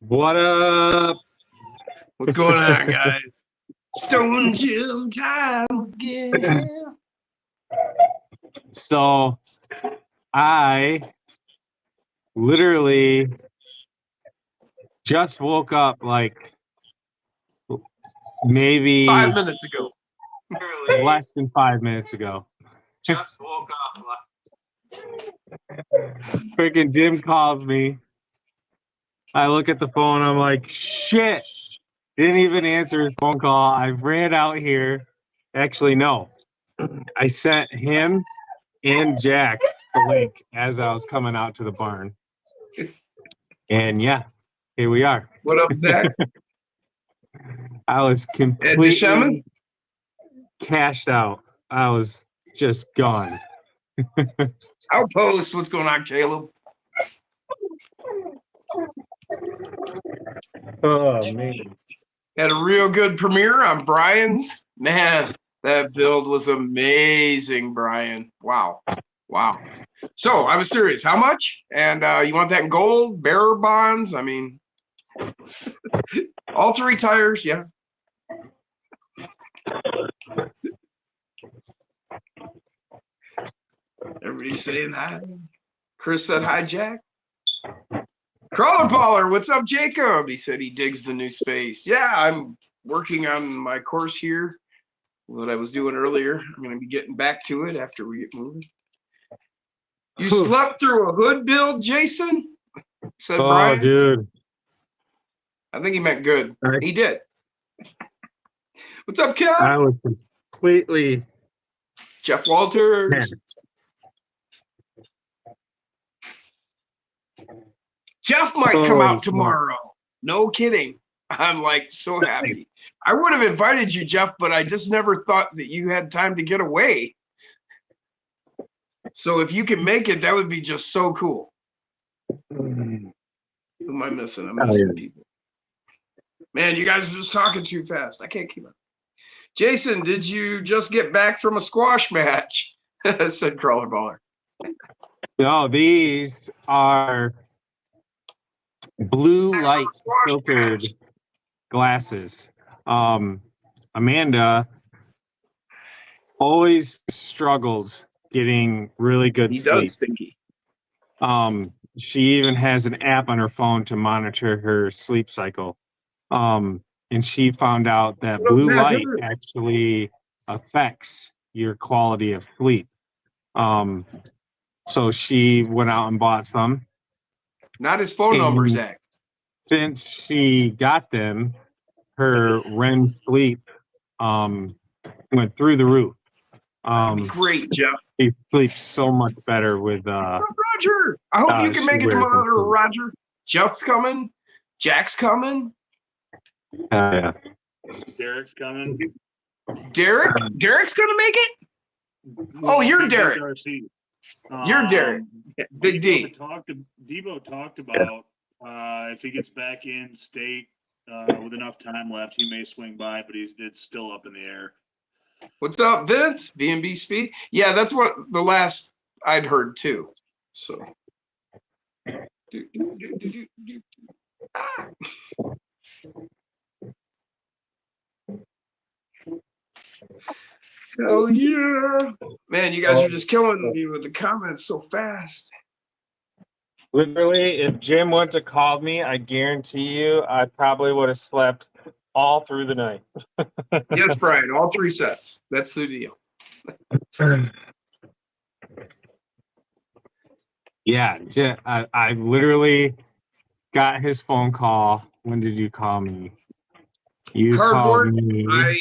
What up? What's going on, guys? Stone Gym time again. So I literally just woke up like maybe 5 minutes ago. less than 5 minutes ago. Just woke up. Freaking Jim calls me. I look at the phone. I'm like, shit. Didn't even answer his phone call. I ran out here. Actually, no. I sent him and Jack the link as I was coming out to the barn. And yeah, here we are. What up, Zach? I was Ed completely DeShemin? cashed out. I was just gone. Outpost. What's going on, Caleb? Oh man. Had a real good premiere on Brian's. Man, that build was amazing, Brian. Wow. Wow. So I was serious. How much? And you want that in gold, bearer bonds? I mean, all three tires, yeah. Everybody's saying hi. Chris said hi, Jack. Crawler Baller, what's up, Jacob? He said he digs the new space. Yeah, I'm working on my course here. What I was doing earlier. I'm going to be getting back to it after we get moving. You slept through a hood build, Jason? Said Brian. Oh, dude. I think he meant good. He did. What's up, Kev? I was completely. Jeff Walters. Man. Jeff might come out tomorrow. No kidding. I'm like so happy. I would have invited you, Jeff, but I just never thought that you had time to get away. So if you can make it, that would be just so cool. Who am I missing? I'm missing people. Man, you guys are just talking too fast. I can't keep up. Jason, did you just get back from a squash match? Said Crawler Baller. No, these are blue light filtered glasses. Amanda always struggled getting really good sleep. He does, Stinky. She even has an app on her phone to monitor her sleep cycle. And she found out that blue light actually affects your quality of sleep. So she went out and bought some. Not his phone number, Zach. Since she got them, her REM sleep went through the roof. Great, Jeff. She sleeps so much better with What's up, Roger? I hope you can make it tomorrow, Roger. Jeff's coming. Jack's coming. Yeah. Derek's coming. Derek's gonna make it? Oh, you're Derek. You're Derek. Big D. Debo talked about if he gets back in state with enough time left, he may swing by, but it's still up in the air. What's up, Vince? B&B Speed? Yeah, that's what the last I'd heard too. So. Hell yeah. Man, you guys are just killing me with the comments so fast. Literally, if Jim wouldn't have called me, I guarantee you I probably would have slept all through the night. Yes, Brian, all three sets. That's the deal. Yeah, I literally got his phone call. When did you call me? You Cardboard, called me. I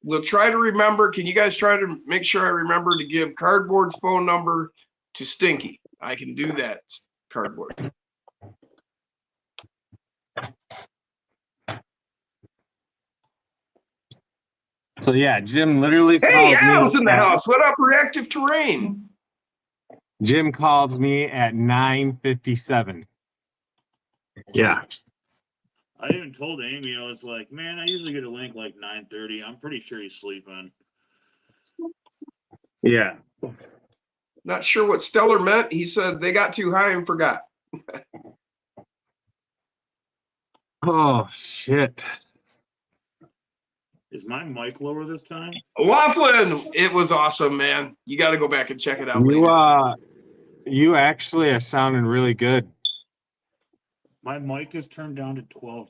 will try to remember. Can you guys try to make sure I remember to give Cardboard's phone number to Stinky? I can do that, Cardboard. So yeah, Jim literally called Hey, me. Al's in the house. What up, Reactive Terrain? Jim called me at 9:57. Yeah. I even told Amy, I was like, man, I usually get a link like 9:30. I'm pretty sure he's sleeping. Yeah. Not sure what Stellar meant. He said they got too high and forgot. Oh shit! Is my mic lower this time? Laughlin, it was awesome, man. You got to go back and check it out You later. you actually are sounding really good. My mic is turned down to 12%.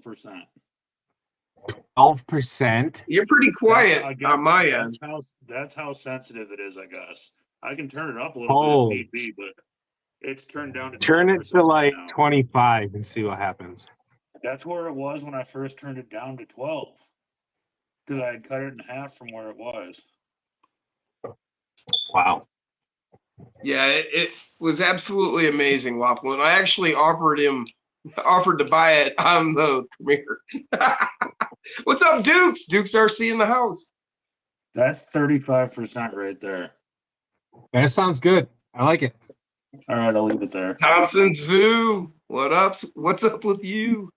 12%. You're pretty quiet I guess on my end. that's how sensitive it is, I guess. I can turn it up a little Oh, bit if need be, but it's turned down to 12% turn it to like now. 25 and see what happens. That's where it was when I first turned it down to 12. Because I had cut it in half from where it was. Wow. Yeah, it was absolutely amazing, Laughlin. I actually offered to buy it on the premiere. What's up, Dukes? Dukes RC in the house. That's 35% right there. That sounds good. I like it. All right, I'll leave it there. Thompson Zoo, what up? What's up with you?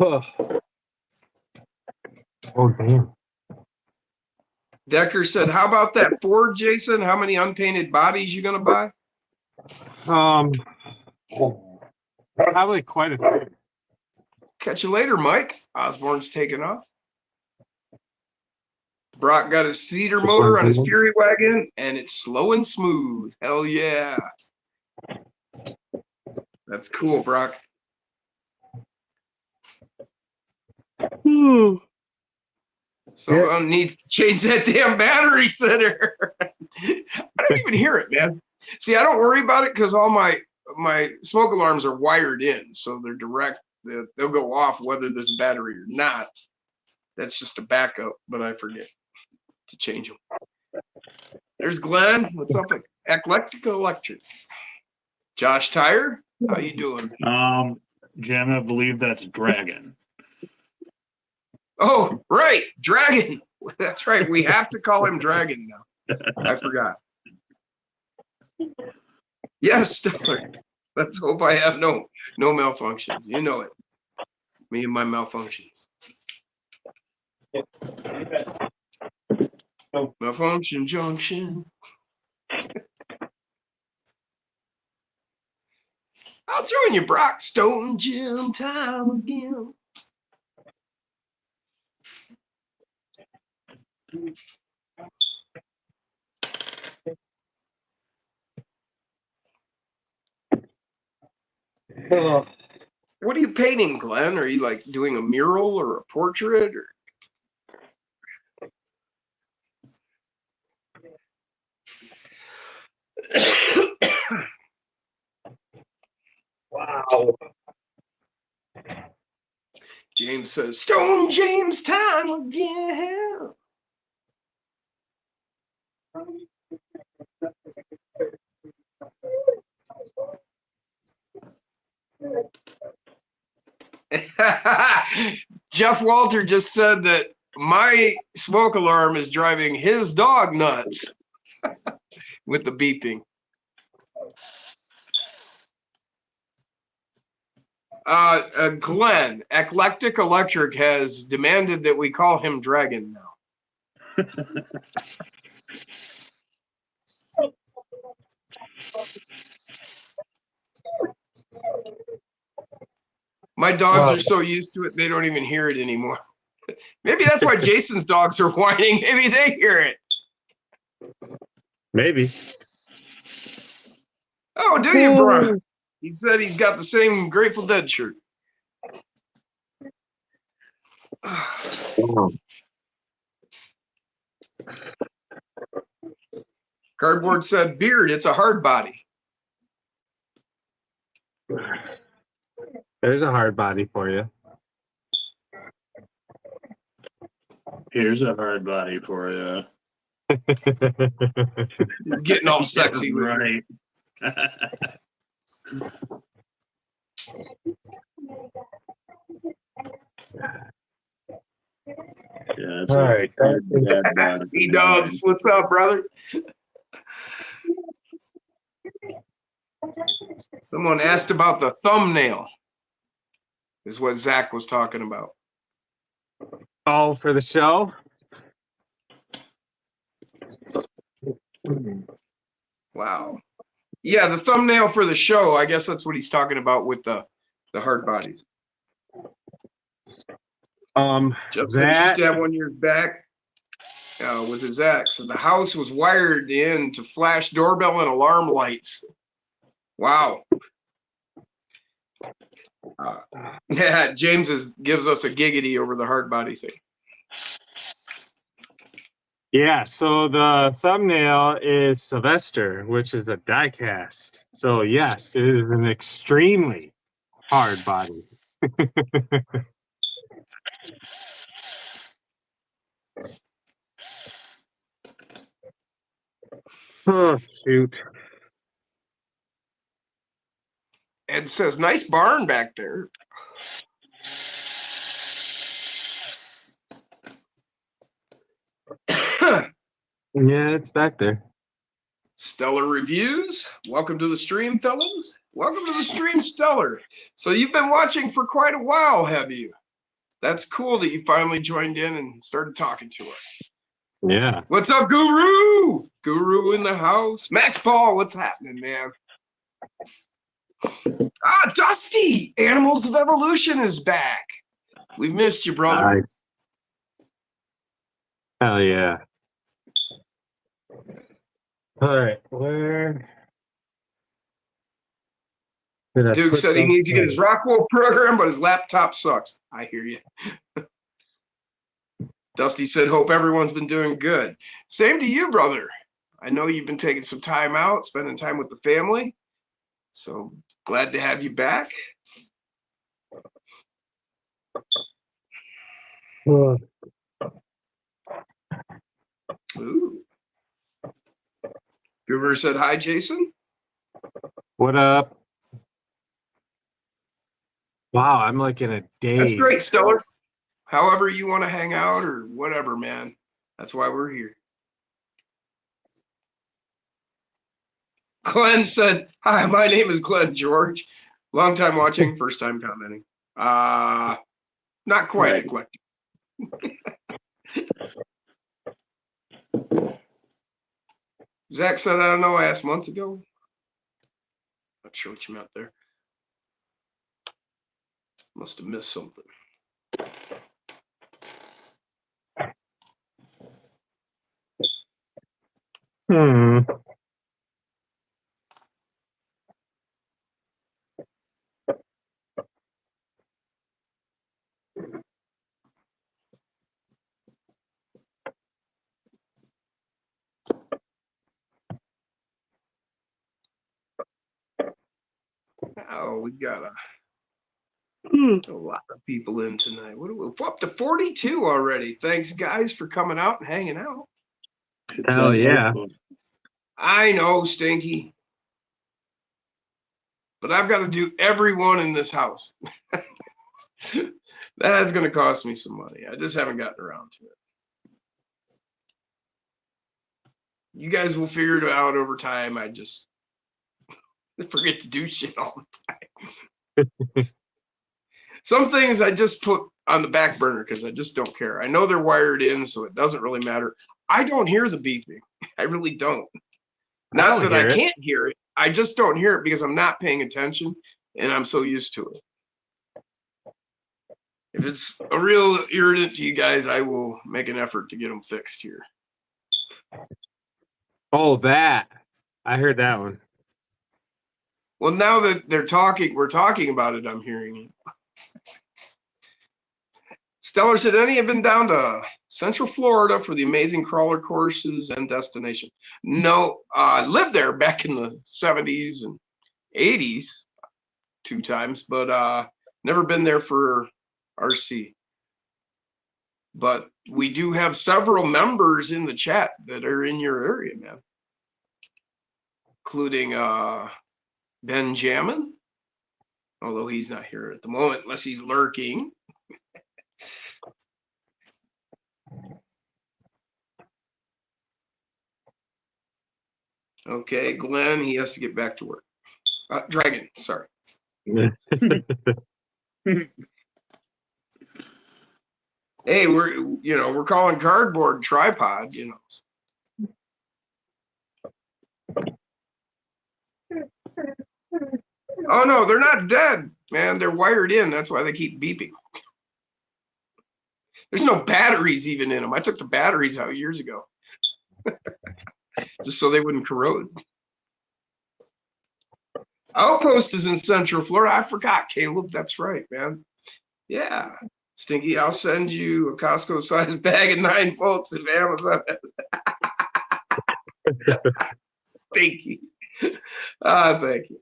Oh, damn. Decker said, "How about that Ford, Jason? How many unpainted bodies you gonna buy?" Probably quite a few. Catch you later, Mike. Osborne's taking off. Brock got his cedar motor on his Fury wagon, and it's slow and smooth. Hell yeah. That's cool, Brock. Someone needs to change that damn battery center. I don't even hear it, man. See, I don't worry about it because all my smoke alarms are wired in, so they're direct. They'll go off whether there's a battery or not. That's just a backup, but I forget to change them. There's Glenn. What's up, Eclectic Electric? Josh Tyre, how you doing? Jim, I believe that's Dragon. Oh, right, Dragon. That's right. We have to call him Dragon now. I forgot. Yes, Stellar. Let's hope I have no malfunctions. You know it. Me and my malfunctions. Malfunction junction. I'll join you, Brock. Stone Gym time again. What are you painting, Glenn? Are you like doing a mural or a portrait? Or? Wow. James says, Stone James time again. Jeff Walter just said that my smoke alarm is driving his dog nuts with the beeping. Glenn, Eclectic Electric has demanded that we call him Dragon now. My dogs are so used to it, they don't even hear it anymore. Maybe that's why Jason's dogs are whining. Maybe they hear it. Maybe. Oh, do you, bro? He said he's got the same Grateful Dead shirt. Cardboard said, Beard, it's a hard body. There's a hard body for you. Here's a hard body for you. He's getting all sexy with right. Yeah, all right. C-Dubs, what's up, brother? Someone asked about the thumbnail, is what Zach was talking about. Oh, for the show? Wow. Yeah, the thumbnail for the show. I guess that's what he's talking about with the hard bodies. Jeff said he used to have one years back with his ex. The house was wired in to flash doorbell and alarm lights. Wow. Yeah, James gives us a giggity over the hard body thing. Yeah, so the thumbnail is Sylvester, which is a diecast. So yes, it is an extremely hard body. Oh shoot. Ed says, nice barn back there. Yeah, it's back there. Stellar reviews. Welcome to the stream, fellas. Welcome to the stream, Stellar. So you've been watching for quite a while, have you? That's cool that you finally joined in and started talking to us. Yeah. What's up, Guru? Guru in the house. Max Paul, what's happening, man? Ah, Dusty! Animals of Evolution is back. We've missed you, brother. Nice. Hell yeah. All right, where did I Duke put said he needs to get his those? Rockwolf program, but his laptop sucks. I hear you. Dusty said, hope everyone's been doing good. Same to you, brother. I know you've been taking some time out, spending time with the family. So glad to have you back. Oh, Ooh. Guru said, hi, Jason. what up? Wow, I'm like in a daze. That's great, Stellar. However you want to hang out or whatever, man. That's why we're here. Glenn said, hi, my name is Glenn George. Long time watching, first time commenting. Not quite, Glenn. Zach said, I don't know, I asked months ago. Not sure what you meant there. Must have missed something. Hmm. Oh, we got a lot of people in tonight. What are we up to 42 already? Thanks, guys, for coming out and hanging out. Hell yeah. I know, Stinky. But I've got to do everyone in this house. That's going to cost me some money. I just haven't gotten around to it. You guys will figure it out over time. I just forget to do shit all the time. Some things I just put on the back burner because I just don't care. I know they're wired in, so it doesn't really matter. I don't hear the beeping. I really don't. Not that I can't hear it. I just don't hear it because I'm not paying attention and I'm so used to it. If it's a real irritant to you guys, I will make an effort to get them fixed here. Oh, that. I heard that one. Well, now that we're talking about it, I'm hearing it. Stellar said, any have been down to Central Florida for the amazing crawler courses and destination? No, lived there back in the 70s and 80s 2 times, but never been there for RC. But we do have several members in the chat that are in your area, man, including Benjamin, although he's not here at the moment unless he's lurking. Okay, Glenn, he has to get back to work. Dragon, sorry. Hey, we're calling cardboard tripod, Oh no, they're not dead, man. They're wired in. That's why they keep beeping. There's no batteries even in them. I took the batteries out years ago, just so they wouldn't corrode. Outpost is in Central Florida. I forgot, Caleb. That's right, man. Yeah. Stinky, I'll send you a Costco-sized bag of 9 volts if Amazon. Stinky. Thank you.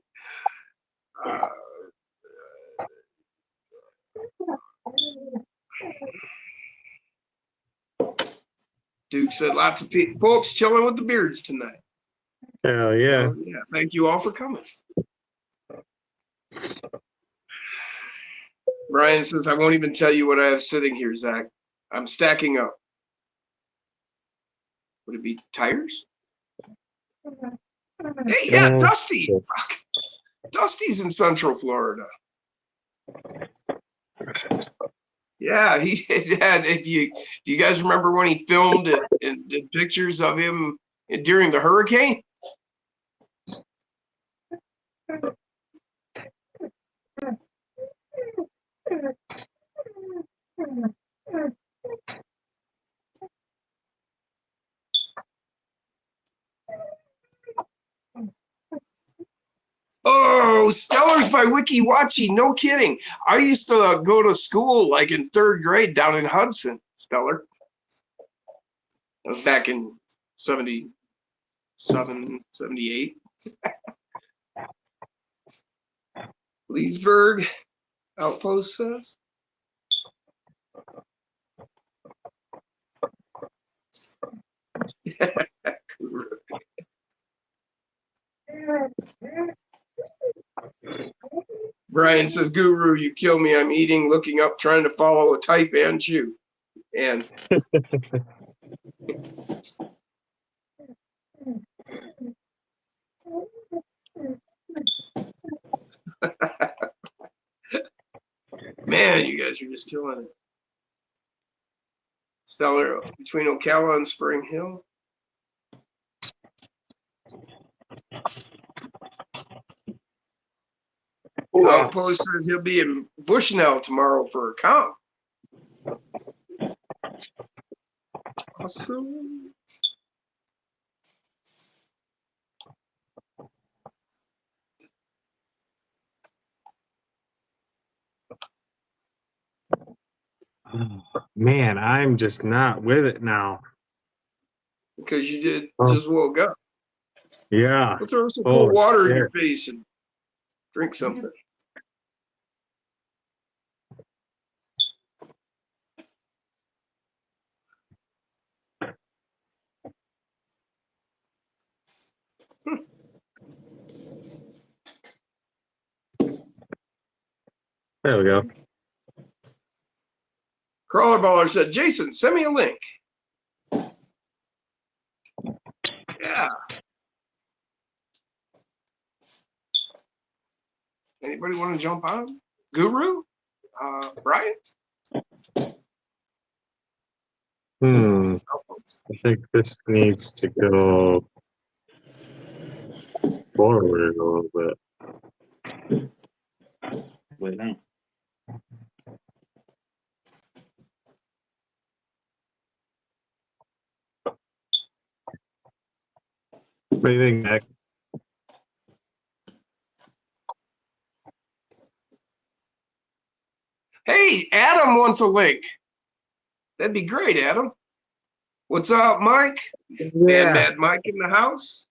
Duke said lots of folks chilling with the beards tonight. Hell yeah. Oh, yeah. Thank you all for coming. Brian says, I won't even tell you what I have sitting here, Zach. I'm stacking up. Would it be tires? Hey, yeah, Dusty. Fuck. Dusty's in Central Florida. Yeah, he had. Do you guys remember when he filmed it and did pictures of him during the hurricane? Oh, Stellars by Wiki Watchy. No kidding. I used to go to school like in 3rd grade down in Hudson, Stellar. That was back in 77, 78. Leesburg Outpost says. Brian says, Guru, you kill me. I'm eating, looking up, trying to follow a type and chew. And man, you guys are just killing it. Stellar between Ocala and Spring Hill. Outpost says he'll be in Bushnell tomorrow for a comp. Awesome. Man, I'm just not with it now. Because you just woke up. Yeah. We'll throw some cold water in your face and drink something. There we go. Crawler Baller said, Jason, send me a link. Yeah. Anybody want to jump on? Guru? Brian? I think this needs to go forward a little bit. Wait now. What do you think, Mac? Hey, Adam wants a link. That'd be great, Adam. What's up, Mike? Man, Mad Mike in the house.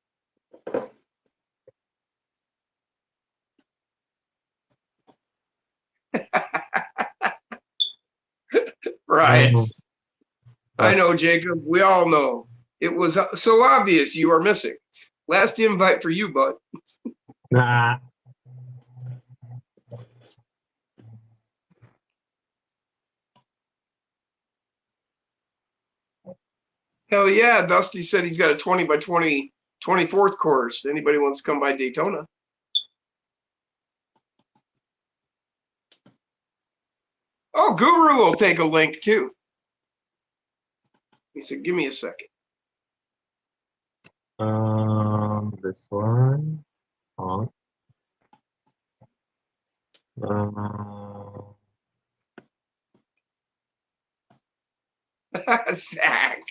Right. I know, Jacob. We all know. It was so obvious you are missing. Last invite for you, bud. Nah. Hell yeah. Dusty said he's got a 20 by 20 24th course. Anybody wants to come by Daytona? Oh, Guru will take a link too. He said, give me a second. This one. Oh. Zach.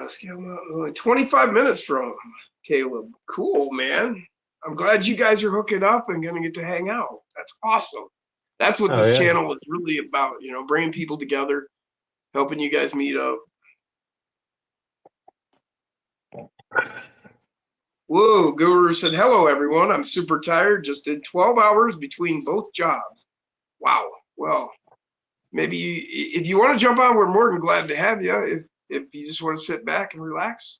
Scale Mountain, only 25 minutes from Caleb. Cool, man. I'm glad you guys are hooking up and gonna get to hang out. That's awesome. That's what this channel is really about, you know, bringing people together, helping you guys meet up. Whoa, Guru said, hello, everyone. I'm super tired. Just did 12 hours between both jobs. Wow. Well, maybe if you want to jump on, we're more than glad to have you. If you just want to sit back and relax.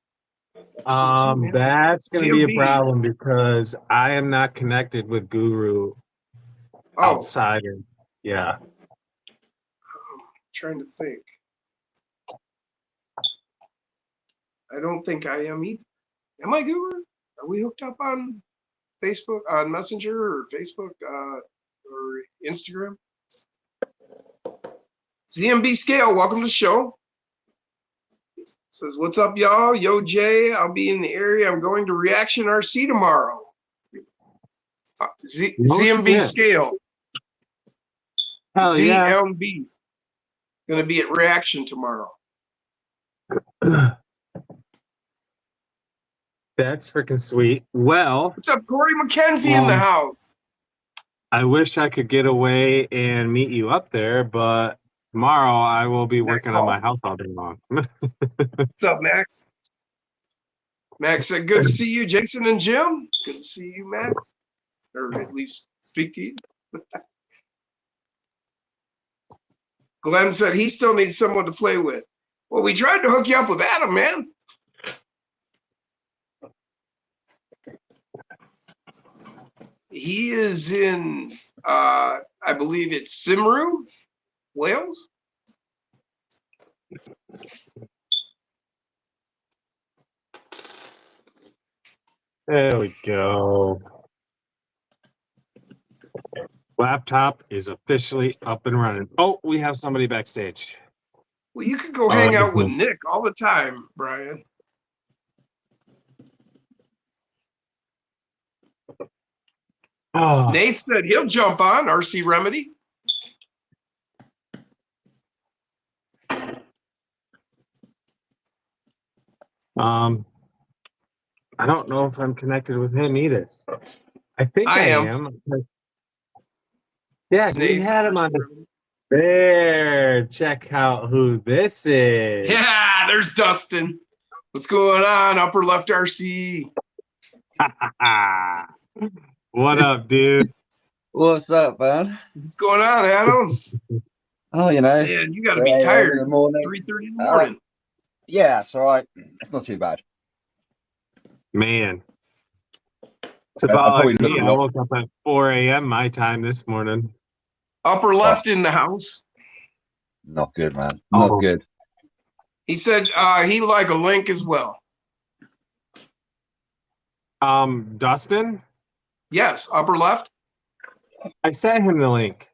That's going to be a problem because I am not connected with Guru outside. Yeah. I'm trying to think. I don't think I am either. Am I, Guru? Are we hooked up on Facebook, on Messenger or Facebook or Instagram? ZMB Scale, welcome to the show. Says, what's up, y'all? Yo, Jay, I'll be in the area. I'm going to Reaction RC tomorrow. ZMB Scale. Hell ZMB. Yeah. Going to be at Reaction tomorrow. That's freaking sweet. Well, what's up, Corey McKenzie in the house? I wish I could get away and meet you up there, but tomorrow I will be working on my house all day long. What's up, Max? Max said, good to see you, Jason and Jim. Good to see you, Max. Or at least speak to you. Glenn said he still needs someone to play with. Well, we tried to hook you up with Adam, man. He is in, I believe it's Simru, Wales. There we go. Laptop is officially up and running. Oh, we have somebody backstage. Well, you could go hang out with Nick all the time, Brian. Oh. Nate said he'll jump on RC Remedy. I don't know if I'm connected with him either. I think I am. Yeah, we had him on there. Check out who this is. Yeah, there's Dustin. What's going on? Upper left RC. What up, dude? What's up, man? What's going on, Adam? Oh, you know. Man, you got to be tired. In the morning. 3:30 in the morning. Yeah, it's all right. It's not too bad. Man. It's about like me. I woke up at 4 a.m. my time this morning. Upper left in the house. Not good, man. Not good. He said he'd like a link as well. Dustin? Yes, upper left. I sent him the link.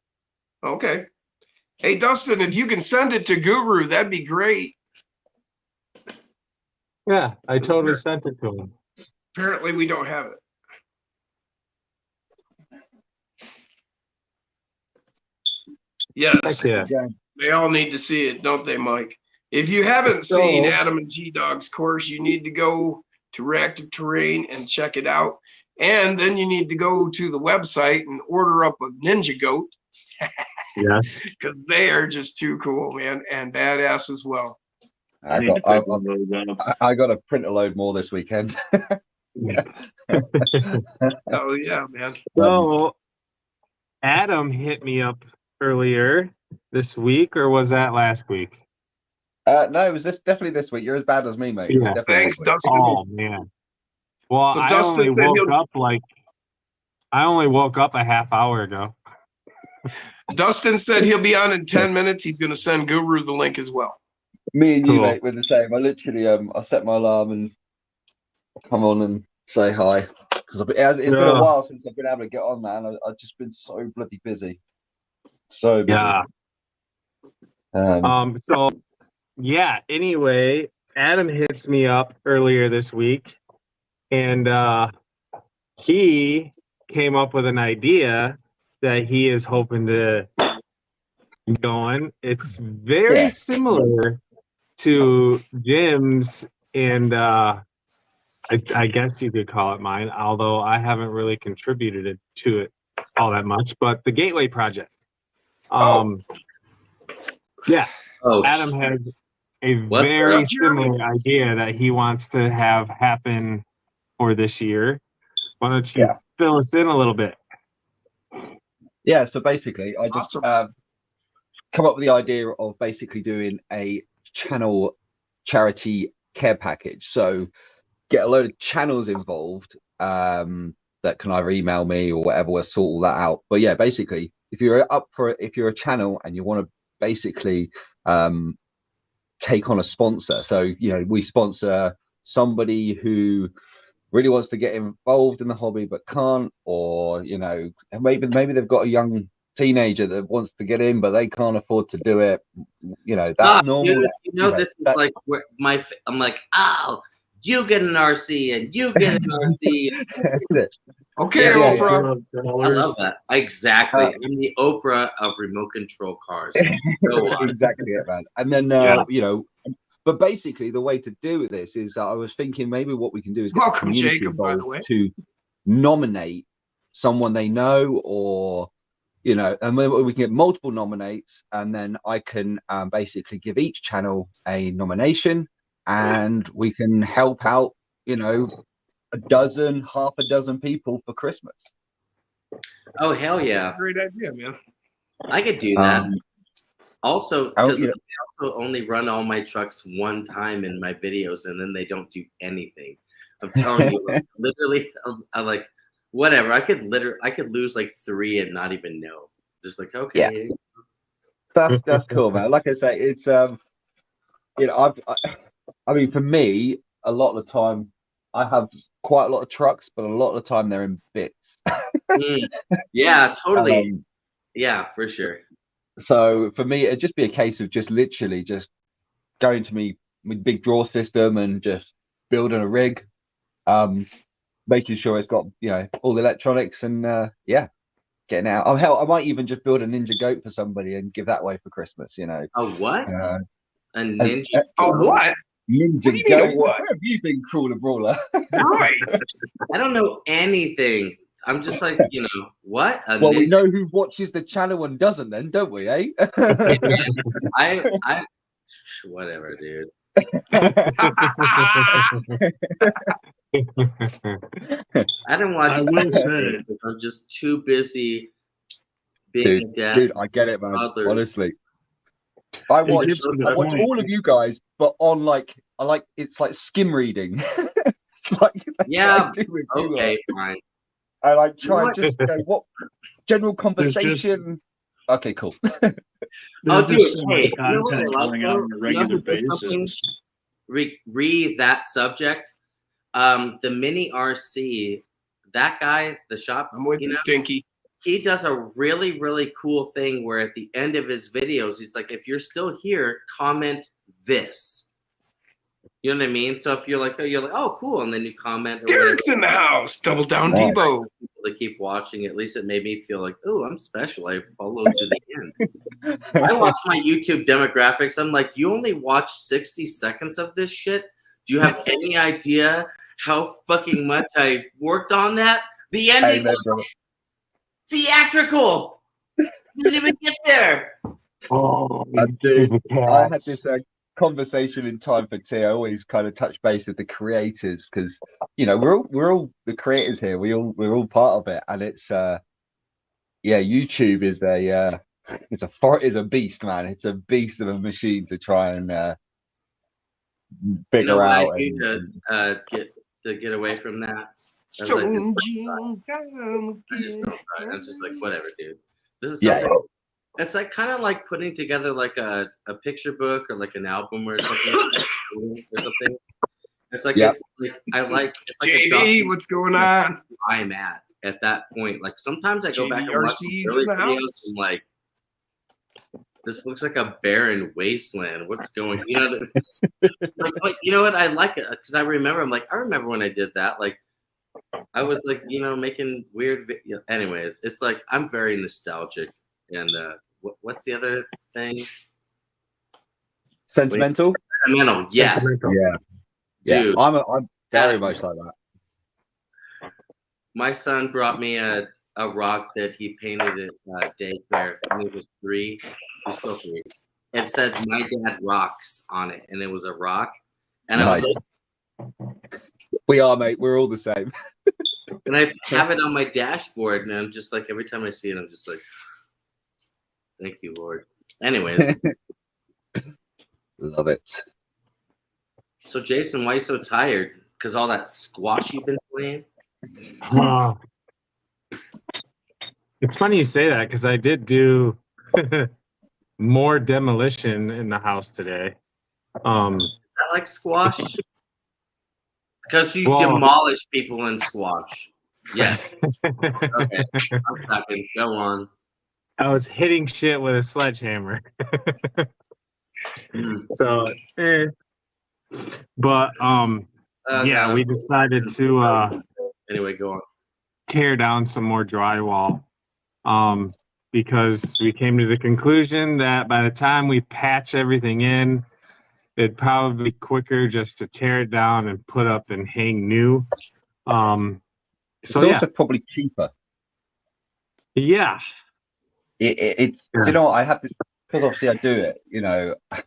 Okay. Hey, Dustin, if you can send it to Guru, that'd be great. Yeah, I totally sent it to him. Apparently, we don't have it. Yes. Yeah. They all need to see it, don't they, Mike? If you haven't seen Adam and G-Dog's course, you need to go to Reactive Terrain and check it out. And then you need to go to the website and order up a Ninja Goat. Yes. Because they are just too cool, man, and badass as well. I got to print a load more this weekend. Oh, yeah, man. So, Adam hit me up earlier this week, or was that last week? No, it was definitely this week. You're as bad as me, mate. Yeah. Thanks, Dustin. Oh, man. Well, so I only woke up a half hour ago. Dustin said he'll be on in 10 minutes. He's going to send Guru the link as well. Me and you, mate, we're the same. I literally, I set my alarm and come on and say hi. Because it's been a while since I've been able to get on, man. I've just been so bloody busy. So busy. Yeah. So, yeah, anyway, Adam hits me up earlier this week, and he came up with an idea that he is hoping to go on. It's very similar to Jim's, and I guess you could call it mine, although I haven't really contributed to it all that much. But the Gateway Project. Yeah. Oh, Adam has a very similar idea that he wants to have happen for this year. Why don't you fill us in a little bit? Yeah, so basically, I just come up with the idea of basically doing a channel charity care package. So get a load of channels involved that can either email me or whatever, we'll sort all that out. But yeah, basically, if you're a channel and you want to basically take on a sponsor, so we sponsor somebody who really wants to get involved in the hobby but can't, or maybe they've got a young teenager that wants to get in but they can't afford to do it. That normal. Dude, this is like where I'm like, oh, you get an RC and you get an RC. That's it. Okay, Oprah. I love that. Exactly. I'm the Oprah of remote control cars. Exactly it, man. And then but basically the way to do this is I was thinking maybe what we can do is get the community Jacob, involved to nominate someone they know, or and then we can get multiple nominates, and then I can basically give each channel a nomination, and we can help out half a dozen people for Christmas. Oh hell yeah! That's a great idea, man. I could do that. Also, because I also only run all my trucks one time in my videos, and then they don't do anything. I'm telling you, literally, I'm like, whatever. I could lose like 3 and not even know. Just like, okay. Yeah. That's cool, man. Like I say, it's I mean, for me, a lot of the time, I have quite a lot of trucks, but a lot of the time they're in bits. Yeah, totally. Yeah, for sure. So for me, it'd just be a case of just literally just going to me with big draw system and just building a rig, making sure it's got all the electronics, and getting out. Oh hell, I might even just build a Ninja Goat for somebody and give that away for Christmas. A what? A Ninja? What? Ninja Goat. Where have you been, Crawler Brawler? Right. I don't know anything. I'm just like, what? Well, we know who watches the channel and doesn't, then, don't we? Eh? I whatever, dude. I don't watch. I will say, I'm just too busy being deaf. Dude, I get it, man. Others. Honestly, I watch all of you guys, but on it's like skim reading. Okay, fine. I try and just what general conversation. Okay, cool. There's so much content going on a regular basis. Re that subject. The mini RC, that guy, the shop. I'm with you, Stinky. He does a really, really cool thing where at the end of his videos, he's like, if you're still here, comment this. You know what I mean? So if you're like, oh, cool, and then you comment. Derek's in the house. Double down, Debo. To keep watching, at least it made me feel like, oh, I'm special. I followed to the end. I watch my YouTube demographics. I'm like, you only watch 60 seconds of this shit? Do you have any idea how fucking much I worked on that? The ending was theatrical. You didn't even get there. Oh, dude, I had this conversation in time for tea. I always kind of touch base with the creators because we're all the creators here. We're all part of it, and it's YouTube is a beast, man. It's a beast of a machine to try and figure out. To get away from that. I'm just like, whatever, dude. This is something. It's like kind of like putting together like a picture book or like an album or something. It's like it's like it's like JB, what's going on? I'm at that point. Like sometimes I go back and watch early videos and like this looks like a barren wasteland. What's going? You know, like, but you know what? I like it because I remember. I'm like, I remember when I did that. Like, I was like, you know, making weird. Anyways, it's like I'm very nostalgic. And what's the other thing? Sentimental. Sentimental. Yes. Yeah. Dude, I'm very much like that. My son brought me a rock that he painted at daycare when he was 3. He's still 3. It said "My Dad Rocks" on it, and it was a rock. And Nice. I was like, We are, mate. We're all the same. and I have it on my dashboard, and I'm just like, every time I see it, I'm just like, thank you, Lord. Anyways. Love it. So, Jason, why are you so tired? Because all that squash you've been playing? It's funny you say that because I did do more demolition in the house today. I like squash because you demolish people in squash. Yes. Okay. I'm talking. Go on. I was hitting shit with a sledgehammer. So, but yeah, no. we decided to anyway, go on. Tear down some more drywall. Because we came to the conclusion that by the time we patch everything in, it'd probably be quicker just to tear it down and put up and hang new. It's also probably cheaper. Yeah. You know, I have this because obviously I do it. You know, I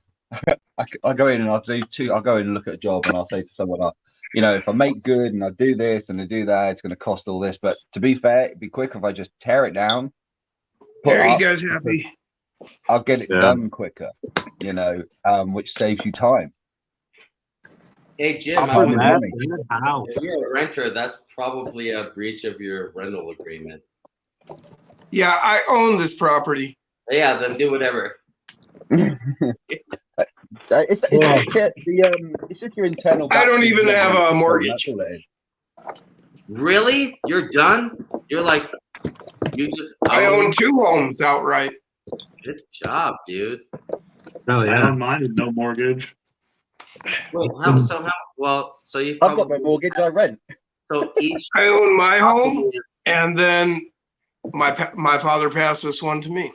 go in and I'll go in and look at a job and I'll say to someone, you know, if I make good and I do this and I do that, it's going to cost all this. But to be fair, it'd be quicker if I just tear it down. Are you guys happy? I'll get it done quicker, you know, which saves you time. Hey, Jim, if you're a renter, that's probably a breach of your rental agreement. Yeah, I own this property. Yeah, then do whatever. It's just your internal. I don't even have a mortgage. Really? You're done? You're like, you just. I own 2 homes outright. Good job, dude. Oh yeah. I own mine with no mortgage. Wait, how? Well, so you. I've got no mortgage. I rent. So I own my home, and then my father passed this one to me.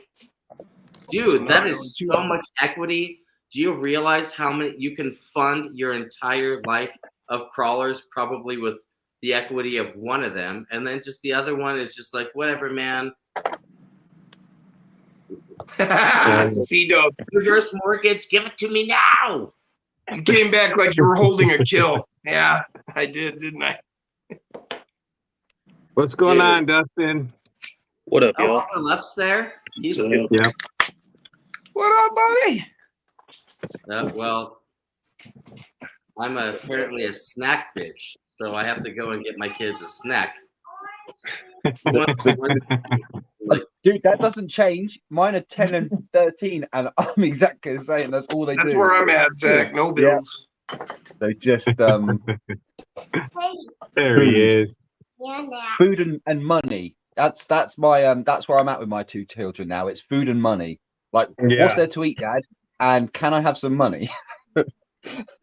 Dude, that is so much equity. Do you realize how many you can fund your entire life of crawlers probably with the equity of one of them, and then just the other one is just like whatever, man. C-Dub. Reverse mortgage, give it to me now. You came back like you were holding a kill. Yeah, I did, didn't I? What's going on, Dustin? What up, y'all? Left's there. He's yeah. What up, buddy? Well, I'm apparently a snack bitch, so I have to go and get my kids a snack. Dude, that doesn't change. Mine are 10 and 13, and I'm exactly the same. That's all they do. That's where I'm at, Zach. No bills. Yeah. They just there he is. Food and money. That's my that's where I'm at with my 2 children now. It's food and money. Like, what's there to eat, Dad? And can I have some money?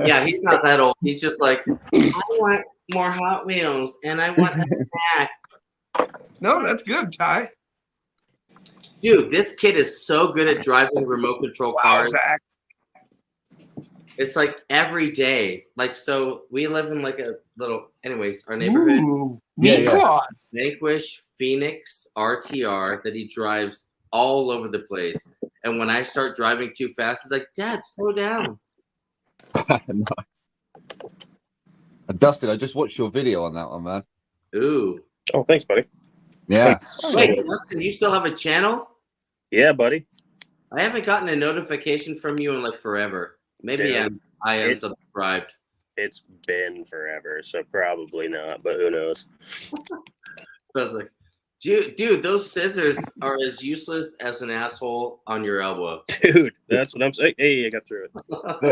Yeah, he's not that old. He's just like, I want more Hot Wheels and I want a snack. No, that's good, Ty. Dude, this kid is so good at driving remote control cars. Zach. It's like every day. Like, so we live in like a little, anyways, our neighborhood. Ooh, Vanquish, Phoenix, RTR that he drives all over the place. And when I start driving too fast, he's like, Dad, slow down. Nice. Dustin, I just watched your video on that one, man. Ooh. Oh, thanks, buddy. Yeah. Wait, Dustin, you still have a channel? Yeah, buddy. I haven't gotten a notification from you in like forever. Maybe I am subscribed. It's been forever, so probably not, but who knows? I was like, dude, those scissors are as useless as an asshole on your elbow. Dude, that's what I'm saying. Hey, I got through it. I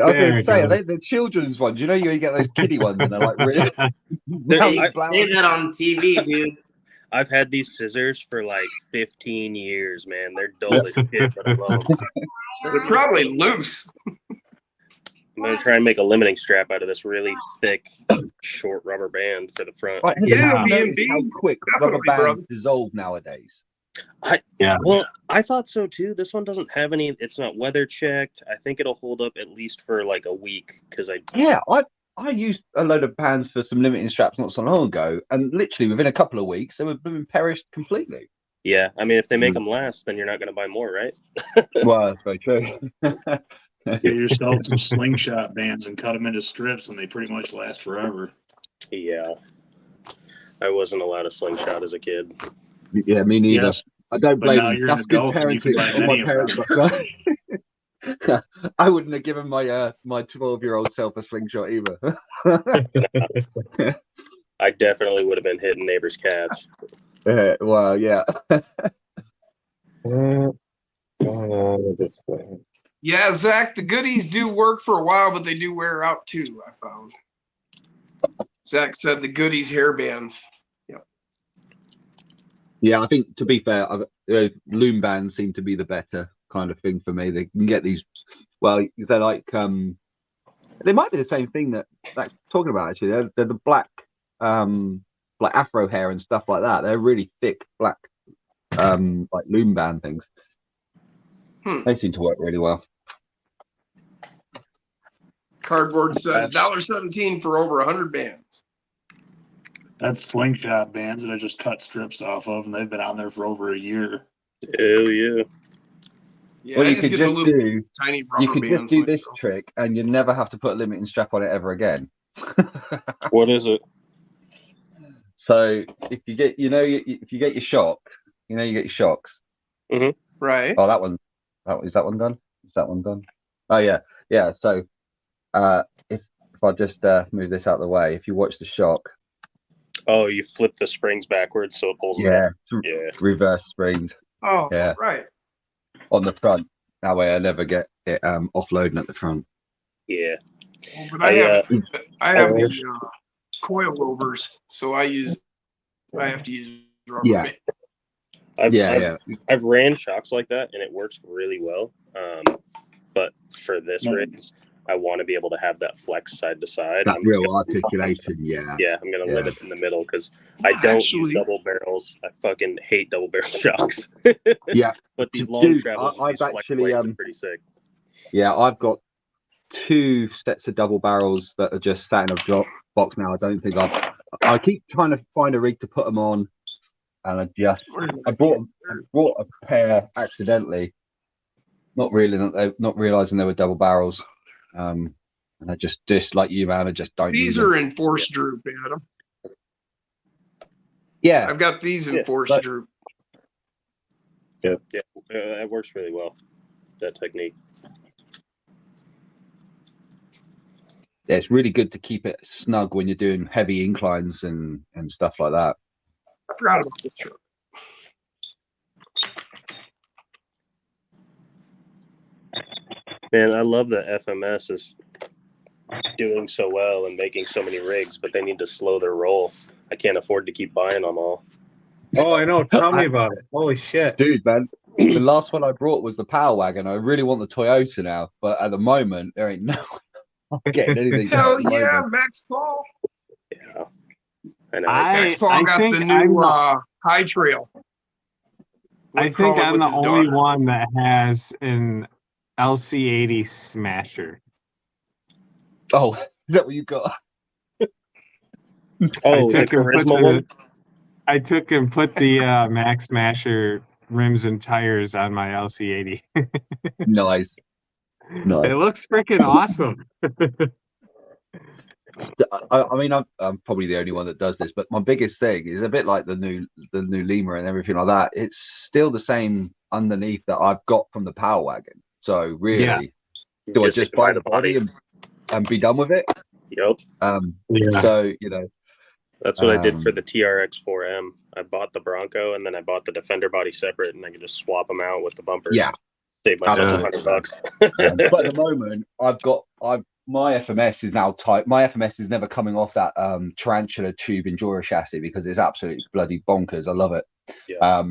was going to say, the children's ones. You know, you get those kiddie ones, and they're like really. Say that on TV, dude. I've had these scissors for like 15 years, man. They're dull as shit, but I love them. They're probably loose. I'm gonna try and make a limiting strap out of this really thick, short rubber band for the front. Right, has Yeah, anyone B&B, noticed how quick rubber definitely, bands brother. dissolve nowadays? Well, I thought so too. This one doesn't have any. It's not weather checked. I think it'll hold up at least for like a week because I used a load of bands for some limiting straps not so long ago, and literally within a couple of weeks they were being perished completely. Yeah, I mean, if they make them last, then you're not going to buy more, right? Well, that's very true. Get yourself some slingshot bands and cut them into strips, and they pretty much last forever. Yeah, I wasn't allowed a slingshot as a kid. Yeah, me neither. Yes, I don't but blame now them. you're an That's good adult and you can parenting buy on my many of parents' them. side. I wouldn't have given my my 12-year-old self a slingshot either. I definitely would have been hitting neighbors' cats. Well, yeah. Yeah, Zach, the goodies do work for a while, but they do wear out too, I found. Zach said the goodies hairbands. Yeah, I think, to be fair, loom bands seem to be the better kind of thing for me. They can get these, well, they're like, they might be the same thing that talking about, actually. They're the black, like afro hair and stuff like that. They're really thick, black, like loom band things. They seem to work really well. Cardboard said $1.17 for over 100 bands. That's slingshot bands that I just cut strips off of, and they've been on there for over a year. Hell yeah. Yeah, Well, I you could get the just little do, tiny rubber you could just bands do this myself. trick, and you never have to put a limiting strap on it ever again. What is it? So if you get, if you get your shock, you get your shocks. Mm-hmm. Right. Oh, is that one done? Is that one done? Oh yeah. So, if I just move this out of the way, if you watch the shock. Oh, you flip the springs backwards so it pulls them up. Yeah. Reverse springs. Oh, yeah. Right. On the front. That way I never get it offloading at the front. Yeah. Well, but I have the coilovers, so I have to use rubber band. I've ran shocks like that and it works really well. But for this rig, I want to be able to have that flex side to side. That real articulation, yeah. Yeah, I'm gonna live it in the middle because I don't use double barrels. I fucking hate double barrel shocks. Yeah, but these long travels, these flex blades are pretty sick. Yeah, I've got 2 sets of double barrels that are just sat in a box now. I don't think I keep trying to find a rig to put them on, and I brought a pair accidentally, not realizing they were double barrels. And I just like you, man. I just don't. These are in force droop, Adam. Yeah, I've got these in force droop. Yeah, it works really well. That technique. Yeah, it's really good to keep it snug when you're doing heavy inclines and stuff like that. I forgot about this truck. Man, I love that FMS is doing so well and making so many rigs, but they need to slow their roll. I can't afford to keep buying them all. Oh, I know. Tell me about it. Holy shit. Dude, man. The last one I brought was the Power Wagon. I really want the Toyota now, but at the moment, there ain't no getting anything. Hell yeah, Max Paul. Yeah. I know. Max Paul got the new High Trail. I think I'm the only one that has an LC80 Smasher. Oh, is that what you got? Oh, the Charisma one? I took and put the Max Smasher rims and tires on my LC80. Nice. It looks freaking awesome. I mean, I'm probably the only one that does this, but my biggest thing is a bit like the new Lima and everything like that. It's still the same underneath that I've got from the Power Wagon. So really, do I just buy the body and be done with it? Yep. So that's what I did for the TRX 4M. I bought the Bronco and then I bought the Defender body separate, and I can just swap them out with the bumpers. Yeah, save myself $100. But at the moment, I've my FMS is now tight. My FMS is never coming off that tarantula tube Enduro chassis because it's absolutely bloody bonkers. I love it. Yeah.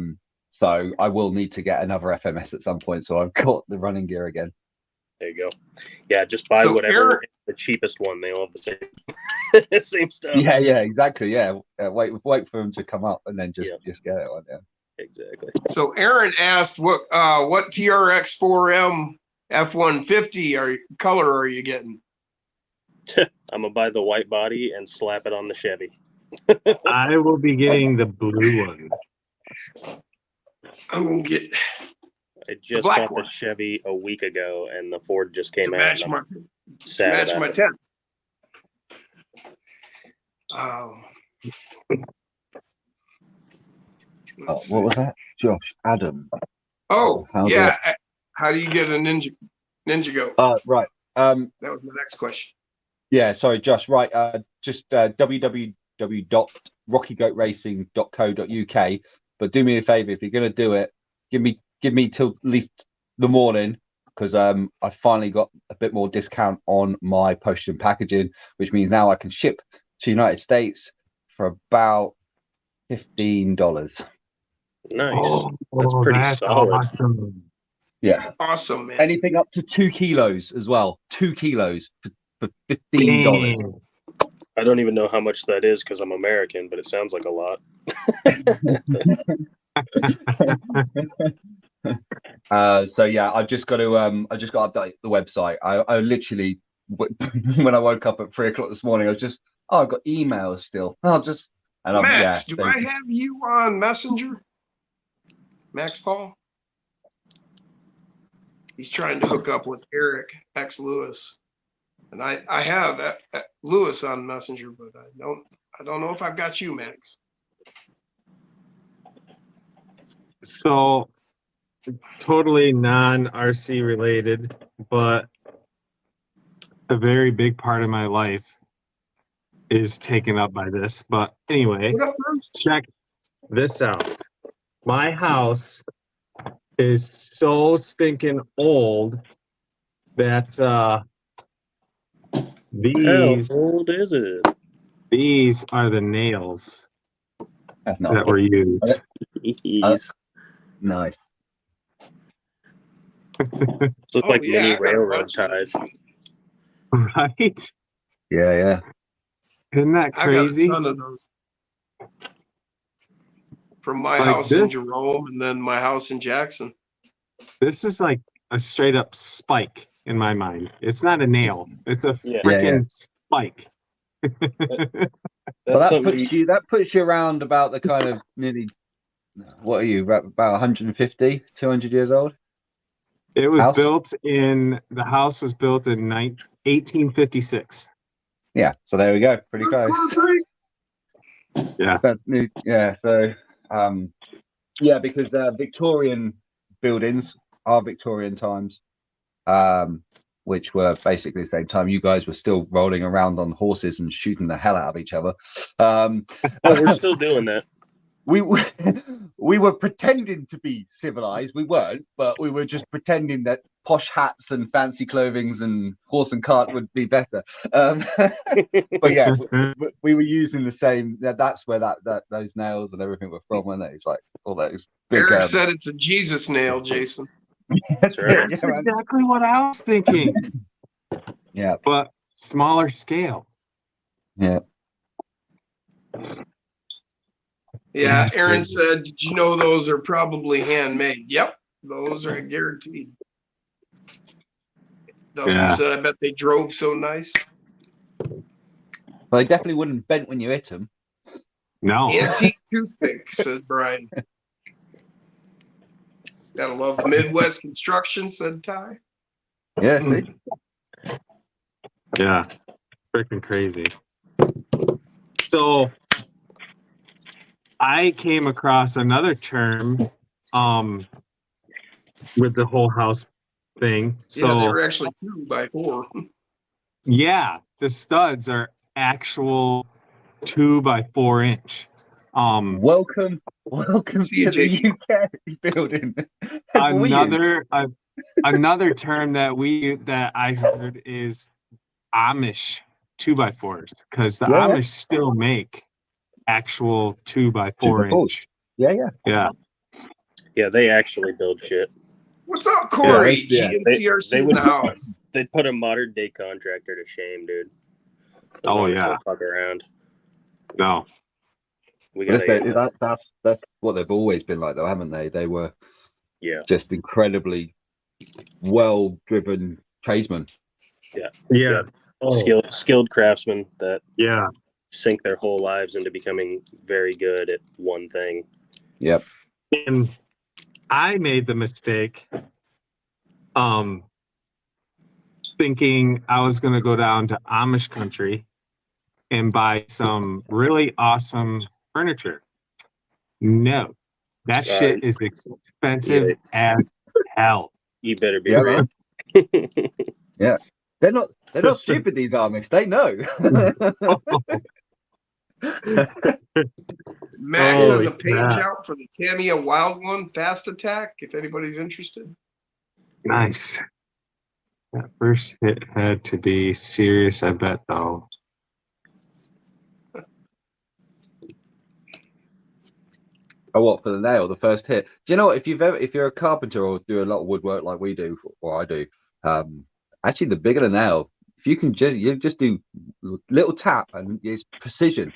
So I will need to get another FMS at some point. So I've got the running gear again. There you go. Yeah, just buy whatever the cheapest one. They all have the same stuff. Yeah, exactly. Yeah, wait for them to come up and then just get it on. Yeah, exactly. So Aaron asked, what TRX4M F-150 color are you getting? I'm gonna buy the white body and slap it on the Chevy. I will be getting the blue one. I'm gonna get. I just bought the Chevy a week ago, and the Ford just came out. Match my tent. What was that, Josh? Adam. Oh, yeah. How do you get a Ninja Go? Right. That was my next question. Yeah, sorry, Josh. Right. Just www.rockygoatracing.co.uk. But do me a favor, if you're gonna do it, give me till at least the morning, because I finally got a bit more discount on my postage and packaging, which means now I can ship to the United States for about $15. Nice. That's pretty solid. Awesome. Yeah. Awesome, man. Anything up to 2 kilos as well. 2 kilos for $15. I don't even know how much that is because I'm American, but it sounds like a lot. So yeah, I just got to update the website. I literally when I woke up at 3 o'clock this morning, I was just I've got emails still. Max, do I have you on Messenger? Max Paul? He's trying to hook up with Eric X Lewis. And I have Lewis on Messenger, but I don't know if I've got you, Max. So totally non-RC related, but a very big part of my life is taken up by this. But anyway, check this out. My house is so stinking old that these How old is it? These are the nails that were used. Nice. Looks like mini railroad ties. Right? Yeah. Isn't that crazy? I got a ton of those. From my house in Jerome and then my house in Jackson. This is like a straight up spike in my mind. It's not a nail. It's a freaking spike. Well, that puts you around about the kind of nearly, what are you, about 150, 200 years old? It was the house was built in 1856. Yeah, so there we go. Pretty close. Yeah. So, because Victorian buildings are Victorian times, which were basically the same time you guys were still rolling around on horses and shooting the hell out of each other. We're still doing that. We were pretending to be civilized. We weren't, but we were just pretending that posh hats and fancy clothings and horse and cart would be better. But yeah, we were using the same. That's where those nails and everything were from, weren't they? It's like all those big. Eric said it's a Jesus nail, Jason. That's exactly what I was thinking. Yeah, but smaller scale. Yeah. Yeah, Aaron said, did you know those are probably handmade? Yep, those are guaranteed. Dustin said, I bet they drove so nice. Well, they definitely wouldn't bent when you hit them. No. Antique toothpick, says Brian. Gotta love Midwest construction, said Ty. Yeah. Yeah. Freaking crazy. So I came across another term with the whole house thing. So yeah, they were actually 2x4. Yeah, the studs are actual 2x4 inch. Welcome to the UK building. Another term that I heard is Amish 2x4s because the Yeah, yeah. Amish still make actual 2x4 2x4s. inch. Yeah, yeah. Yeah. Yeah, they actually build shit. What's up, Corey? Yeah, GNCRC's they in would the house. they'd put a modern day contractor to shame, dude. As Oh, long as yeah. they fuck around. No. We But gotta that's what they've always been like, though, haven't they? They were yeah. just incredibly well-driven tradesmen. Yeah. Yeah. Oh, Skilled craftsmen that yeah. sink their whole lives into becoming very good at one thing. Yep. And I made the mistake thinking I was going to go down to Amish country and buy some really awesome furniture. No, that shit is expensive as hell. You better be Yeah, ready. man. Yeah. They're not stupid, these Amish. They know. Max has Holy a page crap. out for the Tamiya Wild One Fast Attack, if anybody's interested. Nice. That first hit had to be serious, I bet, though. Oh, what, for the nail, the first hit? Do you know what? If you're a carpenter or do a lot of woodwork like we do, or I do, actually the bigger the nail, if you can just do little tap and it's precision.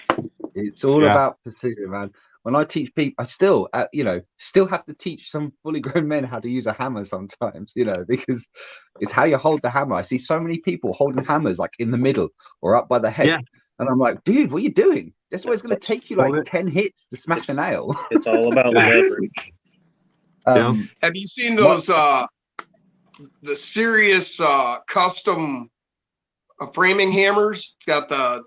It's all Yeah. about precision, man. When I teach people, I still, still have to teach some fully grown men how to use a hammer sometimes, because it's how you hold the hammer. I see so many people holding hammers like in the middle or up by the head. Yeah. And I'm like, dude, what are you doing? That's why it's going to take you like Hold it. 10 hits to smash a nail. It's all about leverage. Have you seen those, the serious custom framing hammers? It's got the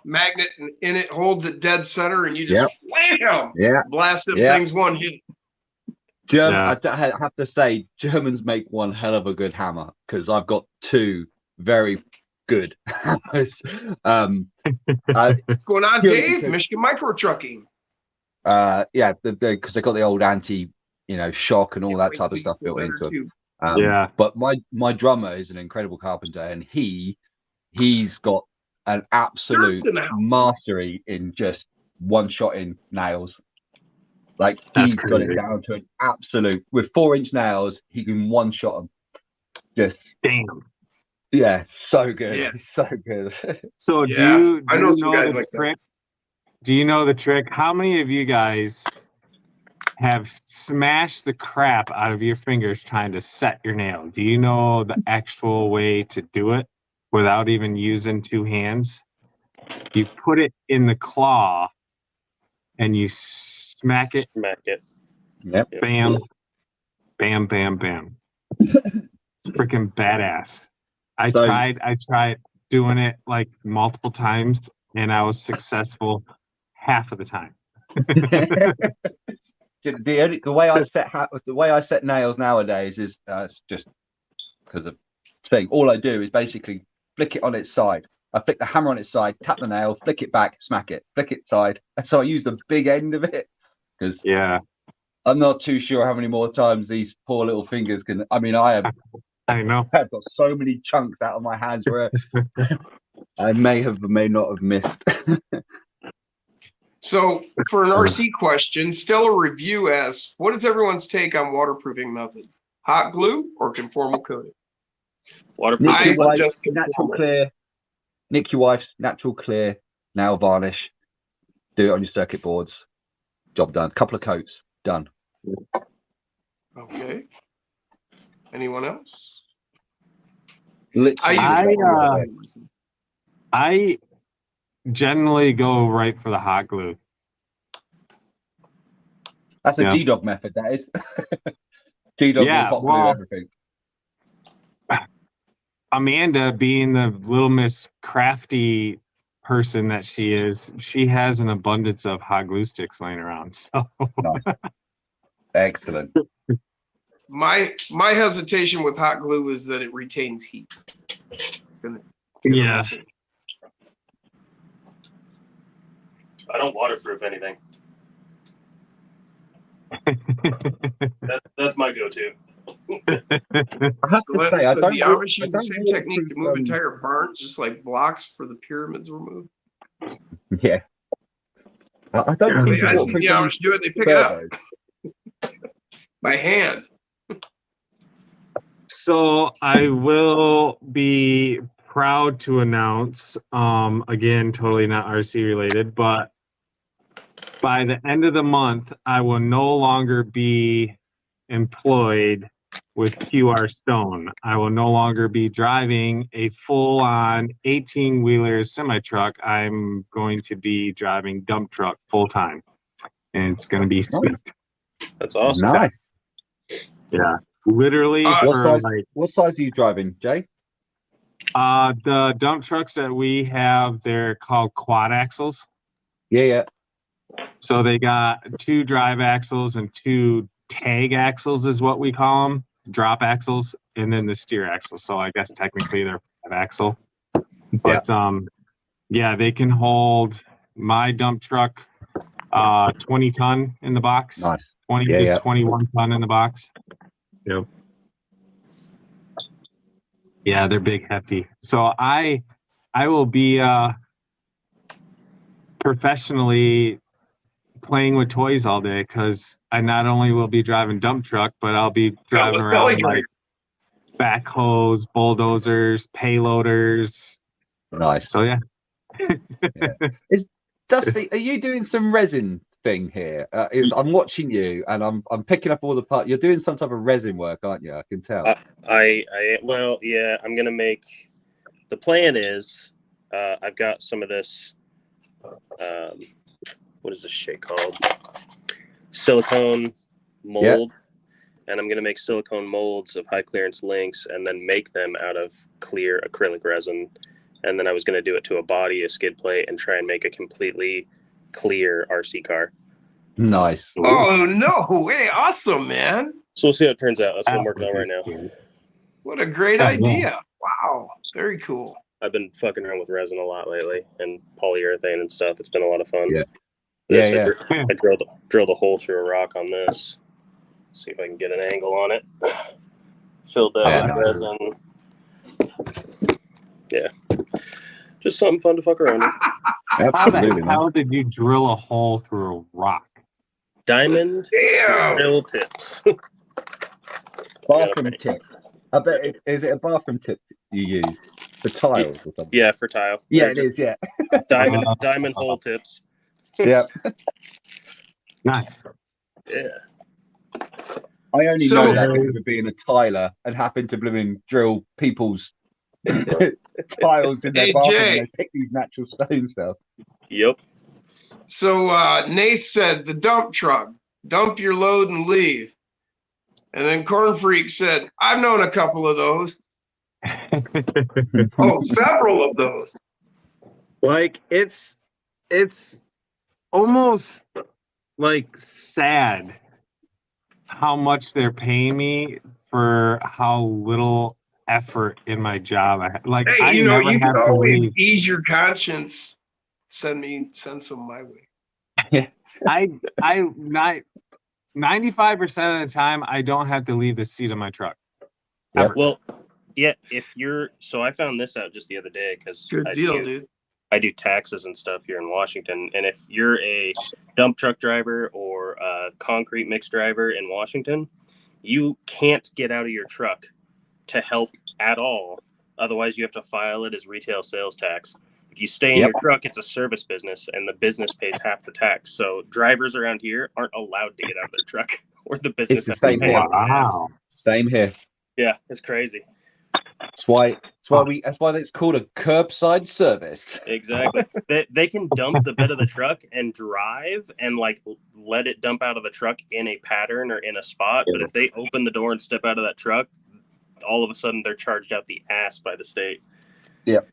magnet in it, holds it dead center, and you just wham! Yeah. Blast them Yeah. things one hit. I have to say, Germans make one hell of a good hammer because I've got two very good hammers. What's going on, purely Dave? because- Michigan Micro Trucking. Yeah, because they got the old anti, shock and all that type of stuff built into them. Yeah. But my drummer is an incredible carpenter, and he's got an absolute mastery in just one-shotting nails. Like he's got it down to an absolute. With 4-inch nails, he can one-shot them. Just damn. Yeah, so good. Yeah. So good. So Yeah, do you I know know some guys the like that. trick? Do you know the trick? How many of you guys have smashed the crap out of your fingers trying to set your nail? Do you know the actual way to do it without even using two hands? You put it in the claw and you smack it. Smack it. Yep. Bam. Bam, bam, bam. It's freaking badass. I tried doing it like multiple times and I was successful half of the time. The way I set nails nowadays is just because of thing. All I do is basically flick it on its side. I flick the hammer on its side, tap the nail, flick it back, smack it, flick it side. And so I use the big end of it because I'm not too sure how many more times these poor little fingers can. I mean, I know I've got so many chunks out of my hands where I may not have missed. So for an RC question, still a review asks, what is everyone's take on waterproofing methods? Hot glue or conformal coating? Waterproofing. Natural clear. Nick your wife's natural clear nail varnish. Do it on your circuit boards. Job done. Couple of coats. Done. Okay. Anyone else? I generally go right for the hot glue. That's a G-Dog method, that is. G-Dog will hot glue everything. Amanda, being the little Miss crafty person that she is, she has an abundance of hot glue sticks laying around. So nice. Excellent. My hesitation with hot glue is that it retains heat. It's gonna I don't waterproof anything. That's my go-to. have to say, I So don't the walk- Amish I use the don't same walk technique to through, move entire barns, just like blocks for the pyramids were moved. Yeah. I don't seem to I walk see through the many Amish do it, they pick it up servos. by hand. So I will be proud to announce, again, totally not RC related, but by the end of the month, I will no longer be employed with QR Stone. I will no longer be driving a full-on 18-wheeler semi-truck. I'm going to be driving dump truck full-time, and it's going to be sweet. That's awesome. Nice. Yeah, literally What for size? like What size are you driving, Jay? the dump trucks that we have, they're called quad axles. Yeah. So they got 2 drive axles and 2 tag axles is what we call them, drop axles, and then the steer axle. So I guess technically they're 5 axle. But yeah, they can hold my dump truck 20 ton in the box. Nice. 20 to 21 ton in the box. Yep. Yeah, they're big, hefty. So I will be professionally playing with toys all day because I not only will be driving dump truck, but I'll be driving Let's belly around drink. like backhoes, bulldozers, payloaders. Nice. So yeah. Is Dusty? Are you doing some resin thing here? I'm watching you, and I'm picking up all the parts. You're doing some type of resin work, aren't you? I can tell. Well, yeah, I'm gonna make. The plan is, I've got some of this. What is this shit called? Silicone mold, and I'm gonna make silicone molds of high clearance links, and then make them out of clear acrylic resin. And then I was gonna do it to a body, a skid plate, and try and make a completely clear RC car. Nice. Oh no way! Awesome, man. So we'll see how it turns out. That's what I'm working on right now. What a great idea! Wow, very cool. I've been fucking around with resin a lot lately and polyurethane and stuff. It's been a lot of fun. Yeah. I drilled a hole through a rock on this. See if I can get an angle on it. Filled that with resin. Yeah. Just something fun to fuck around with. How the hell did you drill a hole through a rock? Diamond drill tips. Bathroom tips. I bet is it a bathroom tip you use for tiles or something? Yeah, for tile. Yeah, it is. Yeah. Diamond hole tips. Yeah. Nice. Yeah. I only know that because of being a tiler and happen to drill people's tiles in their bathroom and they pick these natural stone stuff. Yep. So Nath said the dump truck, dump your load and leave. And then Corn Freak said, I've known a couple of those. Several of those. Like it's almost like sad how much they're paying me for how little effort in my job I have. Like, hey, you can always ease your conscience. Send some my way. Yeah. Not 95% of the time I don't have to leave the seat of my truck. Yep. Well, yeah, so I found this out just the other day because dude. I do taxes and stuff here in Washington, and if you're a dump truck driver or a concrete mix driver in Washington, you can't get out of your truck to help at all. Otherwise, you have to file it as retail sales tax. If you stay in your truck, it's a service business, and the business pays half the tax. So drivers around here aren't allowed to get out of their truck, or the business. It's the same here. Wow. Same here. Yeah, it's crazy. That's why it's called a curbside service. Exactly. They can dump the bed of the truck and drive and like let it dump out of the truck in a pattern or in a spot. But if they open the door and step out of that truck, all of a sudden they're charged out the ass by the state. Yep.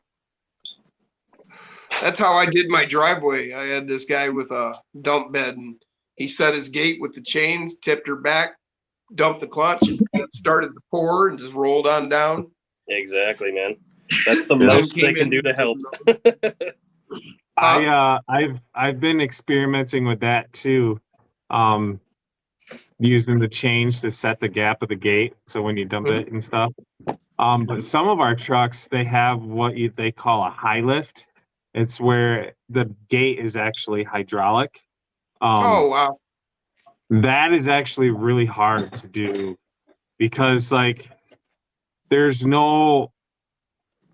That's how I did my driveway. I had this guy with a dump bed, and he set his gate with the chains, tipped her back, dumped the clutch, and started the pour, and just rolled on down. Exactly, man. That's the most they can do to help. I've been experimenting with that too. using the change to set the gap of the gate. So when you dump it and stuff. But some of our trucks, they have what they call a high lift. It's where the gate is actually hydraulic. Oh, wow. That is actually really hard to do because like there's no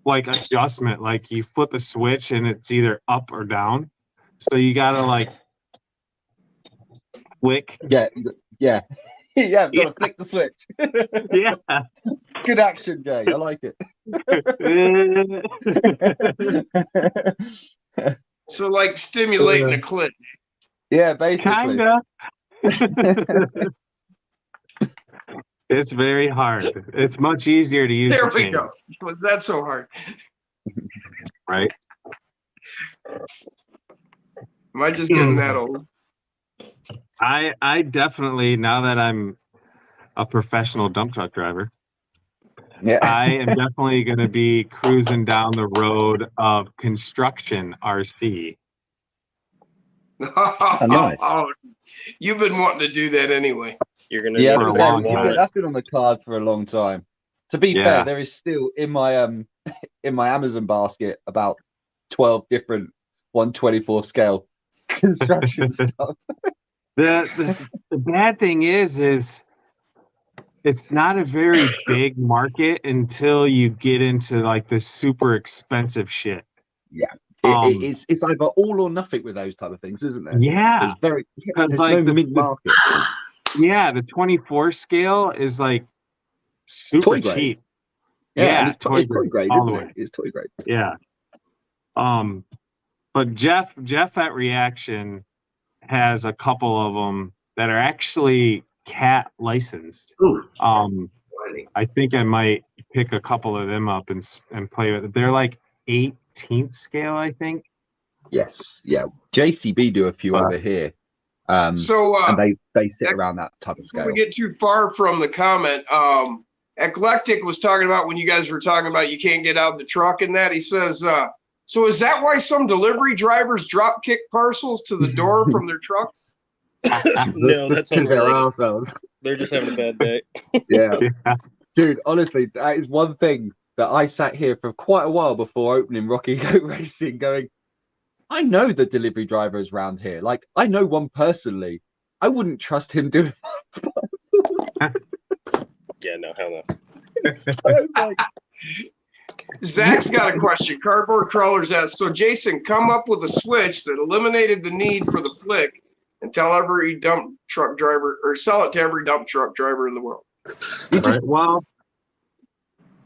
like adjustment. Like you flip a switch and it's either up or down. So you gotta like flick. Yeah. Yeah, I've got to flick the switch. Yeah. Good action, Jay. I like it. So like stimulating a clit. Yeah, basically. Kinda. It's very hard. It's much easier to use. There the we chain, go. Was that so hard? right? Am I just getting that old? I definitely, now that I'm a professional dump truck driver, Yeah. I am definitely going to be cruising down the road of construction RC. Nice. Oh, you've been wanting to do that anyway. You're gonna Yeah, need for a a long long time. that's been on the card for a long time. To be Yeah. fair, there is still in my Amazon basket about 12 different 1/24 scale construction stuff. The bad thing is it's not a very big market until you get into like the super expensive shit. Yeah. Um, It's either all or nothing with those type of things, isn't there? Yeah, There's like no mid market. yeah, the 24 scale is like super Toy grade. cheap. Yeah, and it's toy grade, all isn't the it? way. It's toy grade. Yeah. But Jeff at Reaction has a couple of them that are actually cat licensed. Ooh. I think I might pick a couple of them up and play with it. They're like 18th scale, I think. Yes, yeah. JCB do a few over here, and they sit around that type of scale. Before we get too far from the comment, Eclectic was talking about when you guys were talking about you can't get out of the truck and that. He says, so is that why some delivery drivers drop kick parcels to the door from their trucks? No, that's because they're unrelated. ourselves. They're just having a bad day. Yeah. Dude, honestly, that is one thing that I sat here for quite a while before opening Rocky Goat Racing going, I know the delivery drivers around here. Like, I know one personally. I wouldn't trust him doing Yeah, no, hell no. I was like, Zach's got a question. Cardboard Crawlers asks, so Jason, come up with a switch that eliminated the need for the flick and tell every dump truck driver, or sell it to every dump truck driver in the world. Right. Well,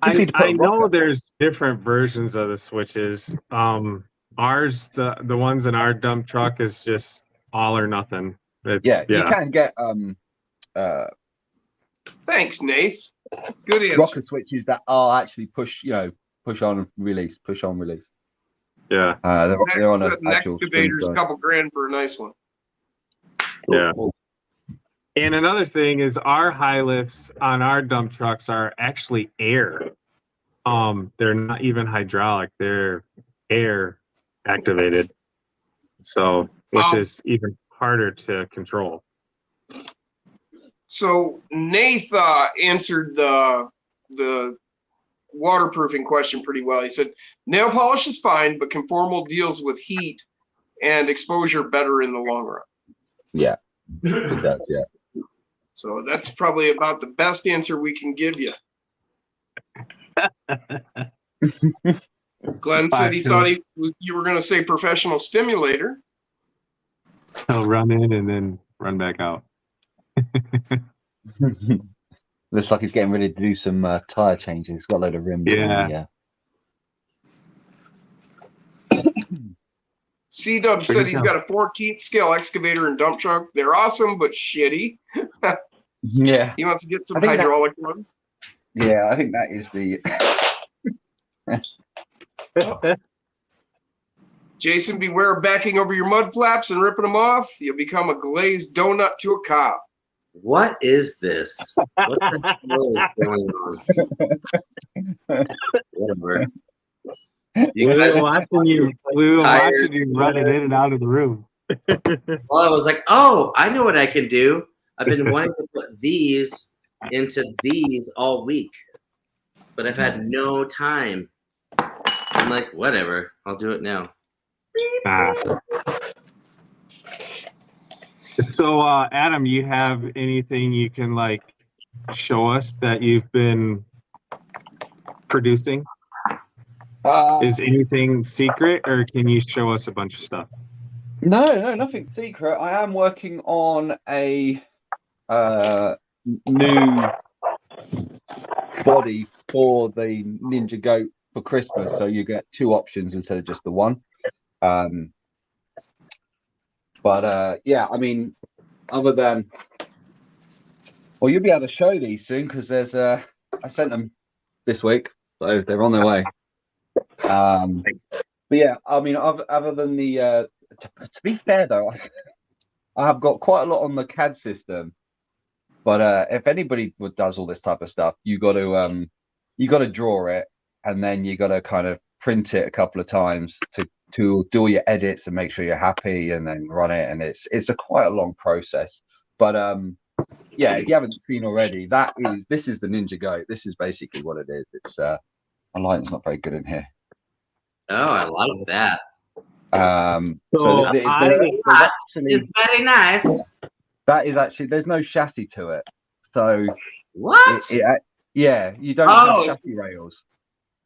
need to put I a know rocker. there's different versions of the switches. Ours, the ones in our dump truck is just all or nothing. You can get Thanks, Nate. Good answer. rocker switches that are actually push on, release. Yeah. They're Zach on said an an actual excavator's screen a couple grand for a nice one. Yeah. And another thing is our high lifts on our dump trucks are actually air. They're not even hydraulic, they're air activated. So, which is even harder to control. So Nath answered the waterproofing question pretty well. He said, nail polish is fine, but conformal deals with heat and exposure better in the long run. Yeah, it does, yeah. So that's probably about the best answer we can give you. Glenn said he thought you were going to say professional stimulator. He'll run in and then run back out. Looks like he's getting ready to do some tire changes. He's got a load of rims. Yeah. C-Dub said he's got a 14th scale excavator and dump truck. They're awesome, but shitty. Yeah. He wants to get some hydraulic ones. Yeah, I think that is the... Jason, beware of backing over your mud flaps and ripping them off. You'll become a glazed donut to a cop. What is this? What the hell is going on? Whatever. We were watching you run it in and out of the room. Well, I was like, oh, I know what I can do. I've been wanting to put these into these all week, but I've had no time. I'm like, whatever, I'll do it now. So, Adam, you have anything you can like show us that you've been producing? Is anything secret, or can you show us a bunch of stuff? No, nothing secret. I am working on a new body for the Ninja Goat for Christmas, so you get 2 options instead of just the one. Yeah, I mean, other than, well, you'll be able to show these soon because there's I sent them this week, so they're on their way. But yeah, I mean, other than the to be fair though, I have got quite a lot on the CAD system. But if anybody does all this type of stuff, you got to draw it, and then you got to kind of print it a couple of times to do all your edits and make sure you're happy, and then run it. And it's quite a long process. But yeah, if you haven't seen already, this is the Ninja Goat. This is basically what it is. It's my lighting's not very good in here. Oh, I like that. It's very nice. That is actually, there's no chassis to it. So what? Yeah, you don't have chassis rails.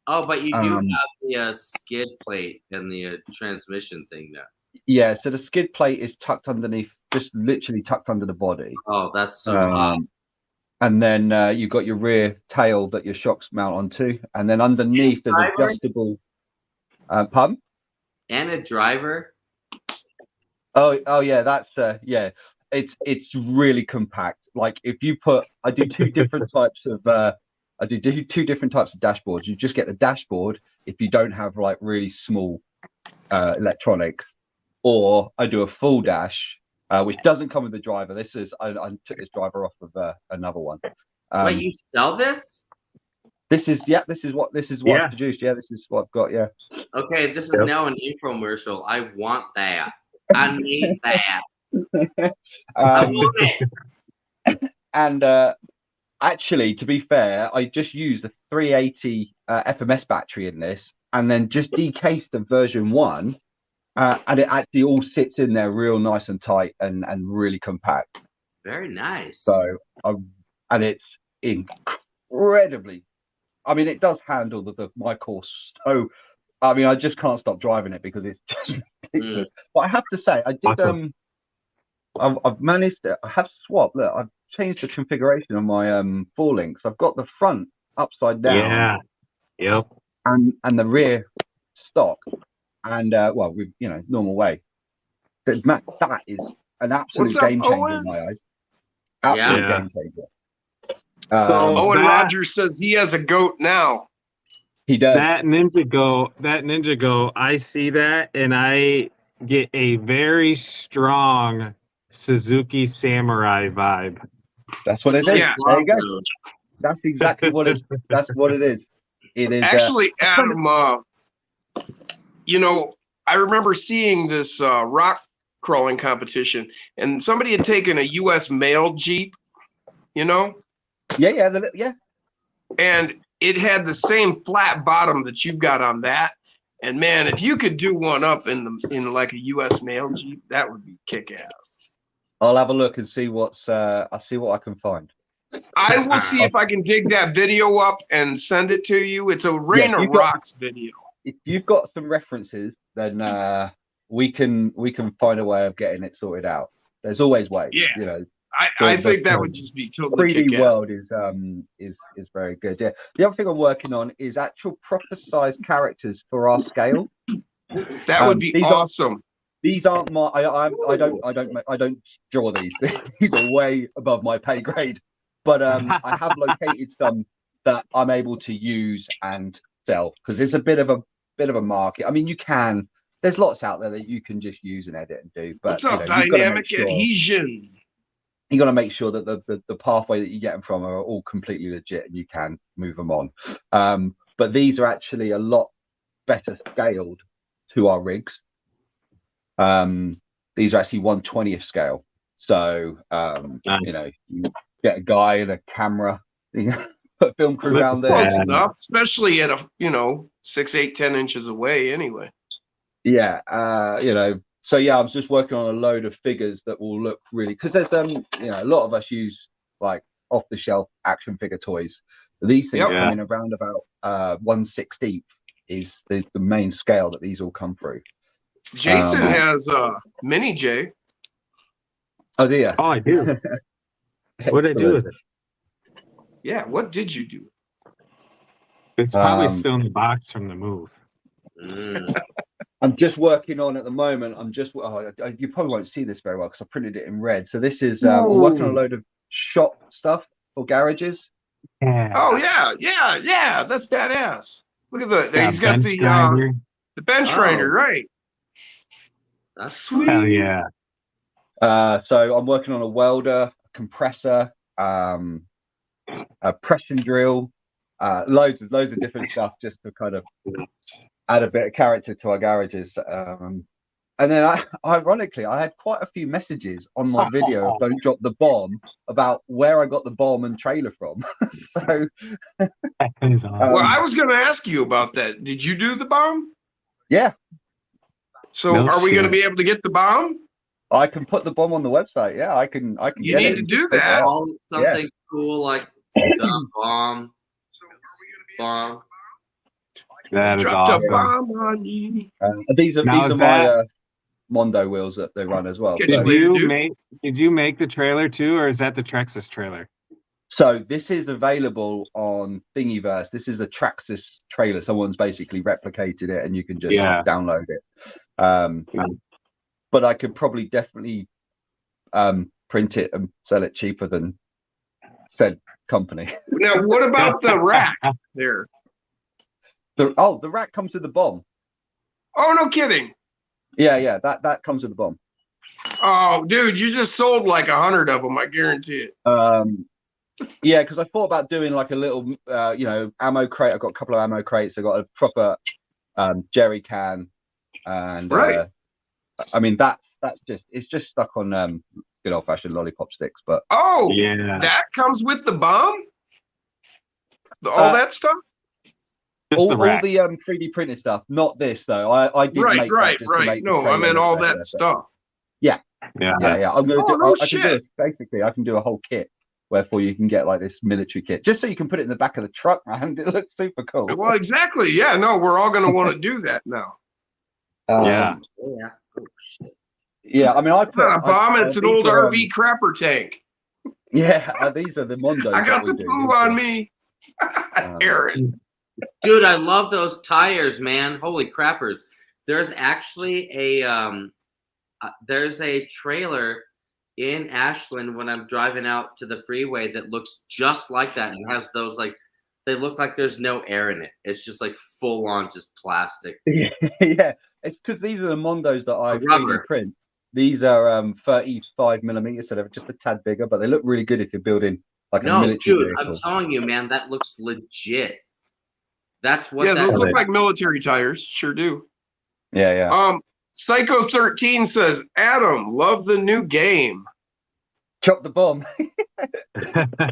Oh, but you do have the skid plate and the transmission thing there. Yeah, so the skid plate is tucked underneath, just literally tucked under the body. Oh, that's so hot. And then you've got your rear tail that your shocks mount onto, and then underneath there's adjustable. Pardon? And a driver. Oh yeah, that's yeah. It's really compact. Like if you I do 2 different types of two different types of dashboards. You just get the dashboard if you don't have like really small electronics, or I do a full dash, which doesn't come with the driver. This is I took this driver off of another one. Wait, you sell this? This is what I produced. Yeah, this is what I've got. Yeah. Okay, this is now an infomercial. I want that. I need that. I want it. And actually, to be fair, I just used the 380 FMS battery in this, and then just decased the version 1, and it actually all sits in there real nice and tight and really compact. Very nice. So, and it's incredibly. I mean, it does handle my course. So, I mean, I just can't stop driving it because it's just ridiculous. But I have to say, I did. I've managed to. I have swapped. Look, I've changed the configuration of my four links. I've got the front upside down. Yeah. Yep. And the rear stock, and well, with normal way. That is an absolute game changer in my eyes. Absolute game changer. So Owen Rogers says he has a goat now. He does. That Ninja Go, I see that and I get a very strong Suzuki Samurai vibe. That's what it is. Yeah. There you go. That's exactly what it. That's what it is. It is actually, Adam. I remember seeing this rock crawling competition, and somebody had taken a U.S. mail Jeep. Yeah. And it had the same flat bottom that you've got on that. And man, if you could do one up in like a U.S. mail Jeep, that would be kick ass. I'll have a look and see I'll see what I can find. I will see if I can dig that video up and send it to you. It's a Rain of Rocks video. If you've got some references, then we can find a way of getting it sorted out. There's always ways. Yeah. I think that would just be totally 3D world is very good. Yeah. The other thing I'm working on is actual proper size characters for our scale. That would be awesome. These aren't my. I don't draw these. These are way above my pay grade. But I have located some that I'm able to use and sell because it's a bit of a market. I mean, you can. There's lots out there that you can just use and edit and do. But what's up, dynamic adhesion? You got to make sure that the pathway that you get them from are all completely legit and you can move them on. But these are actually a lot better scaled to our rigs. These are actually 1/20th scale. So you know, you get a guy and a camera, you know, put a film crew around there. Close enough, especially at 6, 8, 10 inches away anyway. Yeah, you know, so yeah, I was just working on a load of figures that will look really, because there's you know, a lot of us use like off the shelf action figure toys. These things come in around about 1/16 is the main scale that these all come through. Jason has mini J. Oh dear. Oh, I do. What did I do with it? Yeah, what did you do? It's probably still in the box from the move. I'm just working on at the moment. You probably won't see this very well because I printed it in red. So this is I'm working on a load of shop stuff for garages. Yeah. Oh yeah, that's badass. Look at that. He's got the bench grinder, right? That's sweet. Hell yeah. So I'm working on a welder, a compressor, a pressing drill, loads of different stuff just to kind of add a bit of character to our garages. And then ironically, I had quite a few messages on my video of Don't Drop the Bomb about where I got the bomb and trailer from. So that is awesome. Well, I was going to ask you about that. Did you do the bomb? Yeah. So are we going to be able to get the bomb? I can put the bomb on the website. Yeah, I can. You need to do that. Something cool like the bomb. Bomb. That is Dropped awesome. a bomb on you. These are my Mondo wheels that they run as well. Okay, Did you make the trailer too, or is that the Trexus trailer? So this is available on Thingiverse. This is a Traxxas trailer. Someone's basically replicated it, and you can just download it. But I could probably definitely print it and sell it cheaper than said company. Now, what about the rack there? The rack comes with the bomb. Oh, no kidding. Yeah, that comes with the bomb. Oh, dude, you just sold like 100 of them. I guarantee it. Yeah, because I thought about doing like a little, ammo crate. I've got a couple of ammo crates. I've got a proper jerry can, and I mean that's just stuck on good old fashioned lollipop sticks. But that comes with the bomb. All that stuff. All the 3D printed stuff, not this though. I did make that just to make No, I meant all that stuff. Yeah. I'm gonna do. No shit. I can do a whole kit. Wherefore you can get like this military kit, just so you can put it in the back of the truck, man. It looks super cool. Well, exactly. Yeah, no, we're all gonna want to do that now. Oh, shit. Yeah, I mean, it's not a bomb; it's an old RV crapper tank. Yeah, these are the Mondos. I got the poo on me, Aaron. Dude, I love those tires, man. Holy crappers! There's actually a trailer in Ashland when I'm driving out to the freeway that looks just like that and has those they look like there's no air in it. It's just like full on just plastic. Yeah, it's because these are the Mondos that I 3D print. These are 35 millimeters, so they're just a tad bigger, but they look really good if you're building like a military vehicle. I'm telling you, man, that looks legit. That's what. Yeah, those look like military tires. Sure do. Yeah. Psycho 13 says, Adam, love the new game. Chop the bomb.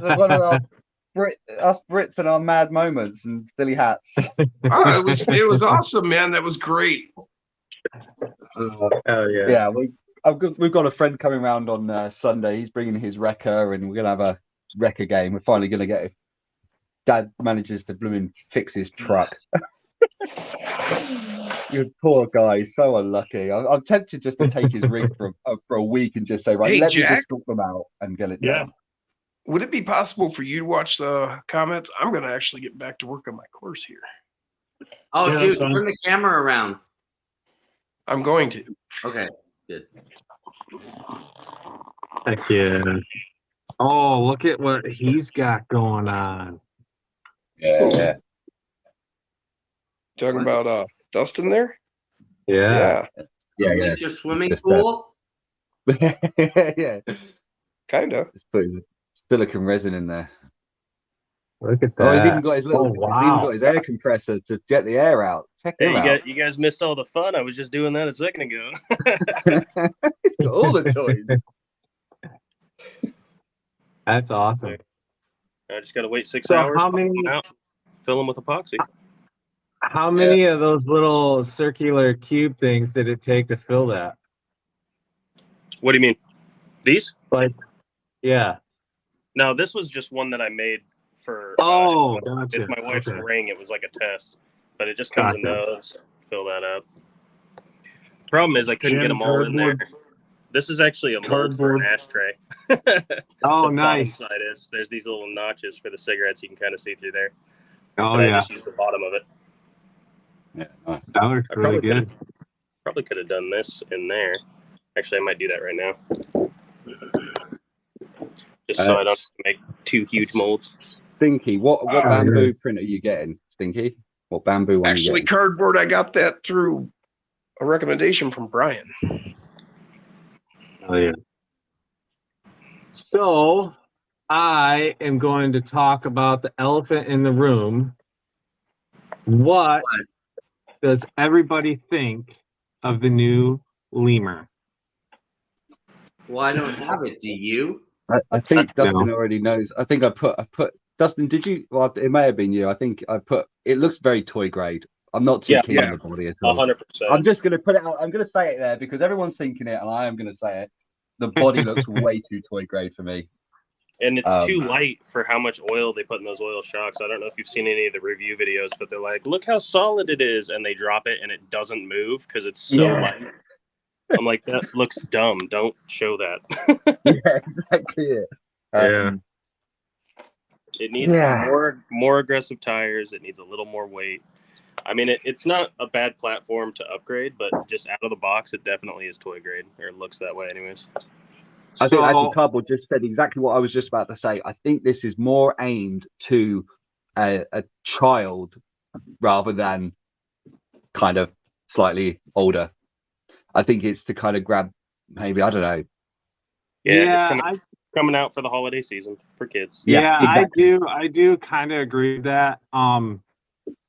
One of us Brits and our mad moments and silly hats. It was awesome, man. That was great. Hell yeah. Yeah, we've got a friend coming around on Sunday. He's bringing his wrecker, and we're going to have a wrecker game. We're finally going to get it. Dad manages to blooming fix his truck. You poor guy, he's so unlucky. I'm tempted just to take his rig for a week and just say, right, let me just sort them out and get it done. Would it be possible for you to watch the comments? I'm going to actually get back to work on my course here. Oh, dude, turn the camera around. I'm going to. Okay, good. Heck yeah. Oh, look at what he's got going on. Yeah. Talking about Dustin there? Yeah. Your swimming pool? Yeah. Kind of. Just put his silicone resin in there. Look at that. Oh, he's even got his little. He's even got his air compressor to get the air out. Check him out. You guys missed all the fun. I was just doing that a second ago. He's got all the toys. That's awesome. I just got to wait 6 So hours, how pop them many out, fill them with epoxy. how many of those little circular cube things did it take to fill that? What do you mean? These? Like, yeah. No, this was just one that I made for. Oh, it's my wife's okay. ring. It was like a test, but it just comes in Gotcha. those. Fill that up. Problem is, I couldn't get them all in there. This is actually a mold for an ashtray. Oh, The nice. bottom side is there's these little notches for the cigarettes. You can kind of see through there. Oh, and yeah. I just used the bottom of it. Yeah, nice. That looks really good. Probably could have done this in there. Actually, I might do that right now. Just so I don't have to make 2 huge molds. Stinky, what bamboo print are you getting, Stinky? What bamboo one? Actually, cardboard. I got that through a recommendation from Brian. Oh yeah. So I am going to talk about the elephant in the room. What does everybody think of the new lemur? Well, I don't have it. Do you? I think Dustin already knows. I think I put Dustin. Did you? Well, it may have been you. I think I put. It looks very toy grade. I'm not too keen on the body at all. 100%. I'm just going to put it out. I'm going to say it there because everyone's thinking it, and I am going to say it. The body looks way too toy grade for me. And it's too light for how much oil they put in those oil shocks. I don't know if you've seen any of the review videos, but they're like, look how solid it is. And they drop it and it doesn't move because it's so light. I'm like, that looks dumb. Don't show that. Yeah, exactly it. It needs more aggressive tires. It needs a little more weight. I mean, it's not a bad platform to upgrade, but just out of the box, it definitely is toy grade, or it looks that way anyways. I think actually Cardboard just said exactly what I was just about to say. I think this is more aimed to a child rather than kind of slightly older. I think it's to kind of grab, maybe, I don't know. Yeah, it's coming out for the holiday season for kids. Yeah, exactly. I do kind of agree with that.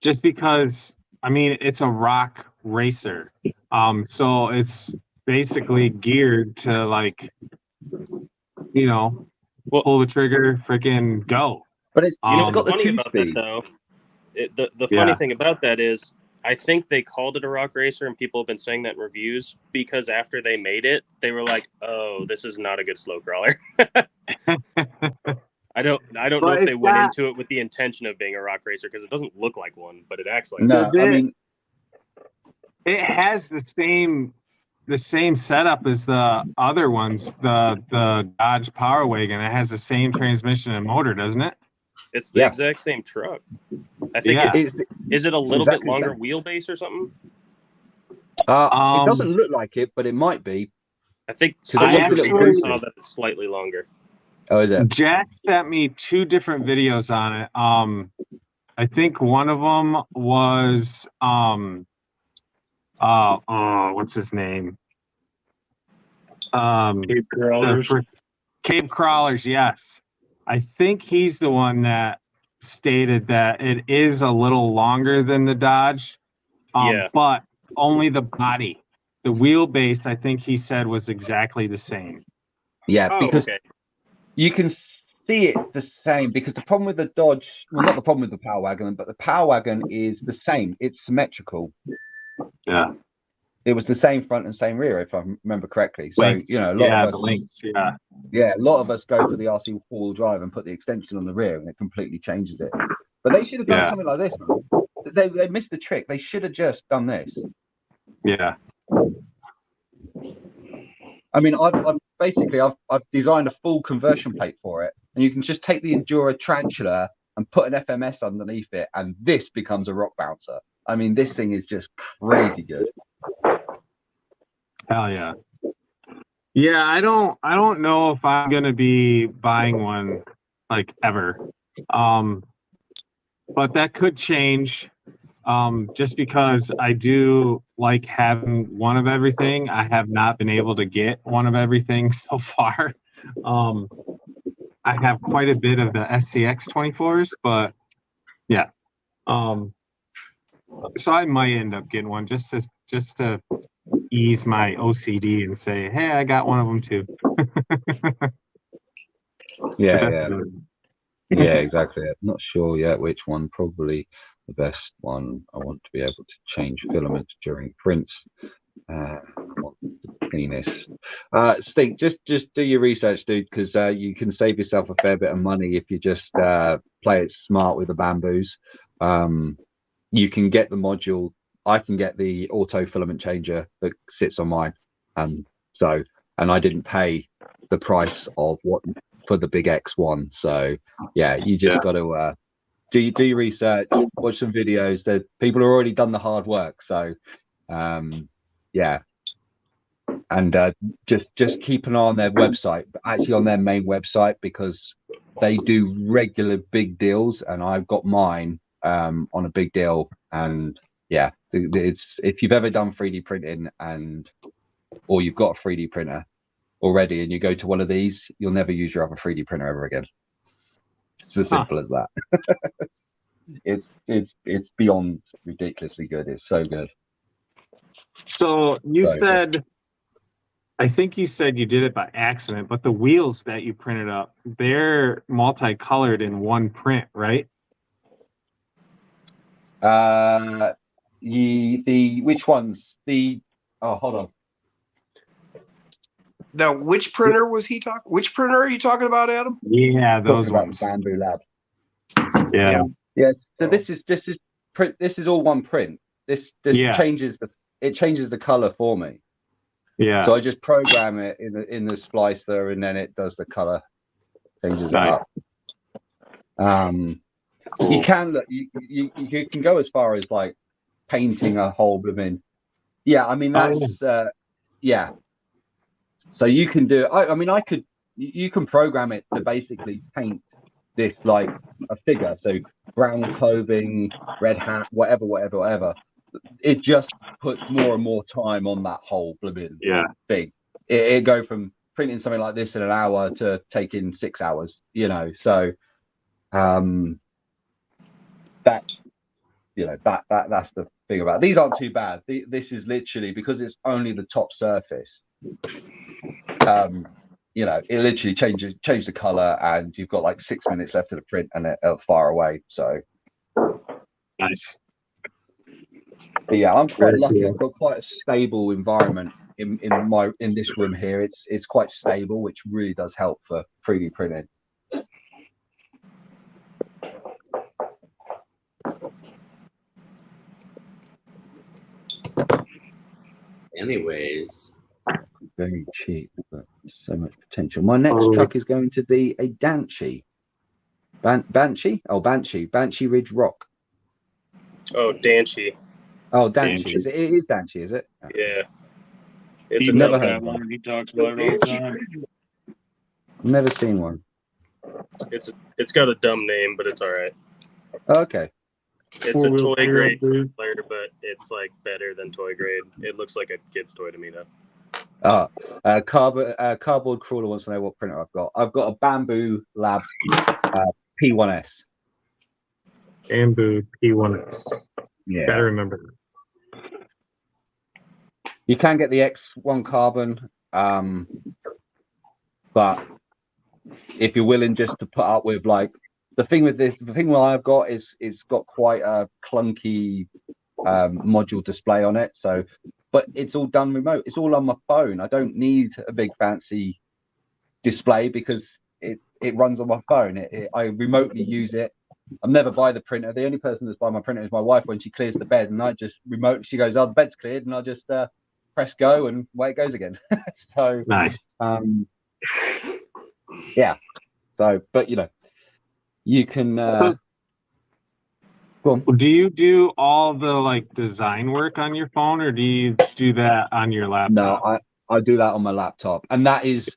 Just because, I mean, it's a rock racer. So it's basically geared to, like, you know, pull the trigger, freaking go. But it's what's funny about that, though? The funny thing about that is, I think they called it a rock racer, and people have been saying that in reviews because after they made it, they were like, "Oh, this is not a good slow crawler." I don't know if they went into it with the intention of being a rock racer because it doesn't look like one, but it acts like one. No, I mean, it has the same setup as the other ones, the Dodge Power Wagon. It has the same transmission and motor, doesn't it? It's the exact same truck. I think is it a little bit longer wheelbase or something? It doesn't look like it, but it might be. I think I actually saw that it's slightly longer. Oh, is it? Jack sent me 2 different videos on it. I think one of them was what's his name? Cape Crawlers. Cape Crawlers, yes. I think he's the one that stated that it is a little longer than the Dodge, but only the body. The wheelbase, I think he said, was exactly the same. Yeah, because you can see it the same, because the problem with the Dodge, well, not the problem with the Power Wagon, but the Power Wagon is the same. It's symmetrical. Yeah. It was the same front and same rear, if I remember correctly. So, links. You know, a lot of us, links, a lot of us go for the RC four-wheel drive and put the extension on the rear, and it completely changes it. But they should have done something like this. They missed the trick. They should have just done this. Yeah. I mean, I've designed a full conversion plate for it, and you can just take the Enduro Tarantula and put an FMS underneath it, and this becomes a rock bouncer. I mean, this thing is just crazy good. Hell yeah. Yeah, I don't know if I'm gonna be buying one like ever. But that could change. Just because I do like having one of everything. I have not been able to get one of everything so far. I have quite a bit of the SCX 24s, but yeah. So I might end up getting one just to ease my OCD and say, hey, I got one of them too. Yeah, That's yeah, good. yeah, exactly. I'm not sure yet which one. Probably the best one. I want to be able to change filaments during prints. I want the cleanest. Stink, just do your research, dude, because you can save yourself a fair bit of money if you just play it smart with the bamboos. You can get the module. I can get the auto filament changer that sits on mine, and I didn't pay the price of what for the big X1. So yeah, you just got to do your research, watch some videos. That people have already done the hard work. So yeah, and just keep an eye on their website, actually on their main website, because they do regular big deals, and I've got mine on a big deal. And yeah, it's if you've ever done 3D printing or you've got a 3D printer already and you go to one of these, you'll never use your other 3D printer ever again. It's as simple as that. It's beyond ridiculously good. It's so good. So you So said, I think you said you did it by accident, but the wheels that you printed up, they're multicolored in one print, right? Which ones? Hold on. Now, which printer was he talking? Which printer are you talking about, Adam? Yeah, those Talking about ones. the Bamboo Lab. Yeah. Yes. So this is all one print. This Yeah. changes the color for me. Yeah. So I just program it in the splicer, and then it does the color, changes Nice. it up. You can look. You can go as far as like painting a whole blooming. Yeah, I mean that's yeah. So you can do. I mean, I could. You can program it to basically paint this like a figure. So brown clothing, red hat, whatever. It just puts more and more time on that whole blooming thing. It go from printing something like this in an hour to taking 6 hours. So that's that's the thing about it. These aren't too bad. This is literally, because it's only the top surface. It literally change the color, and you've got like 6 minutes left of the print, and it'll fire away. So nice. but yeah, I'm quite Very lucky. cool. I've got quite a stable environment in this room here. It's quite stable, which really does help for 3D printing. Anyways, Very cheap, but so much potential. My next truck is going to be a Banshee. Banshee? Oh, Banshee Ridge Rock. Oh, Danchi. Oh, Danchi. It is Danchi, is it? Yeah. It's never heard of one. He talks about it all the time. Never seen one. It's got a dumb name, but it's all right. Okay. It's a toy grade player, but it's like better than toy grade. It looks like a kid's toy to me though. Cardboard Crawler wants to know what printer I've got. I've got a Bamboo Lab P1S. Bamboo P1S. Yeah. Gotta remember. You can get the X1 carbon, but if you're willing just to put up with like the thing what I've got is it's got quite a clunky module display on it. So, but it's all done remote. It's all on my phone. I don't need a big fancy display because it runs on my phone. I remotely use it. I'll never buy the printer. The only person that's buy my printer is my wife when she clears the bed, and I just she goes, "Oh, the bed's cleared," and I just press go and away it goes again. So nice. Yeah. So, but you can go on. Do you do all the like design work on your phone, or do you do that on your laptop? No, I do that on my laptop, and that is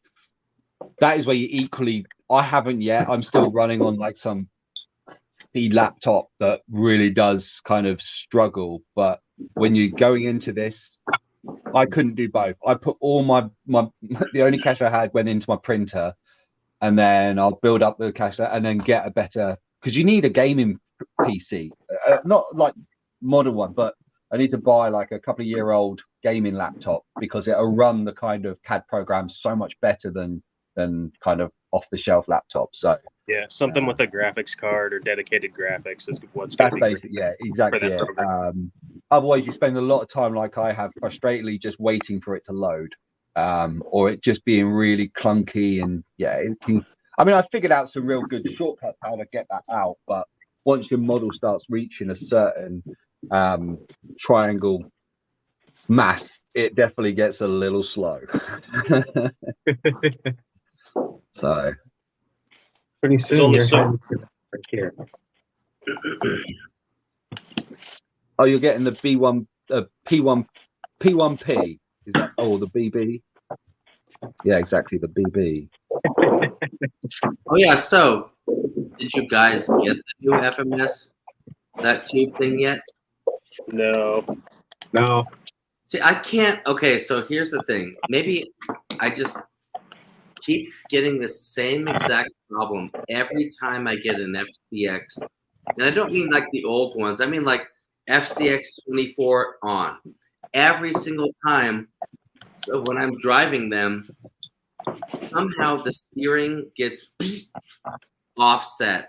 where you equally. I haven't yet. I'm still running on like some laptop that really does kind of struggle. But when you're going into this, I couldn't do both. I put all my the only cache I had went into my printer, and then I'll build up the cache and then get a better, because you need a gaming PC, not like modern one, but I need to buy like a couple of year old gaming laptop because it'll run the kind of CAD programs so much better than than kind of off the shelf laptops. So Yeah, something with a graphics card or dedicated graphics is what's that's going to be basic. Yeah, exactly. that program. Otherwise, you spend a lot of time, like I have, frustratedly just waiting for it to load, or it just being really clunky. And yeah, I mean, I figured out some real good shortcuts how to get that out, but once your model starts reaching a certain triangle mass, it definitely gets a little slow. So Pretty soon only you're so- heading right here. oh, you're getting the B1, P1P. Is that the BB? Yeah, exactly, the BB. Oh yeah. So, did you guys get the new FMS, that tube thing yet? No. See, I can't. Okay, so here's the thing. Maybe I just keep getting the same exact problem every time I get an FCX. And I don't mean like the old ones. I mean like FCX 24 on. Every single time, so when I'm driving them, somehow the steering gets offset.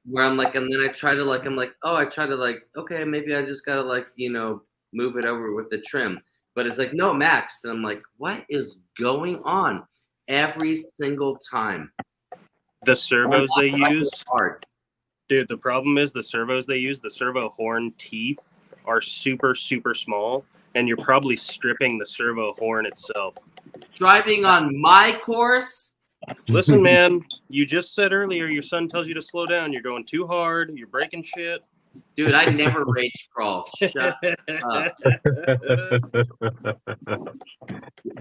Where I'm like, and then I try to like, I'm like, oh, I try to like, okay, maybe I just gotta like, move it over with the trim. But it's like, no, max. And I'm like, what is going on? Every single time. The servos they use, hard. dude, the problem is the servos they use, the servo horn teeth are super, super small, and you're probably stripping the servo horn itself. Driving on my course? Listen, man, you just said earlier your son tells you to slow down. You're going too hard. You're breaking shit. Dude, I never rage crawl. Shut up.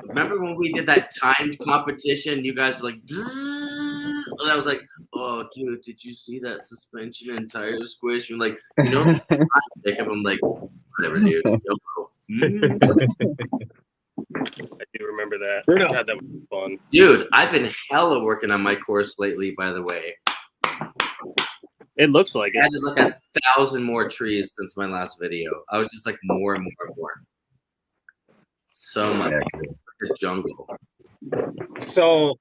Remember when we did that timed competition? You guys were like, bzzz, and I was like, oh, dude, did you see that suspension and tire squish? And like, Jacob, I'm like, whatever, dude. I do remember that. God, that was fun. Dude, I've been hella working on my course lately, by the way. It looks like I added like 1,000 more trees since my last video. I was just like more and more and more. So much. The jungle. So,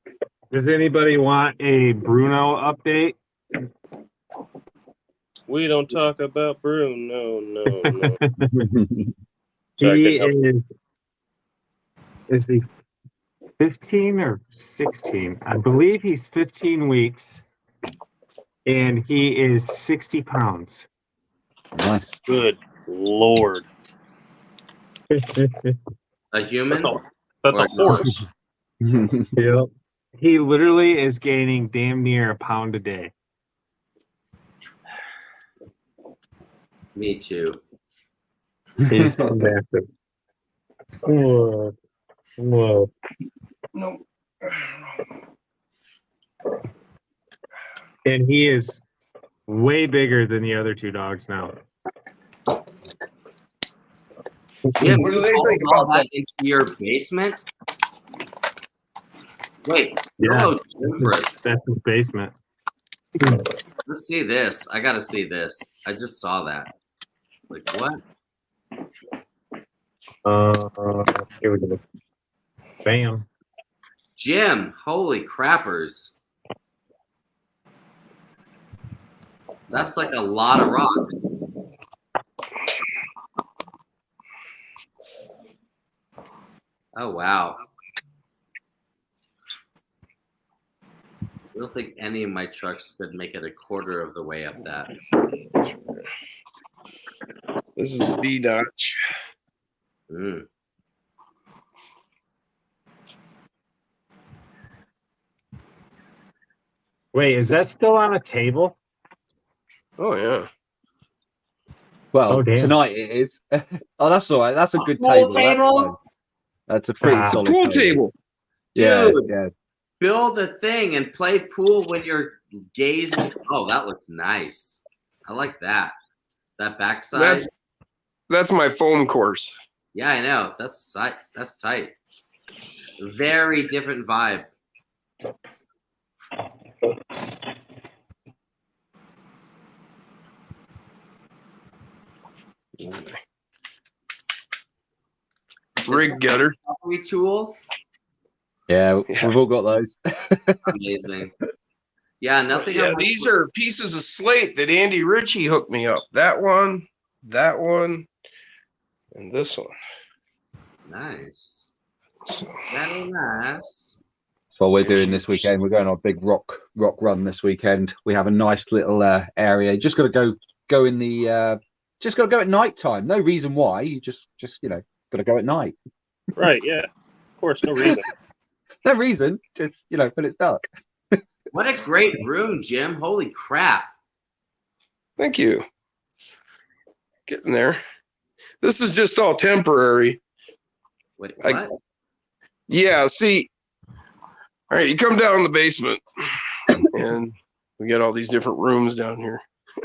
does anybody want a Bruno update? We don't talk about Bruno. No. He is he 15 or 16? I believe he's 15 weeks, and he is 60 pounds. Nice. Good Lord. A human? That's a horse. Yep. He literally is gaining damn near a pound a day. Me too. He's so massive. Whoa. Whoa. No. And he is way bigger than the other two dogs now. Yeah, What do they think about that? Into your basement? Wait, Yeah, that's his basement. Let's see this. I gotta see this. I just saw that. Like what? Here we go. Bam. Jim, holy crappers. That's like a lot of rocks. Oh, wow. I don't think any of my trucks could make it a quarter of the way up that. This is the B Dutch. Wait, is that still on a table? Oh, yeah. Well, tonight it is. Oh, that's all right. That's a good Pool table. That's a pretty solid pool table. Yeah, Dude, yeah. build a thing and play pool when you're gazing. Oh, that looks nice. I like that. That backside. That's my foam course. Yeah, I know. That's tight. Very different vibe. Rig gutter. Recovery tool. Yeah, we've all got those. Amazing. Yeah, nothing. Yeah, these are pieces of slate that Andy Ritchie hooked me up. That one, and this one. Nice. So, Very nice. That's what we're doing this weekend. We're going on a big rock run this weekend. We have a nice little area. Just got to go in the. Just got to go at night time. No reason why. You just got to go at night. Right? Yeah. Of course, no reason. No reason. Just when it's dark. What a great room, Jim. Holy crap. thank you. Getting there. This is just all temporary. Wait, what? Yeah, see. All right, you come down in the basement, and we got all these different rooms down here.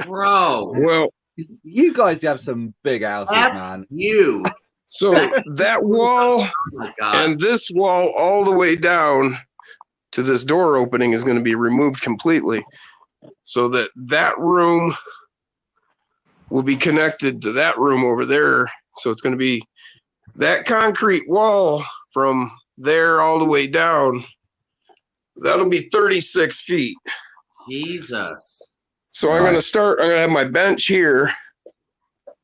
Bro. Well, You guys have some big houses, man. You. so that wall Oh my God. and this wall all the way down to this door opening is going to be removed completely, so that room will be connected to that room over there. So it's going to be that concrete wall from there all the way down. That'll be 36 feet. Jesus. So I'm going to have my bench here,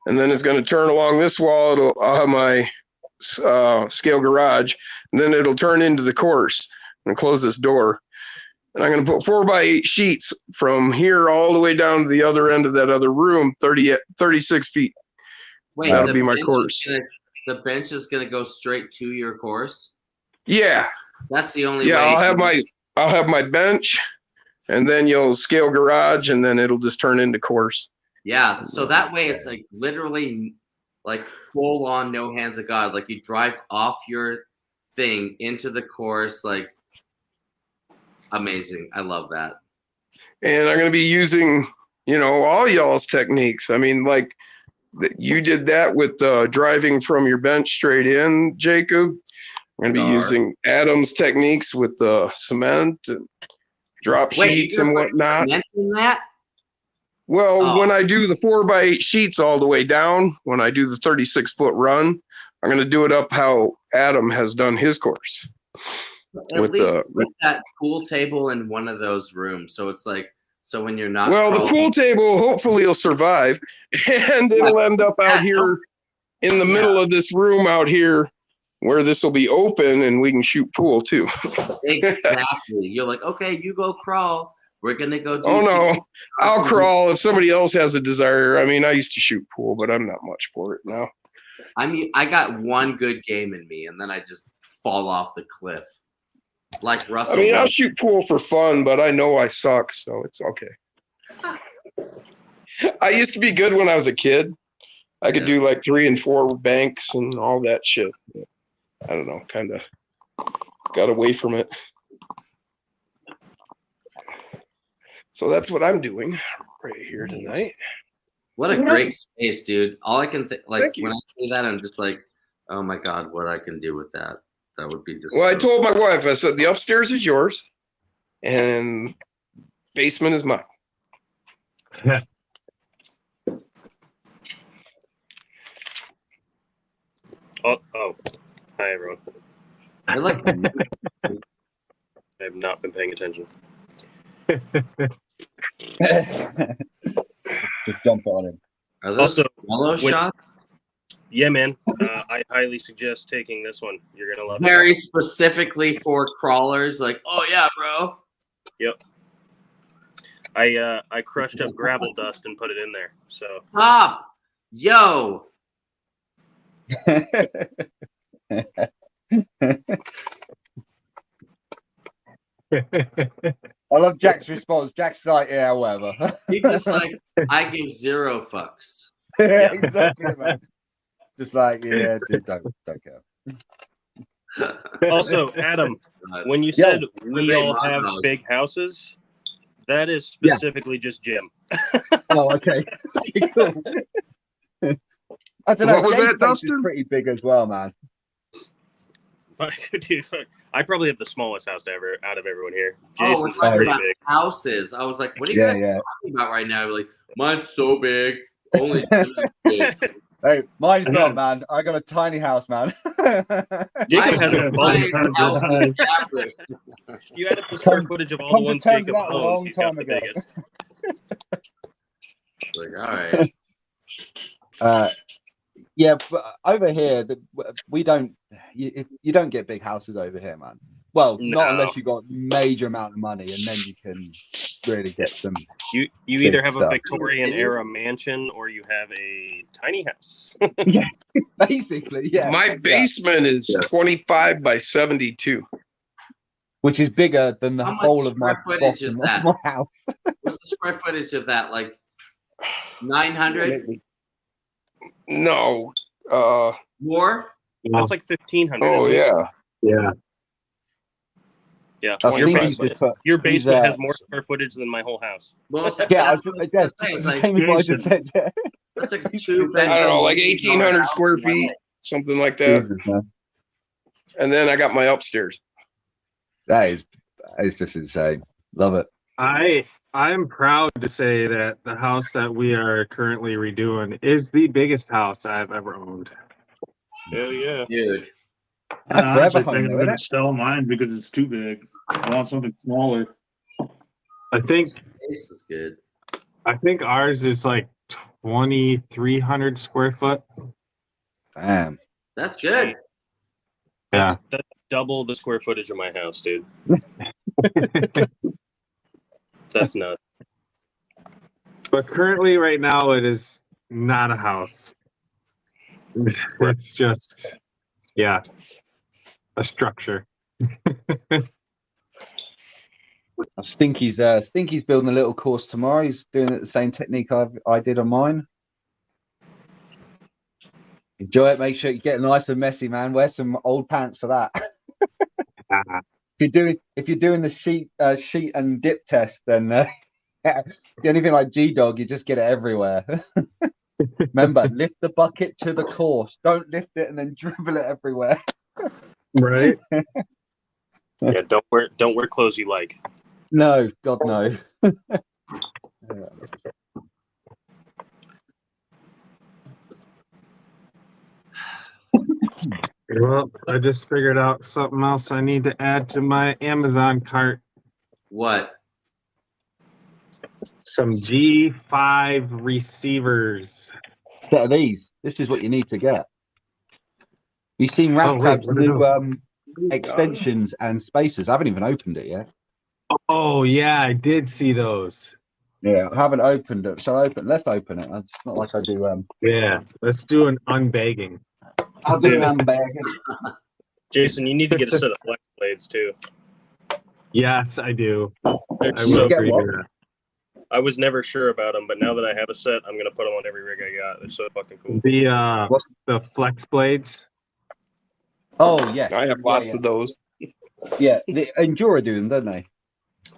and then it's going to turn along this wall. I'll have my scale garage, and then it'll turn into the course. I'm going to close this door, and I'm going to put 4x8 sheets from here all the way down to the other end of that other room, 36 feet. Wait, That'll be my course. The bench is going to go straight to your course? Yeah. That's the only way. Yeah, I'll have my bench, and then you'll scale garage, and then it'll just turn into course. Yeah, so that way it's like literally like full on no hands of God. Like you drive off your thing into the course, like amazing. I love that. And I'm going to be using, all y'all's techniques. I mean, like you did that with driving from your bench straight in, Jacob. I'm going to be using Adam's techniques with the cement and drop sheets and whatnot. In that? Well, when I do the 4x8 sheets all the way down, when I do the 36-foot run, I'm going to do it up how Adam has done his course. At least with that pool table in one of those rooms. So it's like, so when you're not. Well, the pool table hopefully will survive, and it'll end up out here in the middle of this room out here where this will be open and we can shoot pool too. Exactly. You're like, okay, you go crawl. We're going to go do. Oh, no. I'll crawl if somebody else has a desire. I mean, I used to shoot pool, but I'm not much for it now. I mean, I got one good game in me, and then I just fall off the cliff. Like Russell. I mean, I'll shoot pool for fun, but I know I suck, so it's okay. I used to be good when I was a kid. I could do like 3 and 4 banks and all that shit. I don't know, kind of got away from it. So that's what I'm doing right here tonight. What a great space, dude. All I can think, like, when I see that, I'm just like, oh my God, what I can do with that. That would be just. Well, I told my wife, I said, the upstairs is yours and basement is mine. Yeah. Oh. Hi, everyone. I like. I have not been paying attention. Just jump on him. Are those yellow shots? Yeah, man. I highly suggest taking this one. You're gonna love it. Very specifically for crawlers. Like, oh yeah, bro. Yep. I crushed up gravel dust and put it in there. So stop, yo. I love Jack's response. Jack's like, yeah, whatever. He's just like, I give 0 fucks. Yeah, exactly, man. Just like, yeah, dude, don't care. Also, Adam, when you said we all have big houses, that is specifically just Jim. Oh, okay. Cool. I don't know. What was that, Dustin? Pretty big as well, man. Dude, I probably have the smallest house ever out of everyone here. Jason's Jason's pretty about big. houses. I was like, what are you guys talking about right now? Like, mine's so big. Only Jim's big. Hey, mine's not, man. I got a tiny house, man. Jacob has a Yeah, bulk. house is If you add up the square footage of all the ones Come to terms with Jacob that a owns, long he's got time the ago. biggest. Like, all right. Yeah, but over here, we don't. You don't get big houses over here, man. Well, not No. unless you got major amount of money, and then you can really get some. You Big either have a stuff. Victorian era mansion or you have a tiny house. Yeah, basically, yeah. My basement is 25 by 72. Which is bigger than the How much whole of my square footage is bottom of that? my house. What's the square footage of that? Like 900 No. more? That's like 1,500. Oh, isn't it? yeah. Yeah. Yeah. I Your think he's basement, just put- your he's, basement has more square footage than my whole house. Well, Yeah, that's what I was gonna say. It's like, same as what I just said. Yeah. that's like He's two the same. I don't know, like bedroom, 1,800 house square and one feet, thing. something like that. Jesus, man. And then I got my upstairs. That is just insane. Love it. I'm proud to say that the house that we are currently redoing is the biggest house I've ever owned. Hell yeah. Dude. I'm That's forever honestly home, thinking though, I'm going isn't to sell mine because it's too big. I want something smaller. I think Space is good. ours is like 2,300 square foot. Damn. That's good. Yeah. That's double the square footage of my house, dude. That's nuts. But currently, right now, it is not a house. It's just, yeah, a structure. Stinky's building a little course tomorrow. He's doing it the same technique I did on mine. Enjoy it. Make sure you get nice and messy, man. Wear some old pants for that. If you're doing the sheet and dip test, then anything like G-Dog, you just get it everywhere. Remember, lift the bucket to the course. Don't lift it and then dribble it everywhere. Right? Yeah, don't wear clothes you like. No, God no. Well, I just figured out something else I need to add to my Amazon cart. What? Some G5 receivers. Set of these. This is what you need to get. You've seen RamCab's what are new extensions and spacers. I haven't even opened it yet. Oh, yeah, I did see those. Yeah, I haven't opened it. So let's open it. It's not like I do. Yeah, let's do an unbagging. I'll do an unbagging. Jason, you need to get a set of flex blades too. Yes, I do. They're I so will get do what? that. I was never sure about them, but now that I have a set, I'm gonna put them on every rig I got. They're so fucking cool. The flex blades. Oh yeah, I have lots of those. Yeah, the Endura do them, don't they?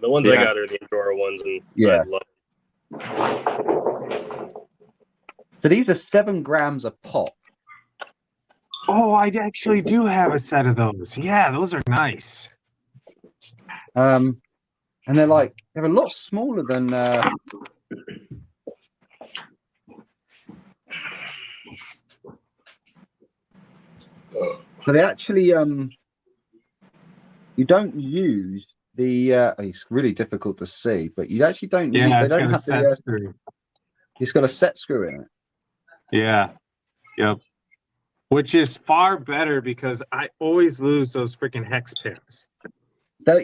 The ones I Yeah. got are the Endura ones, and Yeah. I love So these are 7 grams a pop. Oh, I actually do have a set of those. Yeah, those are nice. And they're a lot smaller than. So they actually you don't use the. It's really difficult to see, but you actually don't. Yeah, they it's don't got a have set the. screw. It's got a set screw in it. Yeah. Yep. Which is far better because I always lose those freaking hex pins. They're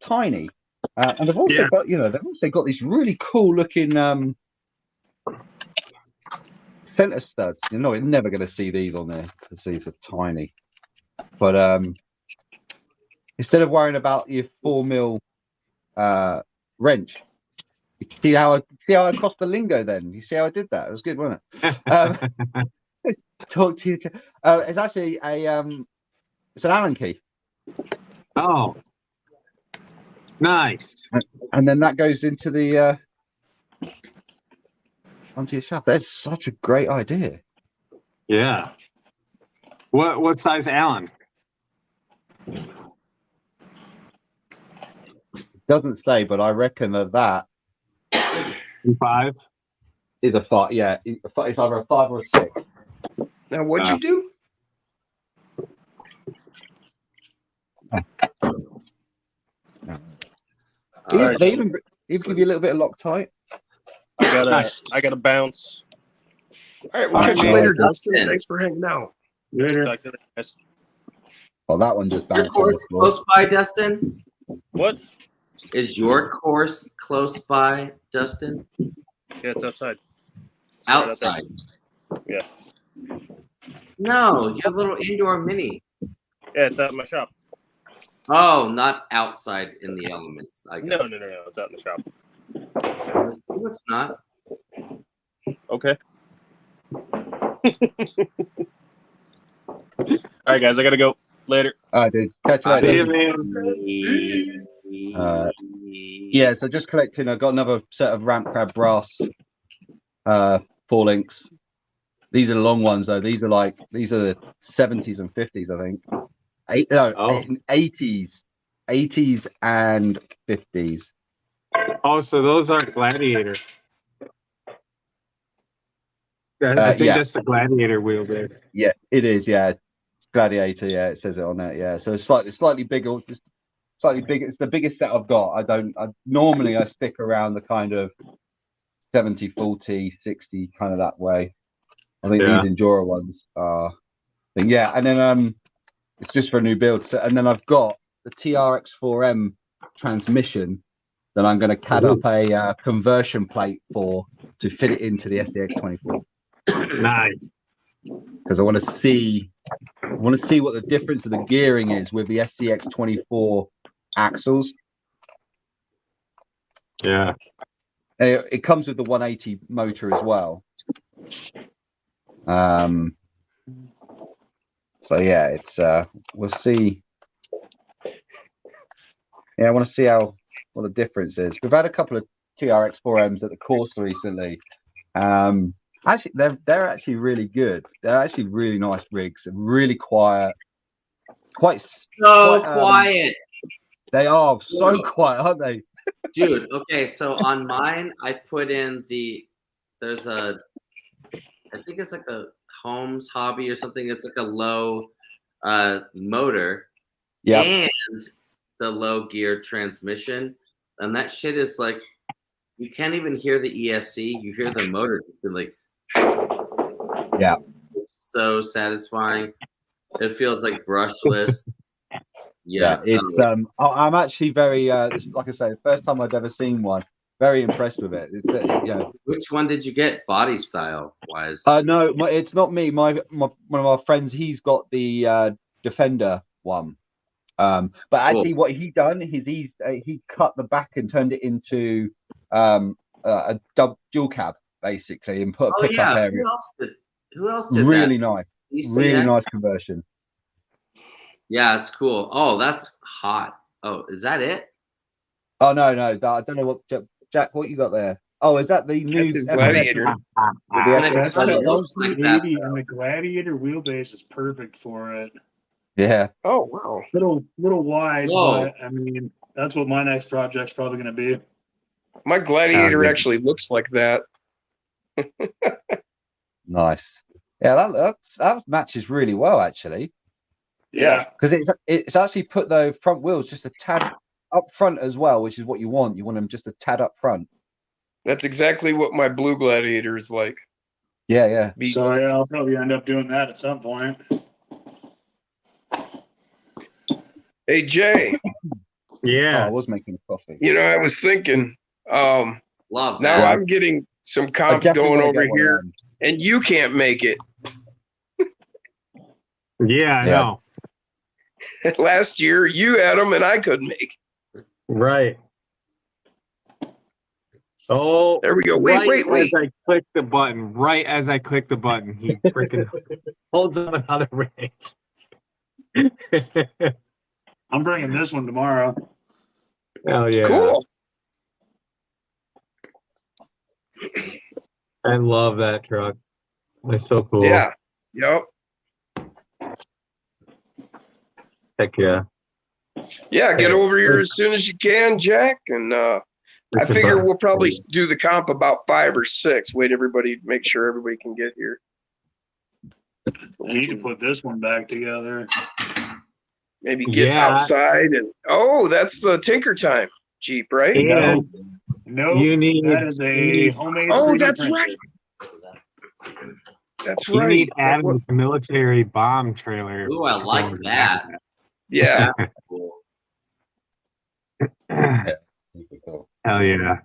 tiny, and they've also got these really cool looking center studs. You're never going to see these on there because these are tiny. But instead of worrying about your 4mm wrench, you see how I crossed the lingo. Then you see how I did that. It was good, wasn't it? Talk to you. It's actually it's an Allen key. Oh, nice. And then that goes into the onto your shaft. That's such a great idea. Yeah. What size Allen? Doesn't say, but I reckon that 5. is a 5. Yeah, it's either a 5 or a 6. Now, what'd you do? They even give you a little bit of Loctite. I gotta bounce. All right, we'll catch you later, Dustin. Thanks for hanging out. Later. Talk to the guys. Well, that one just Your bounced on the course floor. close by, Dustin? What? Is your course close by, Dustin? Yeah, it's outside. It's right Outside. Yeah. No, you have a little indoor mini. Yeah, it's out in my shop. Oh, not outside in the elements. No. It's out in the shop. No, it's not. Okay. All right, guys, I gotta go. Later. All right, dude. Catch you later. Man. Yeah, so just collecting. I've got another set of ramp crab brass 4 links. These are the long ones though. These are the 70s and 50s, I think. 80s and 50s. Oh, so those aren't Gladiator. I think that's the Gladiator wheelbase. Yeah, it is. Yeah, Gladiator. Yeah, it says it on there. Yeah, so it's slightly bigger. Just slightly bigger. It's the biggest set I've got. I normally stick around the kind of 70, 40, 60 kind of that way. I think these Endura ones are. Yeah, and then it's just for a new build. So, and then I've got the TRX4M transmission that I'm going to CAD up a conversion plate to fit it into the SCX24. Nice. Because I want to see what the difference of the gearing is with the SCX24 axles. Yeah. And it comes with the 180 motor as well. So yeah, it's we'll see. Yeah, I want to see what the difference is. We've had a couple of TRX4Ms at the course recently. Actually, they're actually really good. They're actually really nice rigs. They're really quiet. Quite quiet. They are so quiet, aren't they? Dude, okay, so on mine, I put in there's I think it's like the Holmes Hobby or something. It's like a low motor and the low gear transmission. And that shit is like, you can't even hear the ESC. You hear the motor. It's like, yeah, so satisfying. It feels like brushless. Yeah, it's I'm actually very like I say, the first time I'd ever seen one. Very impressed with it. It's Which one did you get, body style wise? No, it's not me. One of my friends, he's got the Defender one. But actually, what he done is he cut the back and turned it into a dual cab basically, and put a pickup area. Who else did really that? Nice, really nice conversion. Yeah, it's cool. Oh, that's hot. Oh, is that it? Oh no, I don't know what Jack. What you got there? Oh, is that the new Gladiator? That's the LC80, and the Gladiator wheelbase is perfect for it. Yeah. Oh wow. Little wide, but I mean that's what my next project's probably going to be. My Gladiator actually looks like that. Nice. Yeah, that matches really well actually. Yeah, because it's actually put the front wheels just a tad up front as well, which is what you want. You want them just a tad up front. That's exactly what my blue Gladiator is like. Yeah. So yeah, I'll probably end up doing that at some point. Hey Jay. Yeah. I was making coffee. You know, I was thinking, love now that. I'm getting some comps going over here, and you can't make it. Yeah, I know. Last year, you had them, and I couldn't make it. Right. Oh, there we go. Wait. As I click the button, he freaking holds on another rig. I'm bringing this one tomorrow. Oh yeah. Cool. I love that truck. It's so cool. Yeah. Yep. Heck yeah. Yeah, get over here as soon as you can, Jack. And I figure we'll probably do the comp about 5 or 6. Wait, make sure everybody can get here. I need to put this one back together. Maybe get outside and that's the Tinker Time Jeep, right? And No, you need that is a homemade. Oh, 3D that's printer. right. That's you right. need Adam's military bomb trailer. Ooh, I like that. Yeah. That's cool. Hell yeah.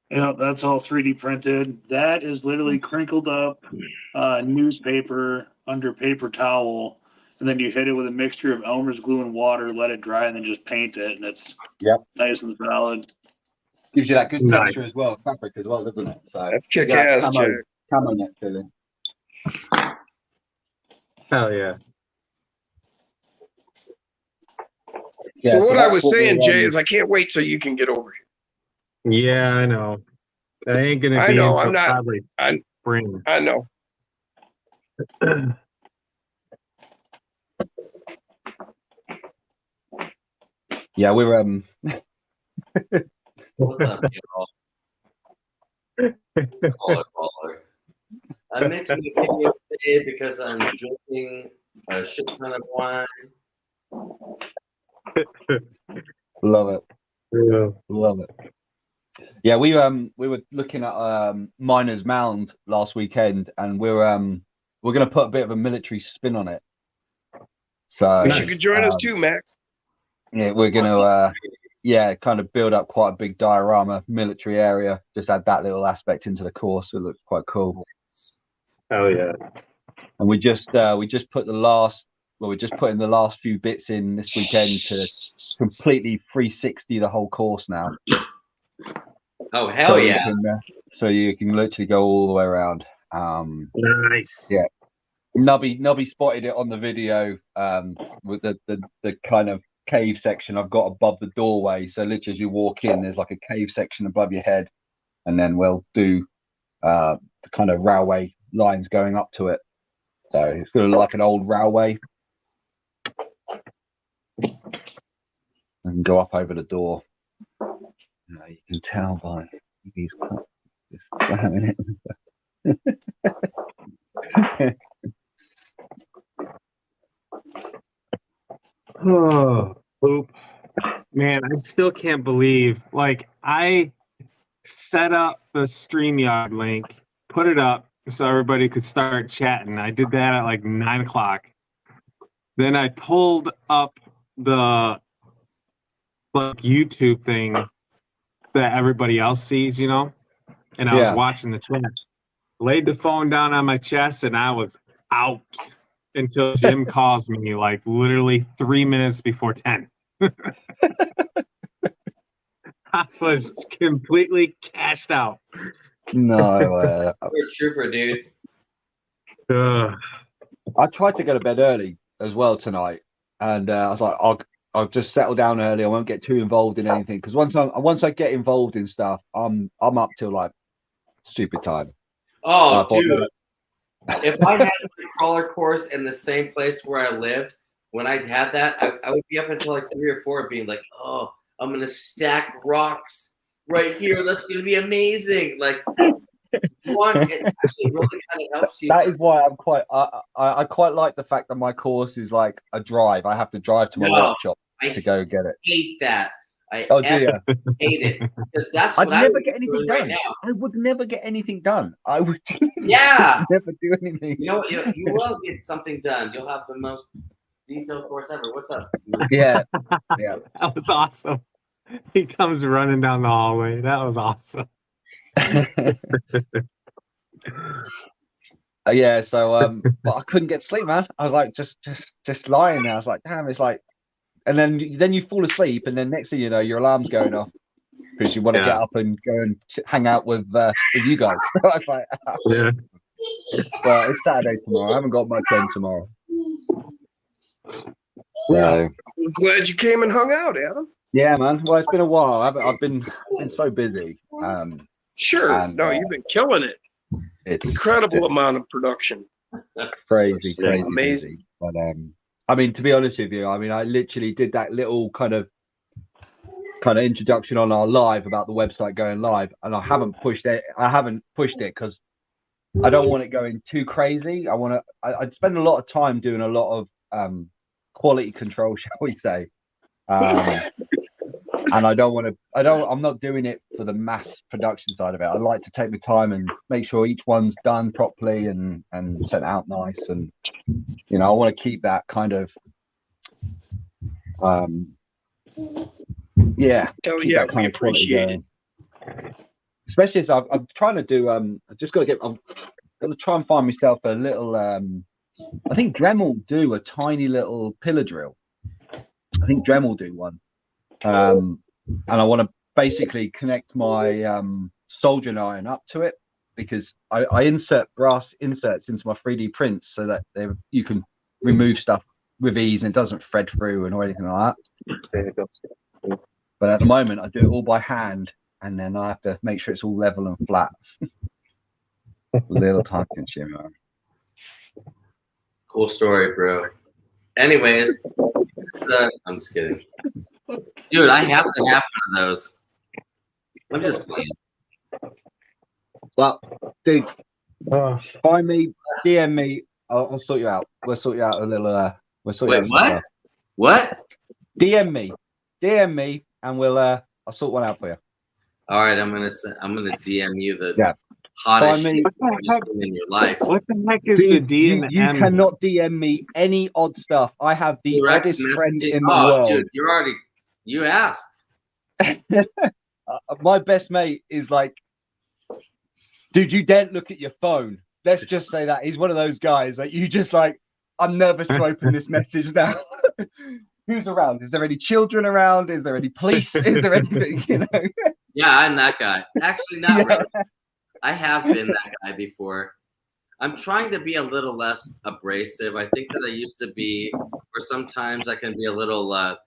Yeah, that's all 3D printed. That is literally crinkled up newspaper under paper towel, and then you hit it with a mixture of Elmer's glue and water, let it dry, and then just paint it, and it's nice and solid. Gives you that good texture as well, fabric as well, doesn't it? So that's kick-ass, Jack. Camo net feeling. Hell yeah. So what I was saying, Jay, is I can't wait till you can get over here. Yeah, I know. That ain't gonna be until probably spring. I know. Yeah, we're What's up, y'all? Caller. I'm making a video today because I'm drinking a shit ton of wine. love it. Yeah. Love it. Yeah, we were looking at Miners Mound last weekend, and we're gonna put a bit of a military spin on it. So you could join us too, Max. Yeah, we're gonna kind of build up quite a big diorama military area. Just add that little aspect into the course. It looks quite cool. Hell yeah. And we just put the last we're just putting the last few bits in this weekend to completely 360 the whole course now. Oh hell yeah! So you can literally go all the way around. Nice. Yeah. Nubby spotted it on the video with the kind of cave section I've got above the doorway. So literally as you walk in, there's like a cave section above your head, and then we'll do the kind of railway lines going up to it. So it's gonna look like an old railway and go up over the door. You can tell by these cups just slamming it. Oh, poop. Man, I still can't believe, like, I set up the StreamYard link, put it up so everybody could start chatting. I did that at like 9 o'clock. Then I pulled up the YouTube thing that everybody else sees, and I was watching the chat. Laid the phone down on my chest, and I was out until Jim calls me like literally 3 minutes before 10. I was completely cashed out. No, You're a trooper, dude. I tried to go to bed early as well tonight, and I was like, I'll just settle down early. I won't get too involved in anything, because once I get involved in stuff, I'm up till like stupid time. Oh, dude. If I had a crawler course in the same place where I lived, when I had that, I would be up until like 3 or 4 being like, oh, I'm going to stack rocks right here. That's going to be amazing. Like, it actually really kind of helps you. That is why I quite like the fact that my course is like a drive. I have to drive to my workshop to go get it. I hate that. I hate it, because that's I'd what never get anything done. right now. I would never get anything done. I would never do anything. You know what? You will get something done. You'll have the most detailed course ever. What's up? Yeah. That was awesome. He comes running down the hallway. That was awesome. Yeah, so but I couldn't get sleep, man. I was like just lying there. I was like, damn, it's like, and then you fall asleep, and then next thing you know, your alarm's going off because you want to get up and go and hang out with you guys. I was like, yeah. But it's Saturday tomorrow. I haven't got much on tomorrow. Yeah. I'm glad you came and hung out, Adam. Yeah, man. Well, it's been a while. I've been so busy. Sure. And, you've been killing it. It's incredible amount of production. Crazy, amazing. Busy. But I mean, to be honest with you, I mean, I literally did that little kind of introduction on our live about the website going live, and I haven't pushed it. Because I don't want it going too crazy. I'd spend a lot of time doing a lot of quality control, shall we say. And I'm not doing it for the mass production side of it. I like to take my time and make sure each one's done properly and sent out nice. And, you know, I want to keep that kind of, yeah. Hell Keep yeah, that kind we of quality appreciate going. Especially as I'm trying to do, I'm going to try and find myself a little, I think Dremel do a tiny little pillar drill. I think Dremel do one. And I want to basically connect my soldering iron up to it, because I insert brass inserts into my 3D prints so that you can remove stuff with ease and it doesn't thread through or anything like that. But at the moment, I do it all by hand, and then I have to make sure it's all level and flat. Little time consuming. Cool story, bro. Anyways, I'm just kidding. Dude, I have to have one of those. I'm just playing. Well, dude, find me, DM me. I'll sort you out. We'll sort you out a little. We'll sort you out some what? stuff. What? DM me, and we'll. I'll sort one out for you. All right, I'm gonna DM you the Yeah. hottest Find me. shit you've seen in your life. What the heck is Dude, the D and you M? cannot DM me any odd stuff. I have the Direct oddest friend messaging. in the world. Dude, you asked. My best mate is like, dude, you daren't look at your phone. Let's just say that he's one of those guys that you just like, I'm nervous to open this message now. Who's around? Is there any children around? Is there any police? Is there anything, you know? Yeah, I'm that guy. Actually, not Yeah. really. I have been that guy before. I'm trying to be a little less abrasive. I think that I used to be, or sometimes I can be a little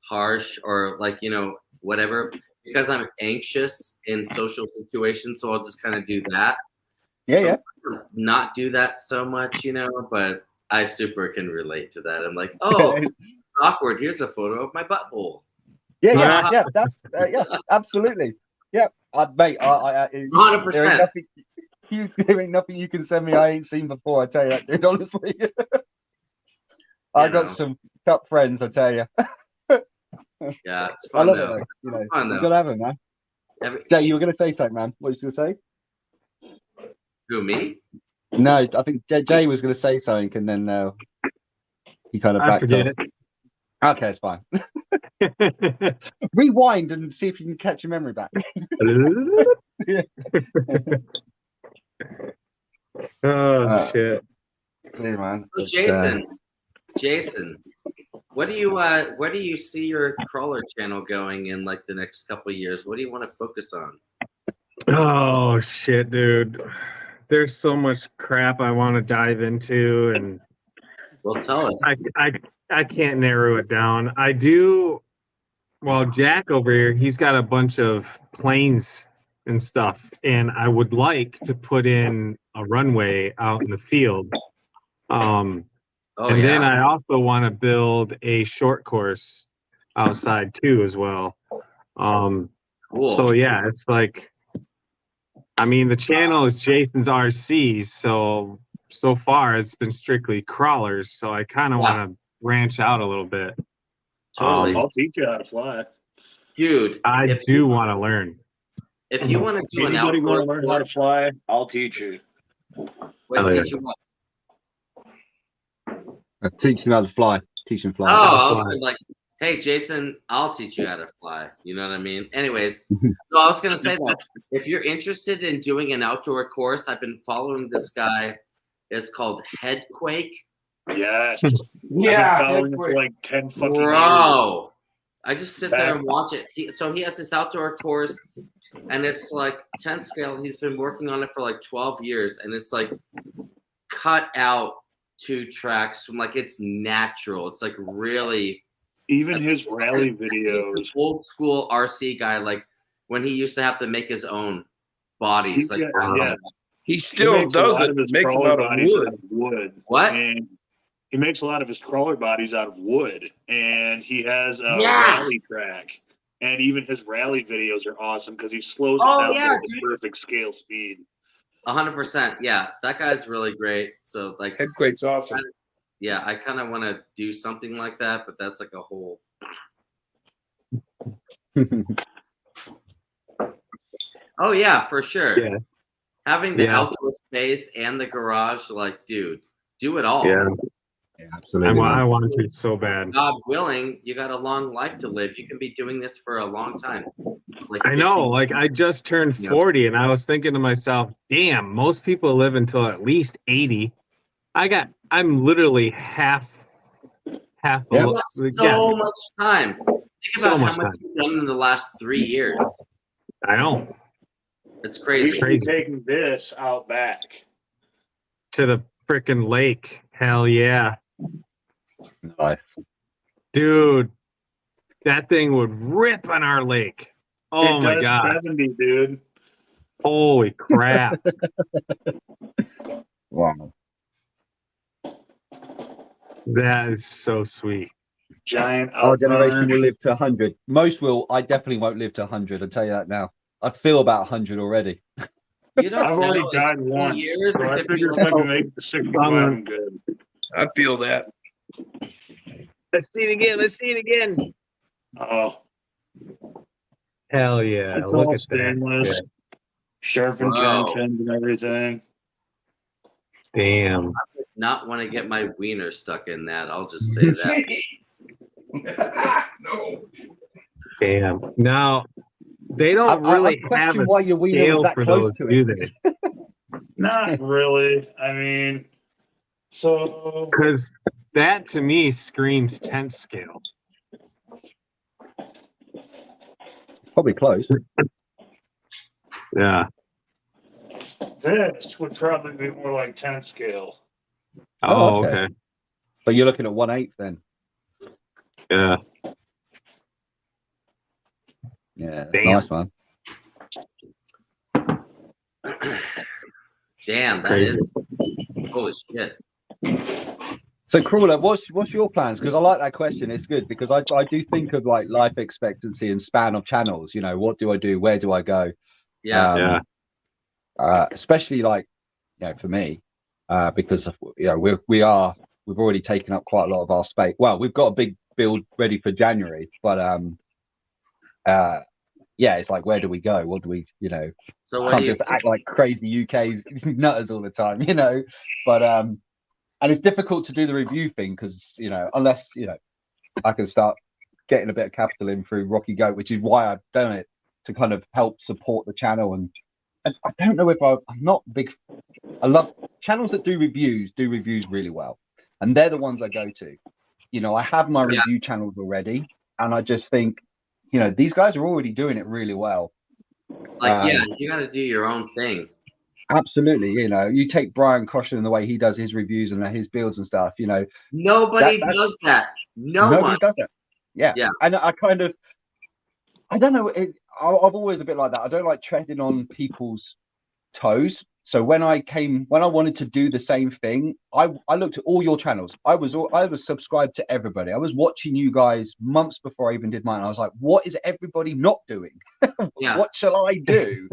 harsh or like, you know, whatever, because I'm anxious in social situations. So I'll just kind of do that. Yeah, so yeah. Not do that so much, you know, but I super can relate to that. I'm like, oh, awkward. Here's a photo of my butthole. Yeah. That's yeah, absolutely. Yeah, mate. 100%. There ain't nothing you can send me I ain't seen before. I tell you that, dude. Honestly, I got some top friends. I tell you. Yeah, it's fun. I love though. it. Though. You know, fun, you gotta have it, man. Jay, you were gonna say something, man. What was you gonna say? Who, me? No, I think Jay was gonna say something, and then he kind of backed forget off. Okay, it's fine. Rewind and see if you can catch your memory back. Oh shit! Yeah, man. So Jason, what do you where do you see your crawler channel going in like the next couple of years? What do you want to focus on? Oh shit, dude! There's so much crap I want to dive into, and well, tell us. I can't narrow it down. I do. Well, Jack over here, he's got a bunch of planes and stuff, and I would like to put in a runway out in the field. Then I also want to build a short course outside too, as well. Cool. So yeah, it's like, I mean, the channel is Jason's RCs, so far it's been strictly crawlers. So I kind of want to branch out a little bit. Totally. I'll teach you how to fly, dude. I do want to learn. If you want to do anybody want to learn how to fly, I'll teach you. Wait, teach you what? I teach you how to fly. Teach him fly. Oh, I was like, hey, Jason, I'll teach you how to fly. You know what I mean? Anyways, no, I was gonna say that if you're interested in doing an outdoor course, I've been following this guy. It's called Headquake. Yes. Yeah. I've been following it for like 10 fucking years. Bro, I just sit there and watch it. So he has this outdoor course, and it's like 10 scale. He's been working on it for like 12 years, and it's like cut out 2 tracks from like it's natural. It's like really. Even like, his rally he's videos. an old school RC guy, like when he used to have to make his own bodies. Like, yeah. He still does it. Makes them out of wood. What? And he makes a lot of his crawler bodies out of wood. And he has a rally track. And even his rally videos are awesome because he slows it down to the perfect scale speed. 100%. Yeah, that guy's really great. So like, Headquake's awesome. yeah, I kind of want to do something like that, but that's like a whole. Oh yeah, for sure. Yeah. Having the Yeah. outdoor space and the garage, like, dude, do it all. Yeah. Absolutely. I want to so bad. God willing, you got a long life to live. You can be doing this for a long time. Like I 50 know, like I just turned 40 and I was thinking to myself, damn, most people live until at least 80. I'm literally half Yeah. You got so much time. Think about So how much much time. you've done in the last 3 years. I know. It's We crazy. should be taking this out back. To the freaking lake. Hell yeah. Nice. Dude, that thing would rip on our lake. Oh It my does god. 70, dude. Holy crap. Wow. That is so sweet. Giant Our generation outburn. will live to 100. Most will. I definitely won't live to 100. I'll tell you that now. I feel about 100 already. You don't I've know. already In died 20 once, years, so it I could be figure if like- I can make it to 65, I'm good. I feel that. Let's see it again. Let's see it again. Oh, Hell yeah. it's Look all at stainless, that. sharp Wow. intentions and everything. Damn. not want to get my wiener stuck in that. I'll just say that. No. Damn. Now, they don't really I have question a why your wiener was scale that for close those, to do it. they? Not really. I mean, so Because that to me screams 10th scale. Probably close. Yeah. this would probably be more like 10 scale. Oh, okay. okay. So you're looking at 1/8 then. Yeah. Yeah, that's Damn. nice, man. Damn, that is holy shit. So Crawler, what's your plans? Because I like that question. It's good because I do think of like life expectancy and span of channels. You know, what do I do? Where do I go? Yeah. Especially like, you know, for me, because we've already taken up quite a lot of our space. Well, we've got a big build ready for January, but yeah, it's like, where do we go? What do we, you know? So what Can't do you just act like crazy UK nutters all the time, you know. But and it's difficult to do the review thing because, you know, unless, you know, I can start getting a bit of capital in through Rocky Goat, which is why I've done it, to kind of help support the channel. And I don't know if I'm not big. I love channels that do reviews really well, and they're the ones I go to. You know, I have my review channels already, and I just think, you know, these guys are already doing it really well. Like, yeah, you got to do your own thing. Absolutely. You know, you take Brian Caution and the way he does his reviews and his builds and stuff, you know. Nobody does that. Nobody does it. Yeah. Yeah. And I kind of, I don't know. I've always a bit like that. I don't like treading on people's toes. So when I wanted to do the same thing, I looked at all your channels. I was subscribed to everybody. I was watching you guys months before I even did mine. I was like, what is everybody not doing? What shall I do?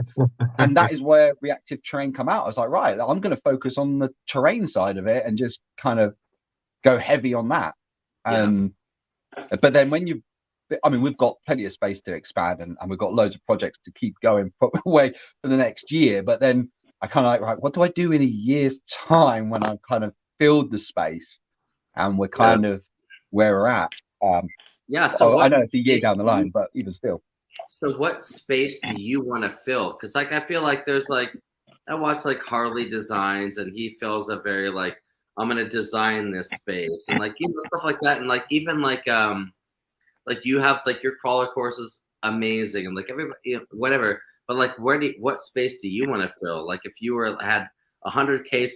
And that is where reactive terrain come out. I was like, right, I'm going to focus on the terrain side of it and just kind of go heavy on that. But then we've got plenty of space to expand and we've got loads of projects to keep going away for the next year. But then I kind of like, right, what do I do in a year's time when I've kind of filled the space and we're kind of where we're at? So I know it's a year down the line, but even still. So what space do you want to fill? Because like I feel like there's like I watch like Harley Designs and he fills a very like I'm gonna design this space and like, you know, stuff like that. And like even like you have like your crawler course is amazing and like everybody, you know, whatever. But like what space do you want to fill? Like if you had 100K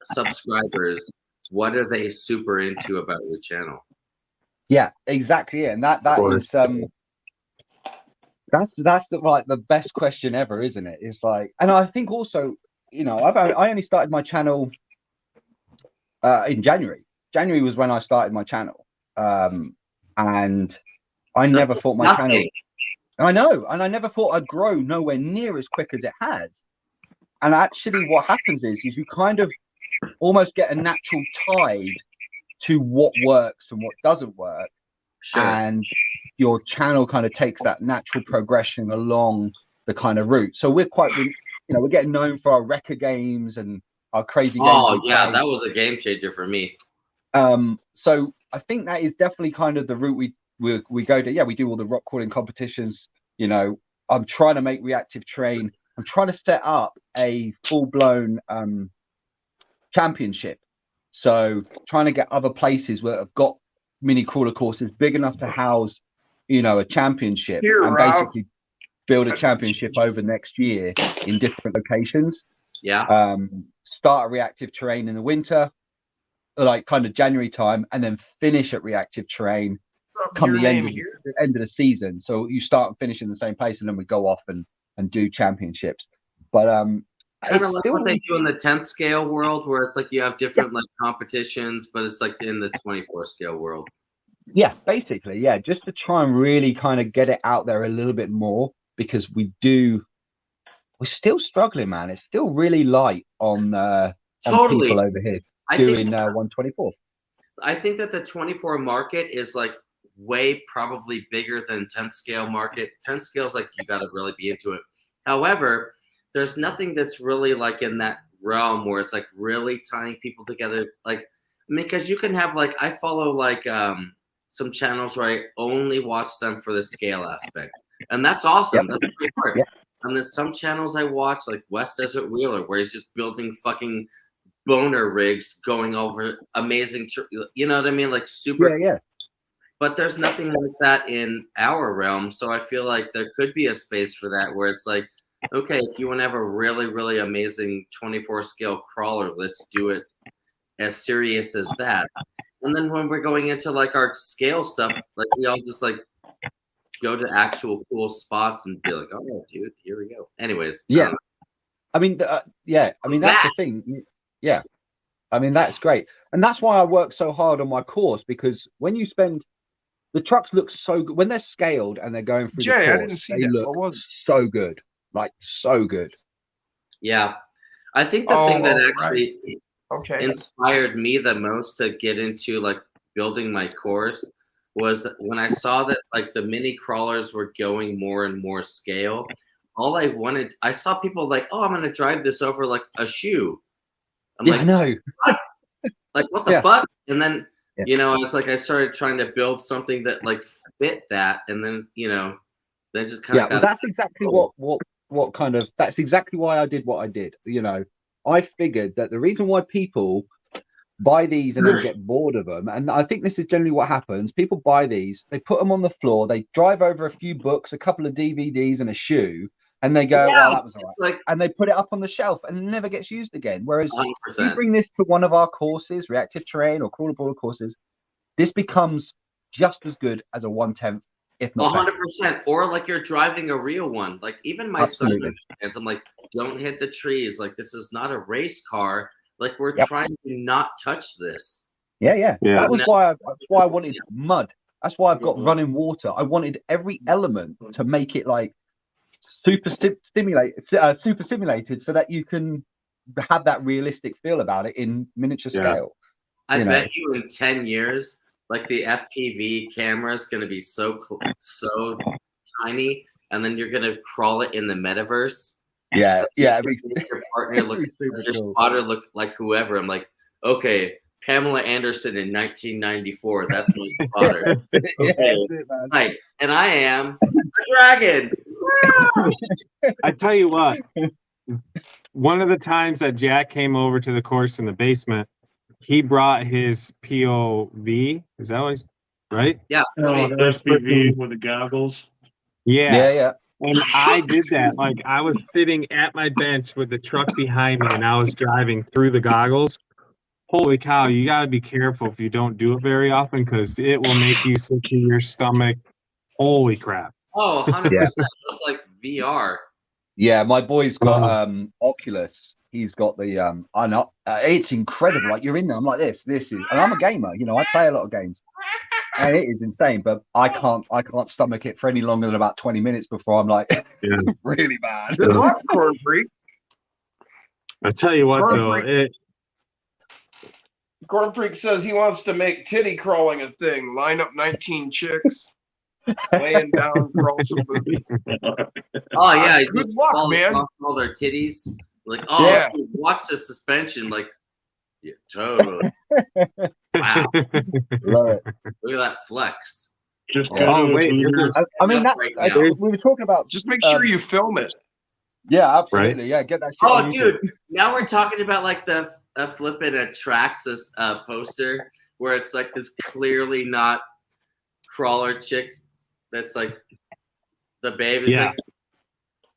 subscribers, what are they super into about your channel? Yeah, exactly. And that is that's the best question ever, isn't it? It's like, and I think also, you know, I only started my channel in January. January was when I started my channel, and I never thought my channel. I know, and I never thought I'd grow nowhere near as quick as it has. And actually what happens is you kind of almost get a natural tide to what works and what doesn't work. Sure. And your channel kind of takes that natural progression along the kind of route. So we're getting known for our record games and our crazy games. Oh yeah, that was a game changer for me. So I think that is definitely kind of the route we go to. Yeah, we do all the rock crawling competitions. You know, I'm trying to make Reactive Train. I'm trying to set up a full-blown championship. So trying to get other places where have got mini crawler courses big enough to house, you know, a championship, and basically build a championship over next year in different locations. Yeah. Start at Reactive Terrain in the winter, like kind of January time, and then finish at Reactive Terrain come the end of the season. So you start and finish in the same place, and then we go off and do championships. But kind of like what they do in the 10th scale world, where it's like you have different like competitions, but it's like in the 24 scale world. Yeah, basically, yeah, just to try and really kind of get it out there a little bit more, because we're still struggling, man. It's still really light on Totally. people over here doing 124. I think that the 24 market is like way probably bigger than 10th scale market. 10th scale is like you got to really be into it. However, there's nothing that's really like in that realm where it's like really tying people together. Like, I mean, because you can have like, I follow like some channels where I only watch them for the scale aspect, and that's awesome. Yep. That's great part. Yep. And there's some channels I watch, like West Desert Wheeler, where he's just building fucking boner rigs, going over amazing, you know what I mean? Like super. Yeah. But there's nothing like that in our realm. So I feel like there could be a space for that, where it's like, okay, if you want to have a really, really amazing 24 scale crawler, let's do it as serious as that. And then when we're going into like our scale stuff, like we all just like go to actual cool spots and be like, oh, dude, here we go. Anyways. Yeah. I mean, that's the thing. Yeah. I mean, that's great. And that's why I work so hard on my course, because when you spend, the trucks look so good when they're scaled and they're going through the course, I didn't see they that. look so good. Like so good. Yeah. I think the thing that actually inspired me the most to get into like building my course was when I saw that like the mini crawlers were going more and more scale. I saw people like, oh, I'm gonna drive this over like a shoe. I'm like, I know. What? Like what the fuck? And then you know, it's like I started trying to build something that like fit that, and then then just kind of well, that's exactly that's exactly why I did what I did. You know, I figured that the reason why people buy these and then get bored of them, and I think this is generally what happens, people buy these, they put them on the floor, they drive over a few books, a couple of DVDs and a shoe, and they go, well, that was all right. And they put it up on the shelf and it never gets used again. Whereas 100%. If you bring this to one of our courses, Reactive Terrain or Crawler Baller courses, this becomes just as good as a 1/10, if not 100%. Or like you're driving a real one. Like even my son understands, I'm like, don't hit the trees. Like this is not a race car. Like we're trying to not touch this. Yeah. That was why I wanted mud. That's why I've got running water. I wanted every element to make it like super simulated so that you can have that realistic feel about it in miniature scale. I bet you in 10 years, like the FPV camera is going to be so tiny, and then you're going to crawl it in the metaverse. Yeah. Your partner look, your spotter look like whoever. I'm like, okay, Pamela Anderson in 1994. That's my spotter. Right, and I am a dragon. I tell you what, one of the times that Jack came over to the course in the basement, he brought his POV. Is that what? Right? Yeah. SPV with the goggles. Yeah. And I did that. Like I was sitting at my bench with the truck behind me, and I was driving through the goggles. Holy cow! You got to be careful if you don't do it very often, because it will make you sick to your stomach. Holy crap! Oh, 100%. It's like VR. Yeah, my boy's got Oculus. He's got the it's incredible. Like you're in there. I'm like this is, and I'm a gamer. You know, I play a lot of games, and it is insane. But I can't stomach it for any longer than about 20 minutes before I'm like really bad. Good luck, Corn Freak. I tell you what, though, Corn Freak says he wants to make titty crawling a thing. Line up 19 chicks, laying down, crawl some boobies. Oh yeah, you Good just luck, fall man. across all their titties. Like, oh, Yeah. dude, watch the suspension. Like, yeah, totally. Wow, Love it. look at that flex. Just Oh, go to a wait, Hooters. I mean, that Right now. we were talking about. Just make sure you film it. Yeah, absolutely. Yeah, get that shit Oh, on YouTube. dude, now we're talking about like the flipping a Traxxas poster where it's like this clearly not crawler chicks. That's like the babe is like,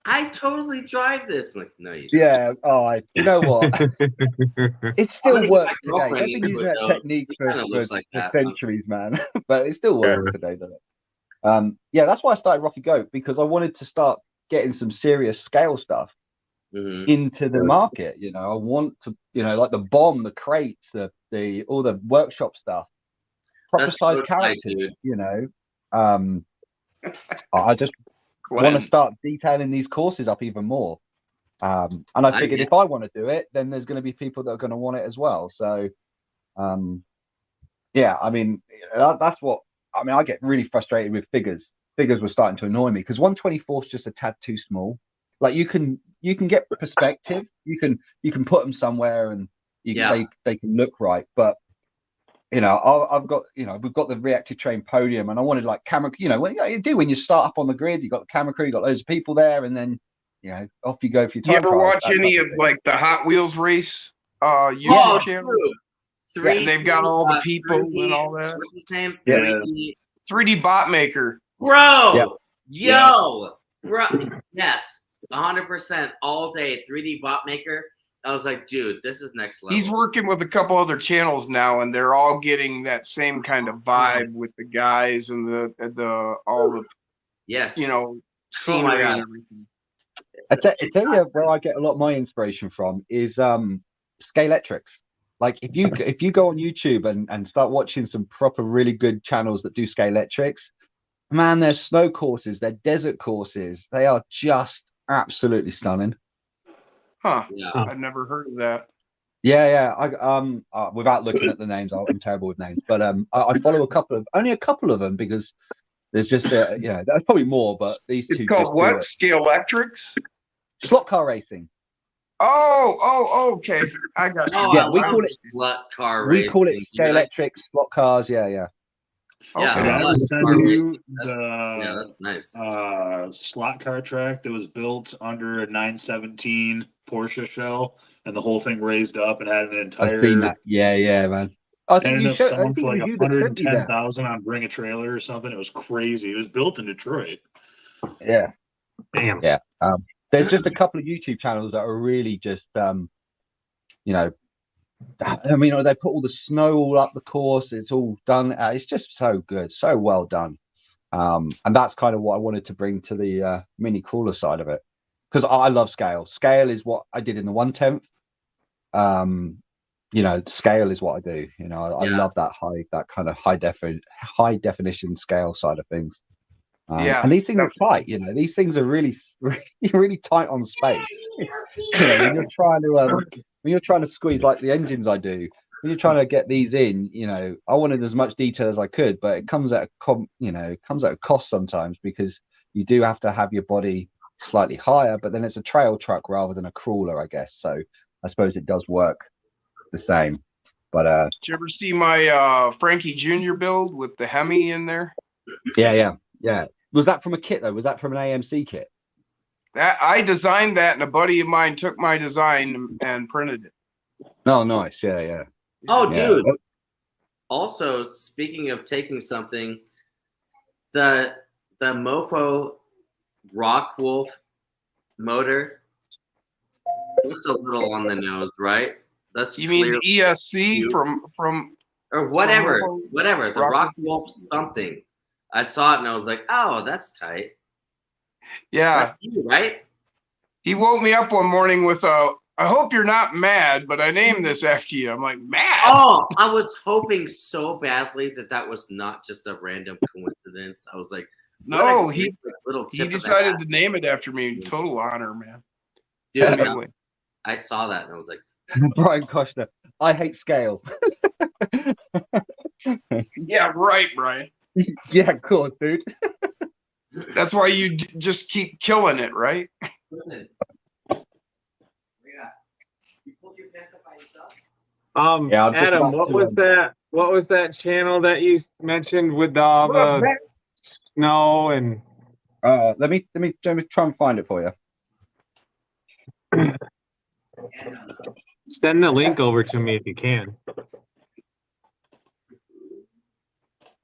I totally drive this. I'm like, no, you don't. Yeah. Oh, you know what? It still works today. girlfriend They've been into using it, that though. technique It for kinda looks like that, centuries, man. But it still works today, doesn't it? Yeah, that's why I started Rocky Goat, because I wanted to start getting some serious scale stuff into the market. You know, I want to, like the bomb, the crates, the all the workshop stuff, proper size characters. Dude. You know, I just want to start detailing these courses up even more. And I figured if I want to do it, then there's going to be people that are going to want it as well. So, yeah, I mean, that's what I mean. I get really frustrated with figures. Figures were starting to annoy me because 1/24 is just a tad too small. Like you can get perspective. You can put them somewhere and they can look right. But I've got we've got the reactive train podium, and I wanted like camera. What you do when you start up on the grid, you got the camera crew, you got loads of people there, and then off you go for your time. You ever trials, watch any of like the Hot Wheels race YouTube channel? And they've got all the people and all that. What's his name? Yeah. 3D Bot Maker. Bro, bro, yes, 100% all day 3D Bot Maker. I was like, dude, this is next level. He's working with a couple other channels now, and they're all getting that same kind of vibe with the guys and all the scenery and everything. I tell you where I get a lot of my inspiration from is Scalextrics. Like if you go on YouTube and start watching some proper really good channels that do Scalextrics, man, their snow courses, their desert courses, they are just absolutely stunning. Huh. Yeah. I've never heard of that. Yeah. I without looking at the names, I'm terrible with names, but I follow only a couple of them because there's just that's probably more, but these two. It's called what? Scalextrics? Slot car racing. Oh, okay. I got you. Yeah, we call it slot car racing. We call it Scalextrics, slot cars. Yeah. Yeah, I will send you that's nice. Slot car track that was built under a 917 Porsche shell, and the whole thing raised up and had an entire. I've seen that. Yeah, man. I think ended you up showed. selling for like 110,000 on Bring a Trailer or something. It was crazy. It was built in Detroit. Yeah. Damn. Yeah. There's just a couple of YouTube channels that are really just, I mean, they put all the snow all up the course. It's all done. It's just so good, so well done. And that's kind of what I wanted to bring to the mini crawler side of it, because I love scale. Scale is what I did in the 1/10. Scale is what I do. I love that kind of high definition scale side of things. And these things are tight. These things are really, really tight on space. When you're trying to squeeze like the engines I do, when you're trying to get these in, I wanted as much detail as I could, but it comes at a cost sometimes, because you do have to have your body slightly higher, but then it's a trail truck rather than a crawler, I guess. So I suppose it does work the same. But did you ever see my Frankie Jr. build with the Hemi in there? Yeah. Was that from a kit though? Was that from an AMC kit? I designed that, and a buddy of mine took my design and printed it. Oh, nice. Yeah. Oh, dude. Also, speaking of taking something, the Mofo Rock Wolf motor. That's a little on the nose, right? That's you mean the ESC from or whatever. The Rock Wolf something. I saw it and I was like, "Oh, that's tight." Yeah, that's you, right? He woke me up one morning with I hope you're not mad, but I named this after you. I'm like, mad? Oh, I was hoping so badly that was not just a random coincidence. I was like, no, he decided to name it after me. Total honor, man. Dude, I saw that and I was like, Brian Koshner, I hate scale. Yeah, right, Brian. Yeah, of course, dude. That's why you just keep killing it, right? "Listen, yeah, you pulled your pants up by yourself." Yeah, I'm just Adam, about what to, was that? What was that channel that you mentioned with all What up, the Zach? snow and? let me try and find it for you. And, Send the link over to me if you can.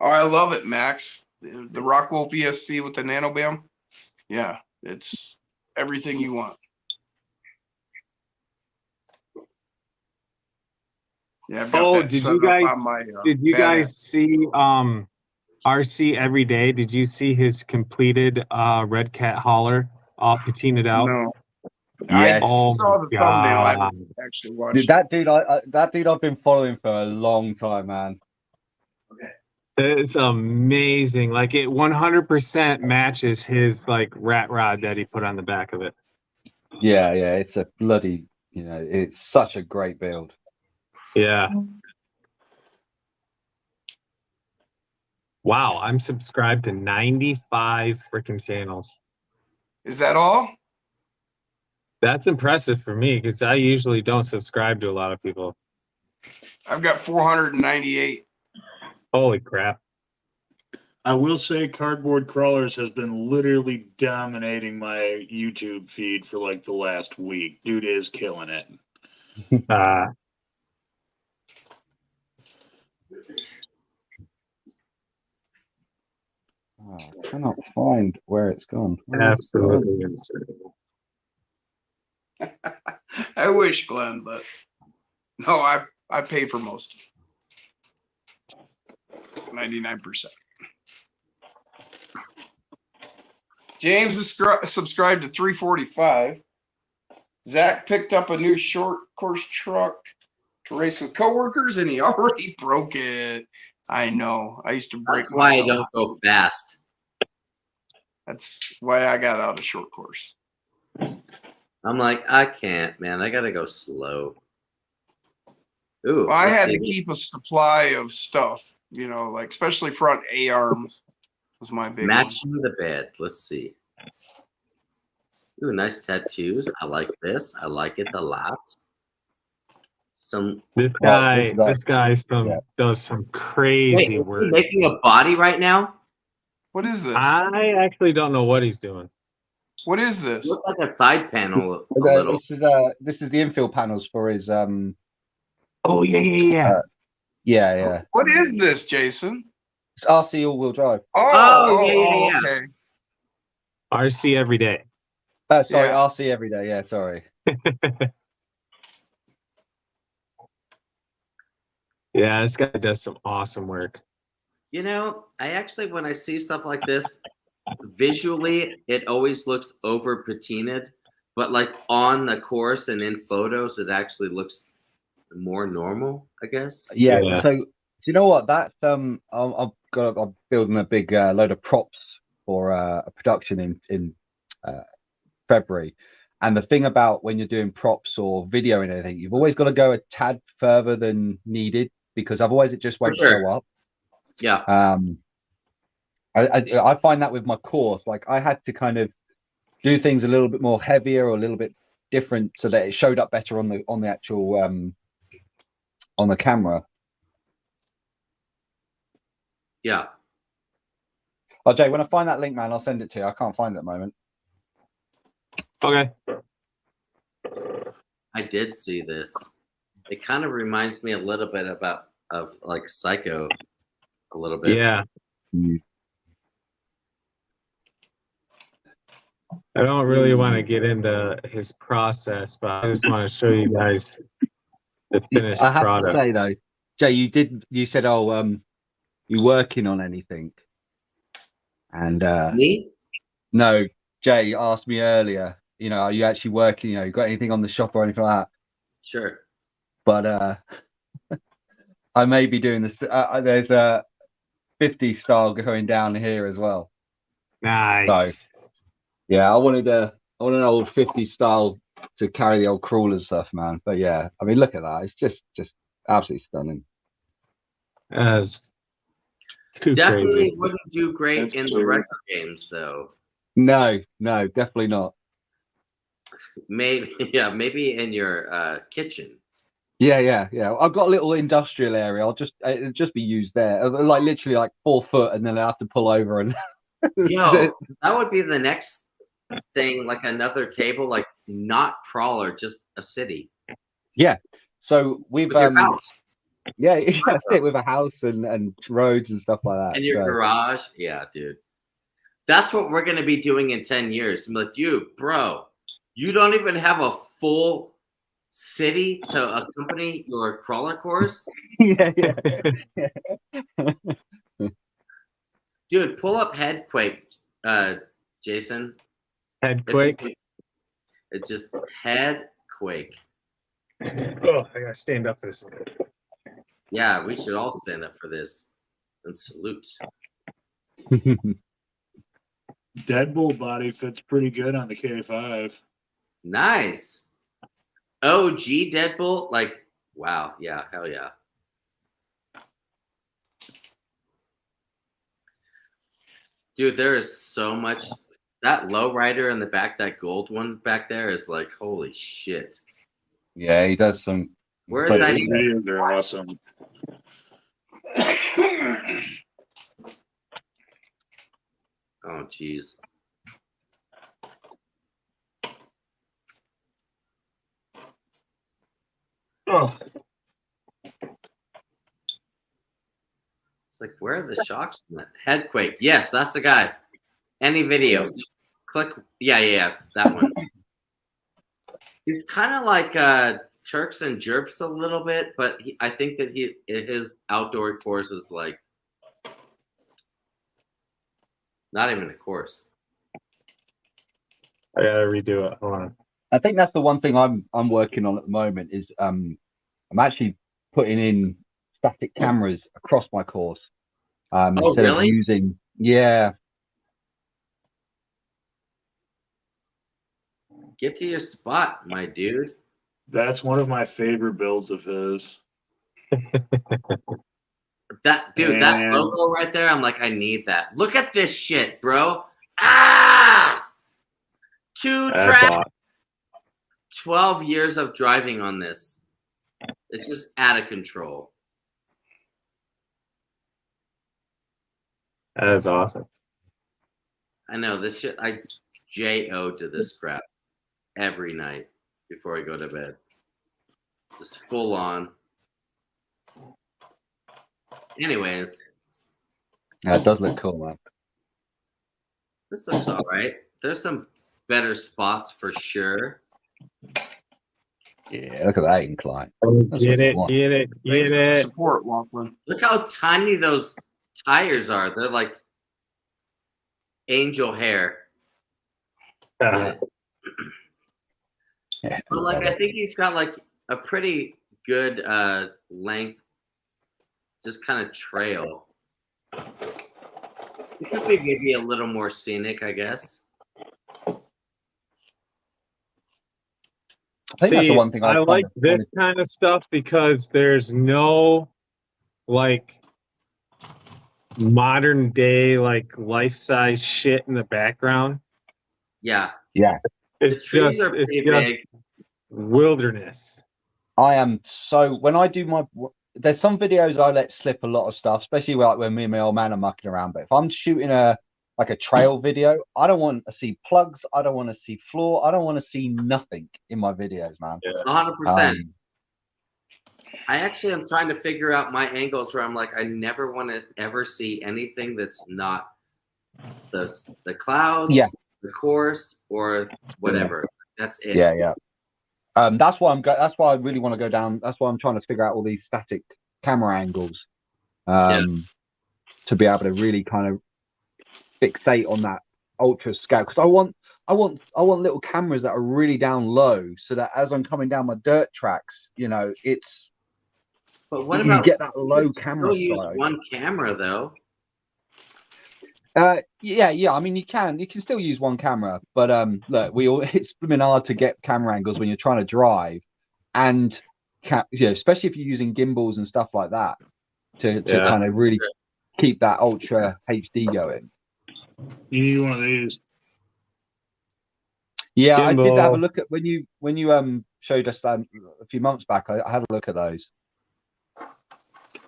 Oh, I love it, Max. The Rockwolf ESC with the NanoBam. Yeah, it's everything you want. Yeah, I've got Oh, that did set you up guys? on my, Did you Badass. guys see RC every day? Did you see his completed Red Cat hauler all patinaed out? No, Yeah, I Oh saw my the thumbnail. I god, haven't actually watched dude, it. that dude I've been following for a long time, man. okay. it's amazing. Like it 100% matches his like rat rod that he put on the back of it. Yeah, it's a bloody, it's such a great build. Yeah. Wow, I'm subscribed to 95 freaking channels. Is that all? That's impressive for me because I usually don't subscribe to a lot of people. I've got 498. Holy crap. I will say Cardboard Crawlers has been literally dominating my YouTube feed for like the last week. Dude is killing it. Uh, Oh, I cannot find where it's gone. absolutely insane. I wish, Glenn, but no, I pay for most. 99%. James is subscribed to 345. Zach picked up a new short course truck to race with coworkers, and he already broke it. I know. I used to break. That's why I mine a don't lot. go fast. That's why I got out of short course. I'm like, I can't, man. I gotta go slow. Ooh, Well, I let's had see. to keep a supply of stuff, like especially front A arms was my big one. Matching the bed. Let's see. Ooh, nice tattoos. I like this. I like it a lot. Some This Well, guy, this is does some wait, crazy is he work. making a body right now? What is this? I actually don't know what he's doing. What is this? Looks like a side panel a little. This is the infill panels for his Oh yeah. yeah. What is this, Jason? It's RC all-wheel drive. Oh, yeah. Okay. RC every day. Sorry, Yeah. RC every day. Yeah, sorry. Yeah, this guy does some awesome work. You know, I actually, when I see stuff like this, visually, it always looks over patinaed, but like on the course and in photos, it actually looks more normal, I guess. Yeah. Yeah. So do you know what? That's I'm building a big load of props for a production in February. And the thing about when you're doing props or video and anything, you've always got to go a tad further than needed because otherwise it just won't show up. Yeah. I find that with my course, like I had to kind of do things a little bit more heavier or a little bit different so that it showed up better on the actual on the camera. Yeah. Oh, Jay, when I find that link, man, I'll send it to you. I can't find it at the moment. Okay. I did see this. It kind of reminds me a little bit of like Psycho a little bit. Yeah. I don't really want to get into his process, but I just want to show you guys the finished I have product. to say though, Jay, you said, you working on anything? And Me? no, Jay asked me earlier, are you actually working? You got anything on the shop or anything like that? Sure. But I may be doing this. There's a 50 style going down here as well. Nice. So, yeah, I wanted an old 50 style to carry the old crawler stuff, man. But yeah, I mean, look at that. It's just absolutely stunning. As too Definitely crazy. wouldn't do great That's in the crazy. retro games, though. No, definitely not. Maybe, yeah, maybe in your kitchen. Yeah. I've got a little industrial area. It'll just be used there, like literally like 4 foot, and then I have to pull over and. Yo, that would be the next thing, like another table, like not crawler, just a city. Yeah. So we've With your house yeah, that's it, with a house and roads and stuff like that. and your garage. Yeah, dude. That's what we're gonna be doing in 10 years. I'm like, bro, you don't even have a full city to accompany your crawler course. Yeah. Dude, pull up Headquake, Jason. Headquake. It's just Headquake. Oh, I gotta stand up for this. Yeah, we should all stand up for this and salute. Deadbolt body fits pretty good on the K5. Nice. OG Deadbolt, like, wow, yeah, hell yeah. Dude, there is so much. That lowrider in the back, that gold one back there is like, holy shit. Yeah, he does some. Where is that? Videos are awesome. Oh, jeez. Oh, It's like, where are the shocks in that? Headquake. Yes, that's the guy. Any video. Just click. Yeah, that one. He's kind of like Turks and Jerps a little bit, but I think that his outdoor course is like not even a course. I gotta redo it. Hold on. I think that's the one thing I'm working on at the moment is I'm actually putting in static cameras across my course. Instead really? of using yeah. Get to your spot, my dude. That's one of my favorite builds of his. That Man. logo right there, I'm like, I need that. Look at this shit, bro. Ah! 2 That's tracks. awesome. 12 years of driving on this. It's just out of control. That is awesome. I know this shit. I J.O. to this crap every night before I go to bed. Just full on. Anyways. Yeah, it does look cool, man. This looks all right. There's some better spots for sure. Yeah, look at that incline. That's Get what you it, want. get it, Thanks get for the it. support, Laughlin. Look how tiny those tires are. They're like angel hair. Uh, Yeah, But like, I think he's got like a pretty good length, just kind of trail. It could be maybe a little more scenic, I guess. I think that's the one thing I like this kind of stuff because there's no like modern day like life size shit in the background. Yeah. Yeah. It's The trees just are it's pretty just big. wilderness. I am so when I do my there's some videos I let slip a lot of stuff, especially like when me and my old man are mucking around. But if I'm shooting a trail video, I don't want to see plugs, I don't want to see floor, I don't want to see nothing in my videos, man. 100%. I actually am trying to figure out my angles where I'm like, I never want to ever see anything that's not the clouds, the course, or whatever. That's it. Yeah. That's why that's why I really want to go down. That's why I'm trying to figure out all these static camera angles, to be able to really kind of fixate on that ultra scout. Because I want little cameras that are really down low, so that as I'm coming down my dirt tracks, it's. But what you about get that low camera use size? one camera though. Yeah. I mean, you can still use one camera, but look, it's been hard to get camera angles when you're trying to drive, and especially if you're using gimbals and stuff like that to kind of really keep that ultra HD going. You need one of these. Yeah, Gimbal. I did have a look at when you showed us a few months back. I had a look at those.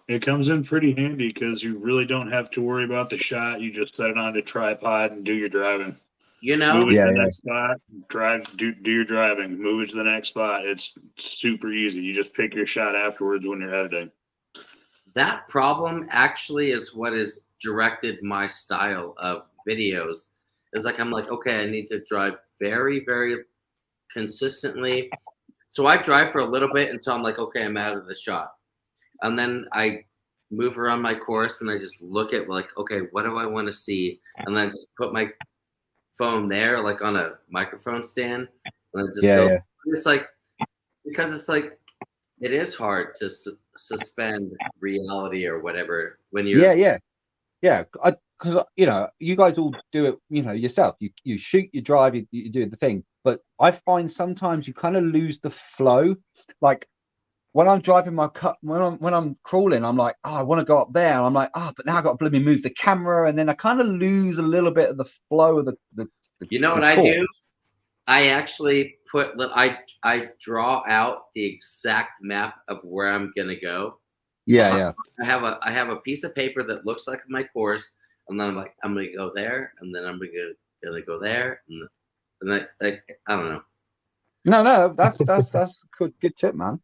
It comes in pretty handy because you really don't have to worry about the shot. You just set it on a tripod and do your driving. You know, Move it to the next spot, do your driving. Move it to the next spot. It's super easy. You just pick your shot afterwards when you're editing. that problem actually is what has directed my style of videos. It's like, I'm like, okay, I need to drive very, very consistently. So I drive for a little bit until I'm like, okay, I'm out of the shot. And then I move around my course and I just look at like, okay, what do I want to see? And then just put my phone there, like on a microphone stand. And I just go, it's like, because it's like, it is hard to suspend reality or whatever when you're. Yeah. Because you guys all do it, yourself. You shoot, you drive, you do the thing. But I find sometimes you kind of lose the flow. Like when I'm driving my cut, when I'm crawling, I'm like, oh, I want to go up there. And I'm like, but now I got to bloody move the camera, and then I kind of lose a little bit of the flow of the You know what I do? I actually I draw out the exact map of where I'm gonna go. Yeah. I have a piece of paper that looks like my course, and then I'm like, I'm gonna go there, and then I'm gonna go there, and I don't know. No, that's good tip, man.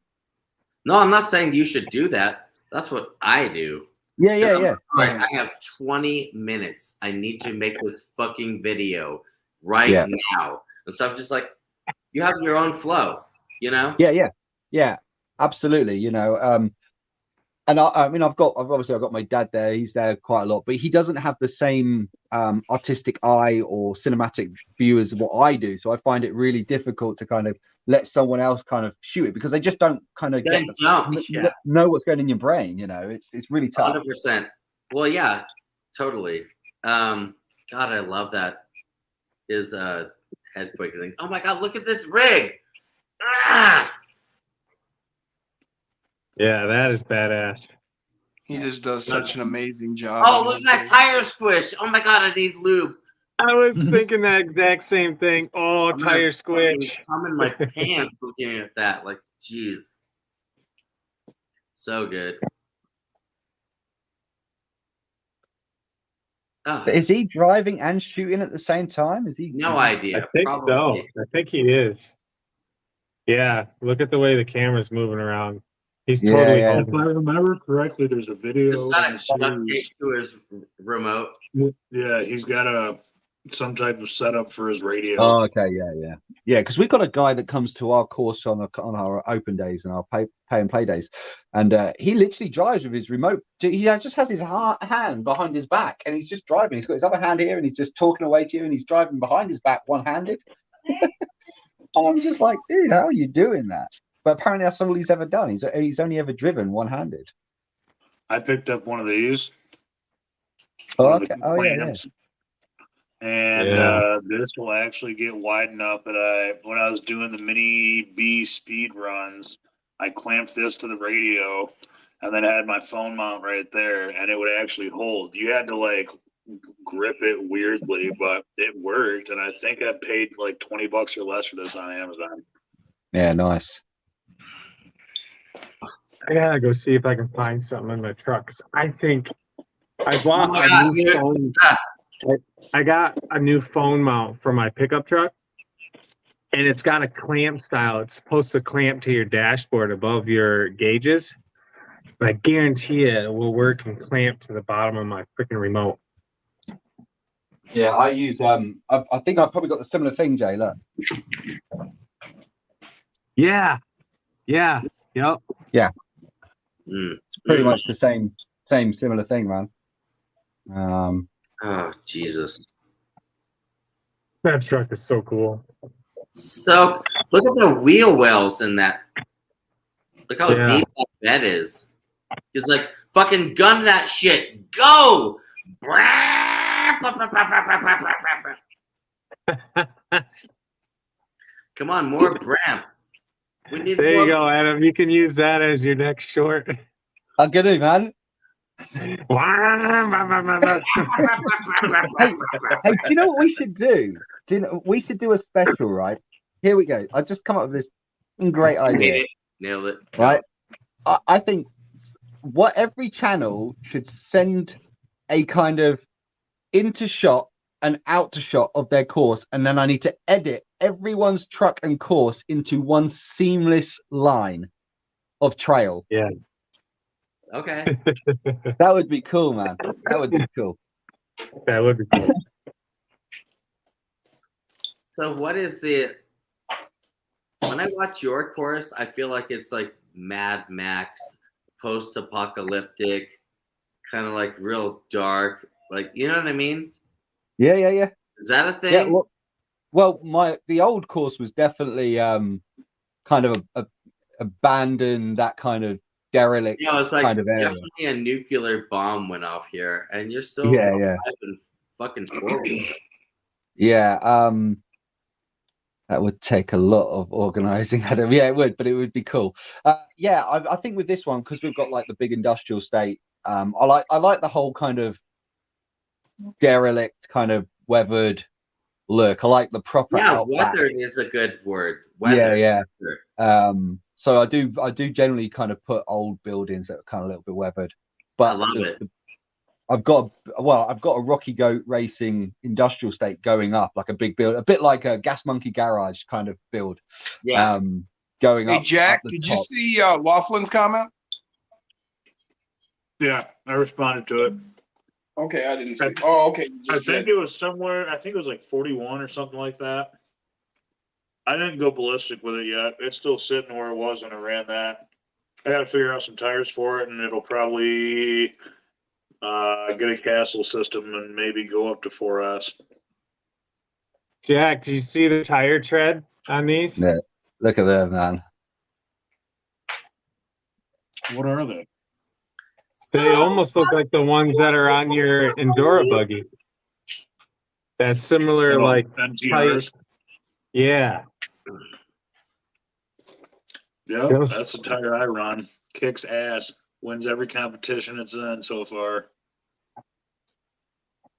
No, I'm not saying you should do that. That's what I do. Yeah. All right, I have 20 minutes. I need to make this fucking video right now. And so I'm just like, you have your own flow, Yeah, absolutely. And I've got my dad there. He's there quite a lot, but he doesn't have the same artistic eye or cinematic view as what I do. So I find it really difficult to kind of let someone else kind of shoot it, because they just don't kind of know what's going in your brain. It's really tough. 100%. Well, yeah, totally. God, I love that. Is head quick thing. Oh my God, look at this rig. Ah! Yeah, that is badass. He just does such an amazing job. Oh, look at that tire squish. Oh my God, I need lube. I was thinking that exact same thing. Oh, tire squish. I'm in my pants looking at that. Like, jeez. So good. Oh. Is he driving and shooting at the same time? No idea. I think so. I think he is. Yeah, look at the way the camera's moving around. He's totally If I remember correctly, there's a video. He's got a duct tape to his remote. Yeah, he's got some type of setup for his radio. Oh, okay, yeah. Because we've got a guy that comes to our course on our open days and our pay and play days, and he literally drives with his remote. He just has his hand behind his back, and he's just driving. He's got his other hand here, and he's just talking away to you, and he's driving behind his back one-handed. I'm just like, dude, how are you doing that? But apparently that's all he's ever done. He's only ever driven one-handed. I picked up one of these. Oh, okay. Oh, yeah. And this will actually get wide enough that when I was doing the mini B speed runs, I clamped this to the radio and then I had my phone mount right there, and it would actually hold. You had to like grip it weirdly, but it worked. And I think I paid like $20 or less for this on Amazon. Yeah, nice. I gotta go see if I can find something in my truck. I think I bought I got a new phone mount for my pickup truck, and it's got a clamp style. It's supposed to clamp to your dashboard above your gauges, but I guarantee it will work and clamp to the bottom of my freaking remote. Yeah, I use I think I've probably got the similar thing, Jay. Look. Yeah. Yep. Yeah. It's pretty much the same similar thing, man. Oh, Jesus. That truck is so cool. So, look at the wheel wells in that. Look how deep that bed is. It's like, fucking gun that shit. Go! Come on, more Bram. We need There more. you go, Adam. You can use that as your next short. I'm gonna, man. Hey, hey, do you know what we should do? We should do a special, right? Here we go. I just come up with this great idea. Nailed it. Right? I think what every channel should send a kind of into shot and out to shot of their course, and then I need to edit everyone's truck and course into one seamless line of trail. Yeah. Okay. That would be cool, man. That would be cool. That would be cool. So what is the, when I watch your course, I feel like it's like Mad Max, post-apocalyptic, kind of like real dark, like, you know what I mean? Yeah. Is that a thing? Yeah, well, the old course was definitely kind of a abandoned, that kind of derelict It's like kind of area. definitely a nuclear bomb went off here, and you're still Yeah. fucking forward. Yeah, that would take a lot of organizing, Adam. Yeah, it would, but it would be cool. Yeah, I think with this one, because we've got like the big industrial state, I like the whole kind of derelict, kind of weathered look. I like the proper outback. Weathered is a good word. Weathered. Yeah. So I do generally kind of put old buildings that are kind of a little bit weathered. But I love it. I've got a Rocky Goat Racing industrial state going up, like a big build, a bit like a Gas Monkey Garage kind of build. Yeah. Going up. Hey, Jack, up did top. you see Laughlin's comment? Yeah, I responded to it. Okay, I didn't see. Oh, okay. I think it was somewhere. I think it was like 41 or something like that. I didn't go ballistic with it yet. It's still sitting where it was when I ran that. I got to figure out some tires for it, and it'll probably get a castle system and maybe go up to 4S. Jack, do you see the tire tread on these? Yeah, look at that, man. What are they? They almost look like the ones that are on your Endura buggy. That's similar, like NTRs. Yeah. Yep, that's the tire I run. Kicks ass. Wins every competition it's in so far.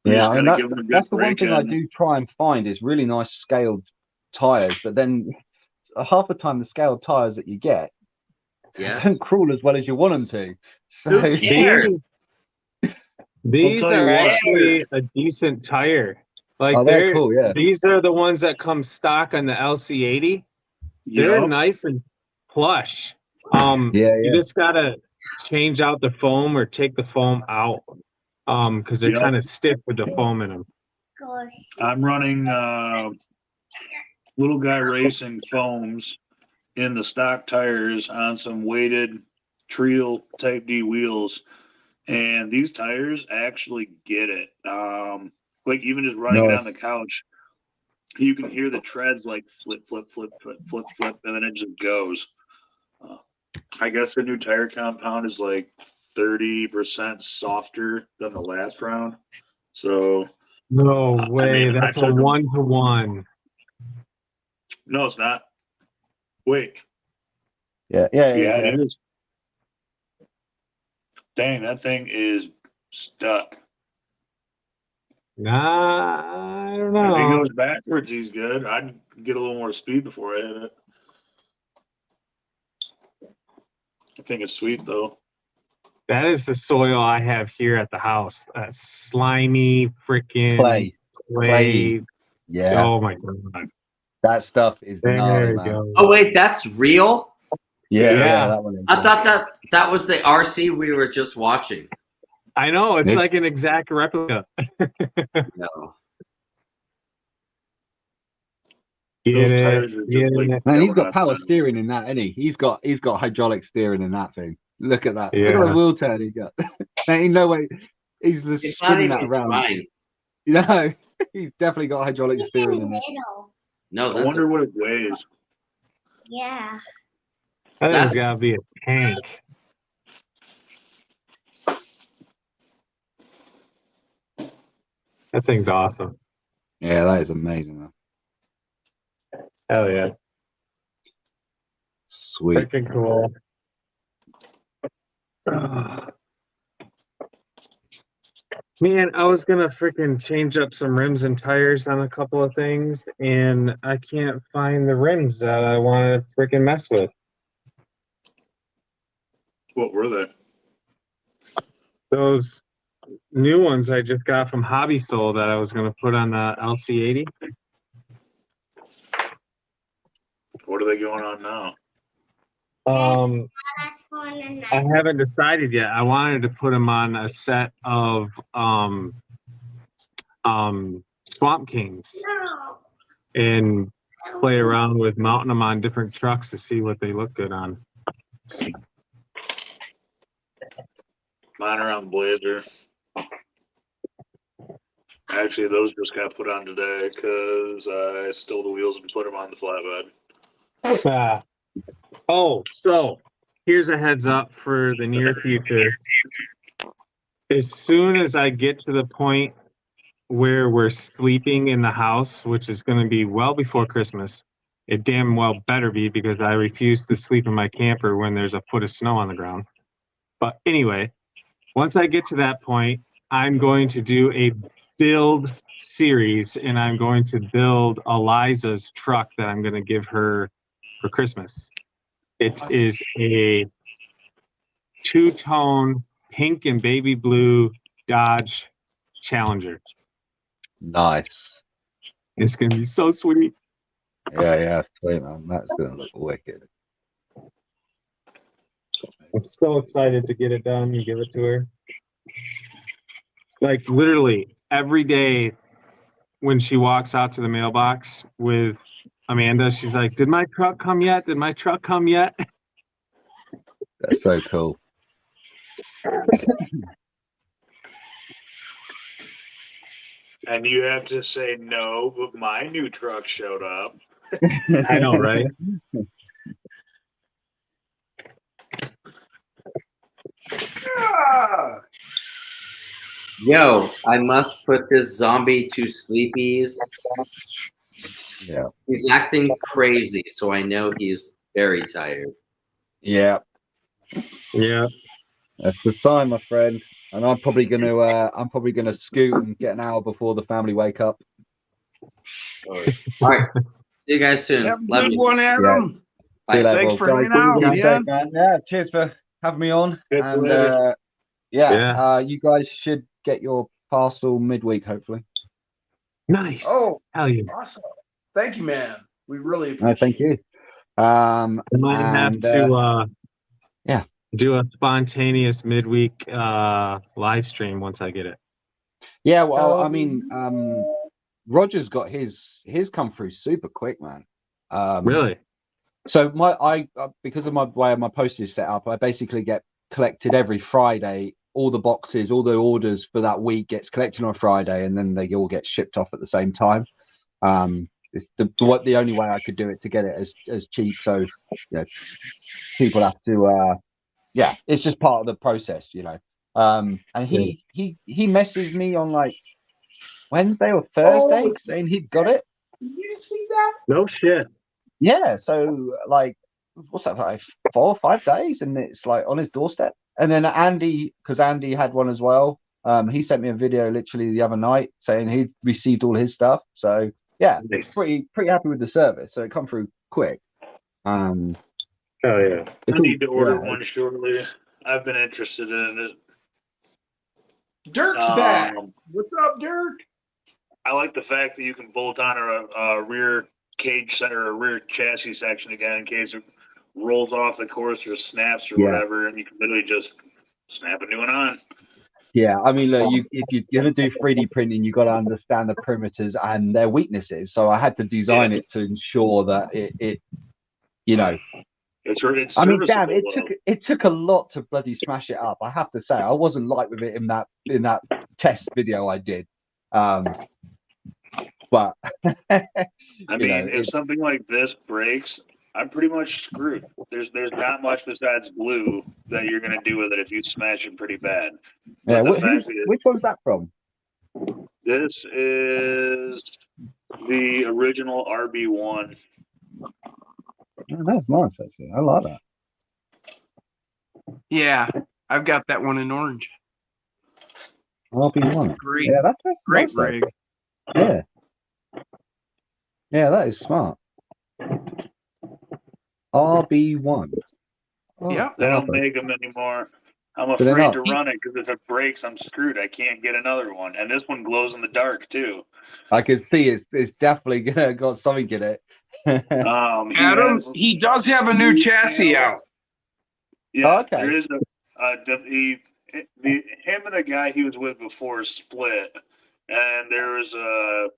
Yeah, and that's the one thing I do try and find is really nice scaled tires, but then half the time the scaled tires that you get don't crawl as well as you want them to. So these are actually a decent tire. Like they're cool, yeah. These are the ones that come stock on the LC80. They're nice and plush. You just gotta change out the foam or take the foam out. Because they're kind of stiff with the foam in them. I'm running Little Guy Racing foams in the stock tires on some weighted Trial Type D wheels, and these tires actually get it. Like even just running it on the couch, you can hear the treads like flip, flip, flip, flip, flip, flip, and then it just goes. I guess the new tire compound is like 30% softer than the last round. So no way, that's a 1-to-1. No, it's not. Wait. Yeah, it is. Dang, that thing is stuck. Nah, I don't know. If he goes backwards, he's good. I'd get a little more speed before I hit it. I think it's sweet though. That is the soil I have here at the house. That slimy freaking clay. Yeah. Oh my god. That stuff is gnarly, man. Go. Oh wait, that's real? Yeah, that one is. I thought that was the RC we were just watching. I know, it's like an exact replica. No. Man, he's got power steering in that, hasn't he? He's got hydraulic steering in that thing. Look at that. Look at the wheel turn he got. Ain't no way he's just spinning that around. Fine. No, he's definitely got hydraulic steering in it. No, I wonder what it weighs. Yeah. That has got to be a tank. That thing's awesome. Yeah, that is amazing. Man. Hell yeah. Sweet. Freaking cool. Man, I was gonna freaking change up some rims and tires on a couple of things, and I can't find the rims that I want to freaking mess with. What were they? Those new ones I just got from Hobby Soul that I was gonna put on the LC80. What are they going on now? That's going in I next. haven't decided yet. I wanted to put them on a set of Swamp Kings No. and play around with mounting them on different trucks to see what they look good on. Mine are on Blazer. Actually, those just got put on today because I stole the wheels and put them on the flatbed. Oh, so here's a heads up for the near future. As soon as I get to the point where we're sleeping in the house, which is going to be well before Christmas, it damn well better be because I refuse to sleep in my camper when there's a foot of snow on the ground. But anyway, once I get to that point, I'm going to do a build series and I'm going to build Eliza's truck that I'm going to give her for Christmas. It is a two-tone pink and baby blue Dodge Challenger. Nice. It's going to be so sweet. Yeah, sweet, man. That's going to look wicked. I'm so excited to get it done and give it to her. Like literally every day when she walks out to the mailbox with Amanda, she's like, "Did my truck come yet? Did my truck come yet?" That's so cool. And you have to say no, but my new truck showed up. I know, right? Ah! Yo, I must put this zombie to sleepies. Yeah. He's acting crazy, so I know he's very tired. Yeah. Yeah. That's the time, my friend. And I'm probably gonna scoot and get an hour before the family wake up. All right. See you guys soon. Have a Love good you. one, Adam. See you later, Thanks bro. for Guys, hanging out, be man. safe, man. Yeah, cheers for having me on. Good And later. you guys should get your parcel midweek, hopefully. Nice. Oh, hell yeah. awesome. Thank you, man. We really No, appreciate thank you. I might have And to yeah, do a spontaneous midweek live stream once I get it. yeah. Well, I mean, Roger's got his come through super quick, man. Really? So because of my way my postage set up, I basically get collected every Friday. All the boxes, all the orders for that week gets collected on Friday, and then they all get shipped off at the same time. It's the only way I could do it to get it as cheap. So, you know, people have to. Yeah, it's just part of the process, you know. And he messaged me on like Wednesday or Thursday saying he'd got it. Did you see that? No shit. Yeah, so like, what's that, like 4 or 5 days, and it's like on his doorstep. And then Andy, because Andy had one as well, he sent me a video literally the other night saying he'd received all his stuff. So yeah, Nice. pretty happy with the service. So it come through quick. Oh yeah. I need to order one shortly. I've been interested in it. Dirk's back. What's up, Dirk? I like the fact that you can bolt on a rear cage or a rear chassis section again in case it rolls off the course or snaps or whatever, and you can literally just snap a new one on. Yeah, I mean, look, if you're gonna do 3D printing, you got to understand the perimeters and their weaknesses. So I had to design it to ensure that it you know. It's I mean, damn, serviceable, it took a lot to bloody smash it up. I have to say, I wasn't light with it in that test video I did. But I mean, if something like this breaks, I'm pretty much screwed. There's not much besides glue that you're gonna do with it if you smash it pretty bad. Yeah, But the fact that which one's that from? This is the original RB1. Oh, that's nice, actually. I like that. Yeah, I've got that one in orange. RB1. Great, Yeah, that's great nice, though. rig. Yeah. Yeah, that is smart. RB1. Oh, Yeah. They don't make them anymore. I'm Do they afraid not? to run it because if it breaks, I'm screwed. I can't get another one. And this one glows in the dark too. I can see it's definitely got something in it. Adam, he does have a new chassis out. Yeah, Oh, okay. there is him and the guy he was with before split, and there was a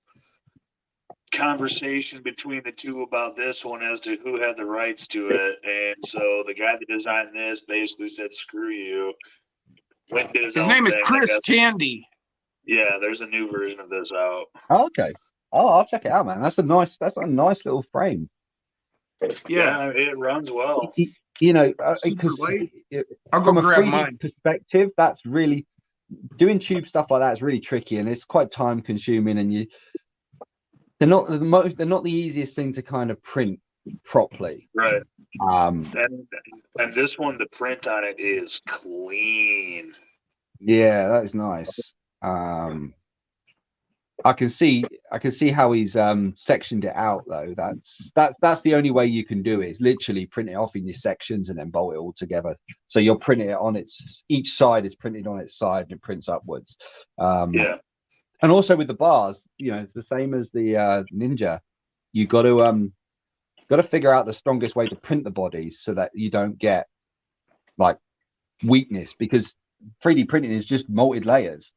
conversation between the two about this one as to who had the rights to it. And so the guy that designed this basically said, "Screw you." His name is Chris Tandy. Yeah, there's a new version of this out. Oh, okay. Oh, I'll check it out, man. That's a nice little frame. Yeah, it runs well. You know, super light. I'll go from a grab 3D mine. perspective, that's really doing tube stuff like that is really tricky, and it's quite time consuming, and they're not the easiest thing to kind of print properly. Right. And this one, the print on it is clean. Yeah, that is nice. I can see how he's sectioned it out though. That's the only way you can do it. Is literally print it off in your sections and then bolt it all together. So you're printing it on each side is printed on its side and it prints upwards. Yeah. And also with the bars, it's the same as the Ninja. You got to figure out the strongest way to print the bodies so that you don't get like weakness, because 3D printing is just molted layers.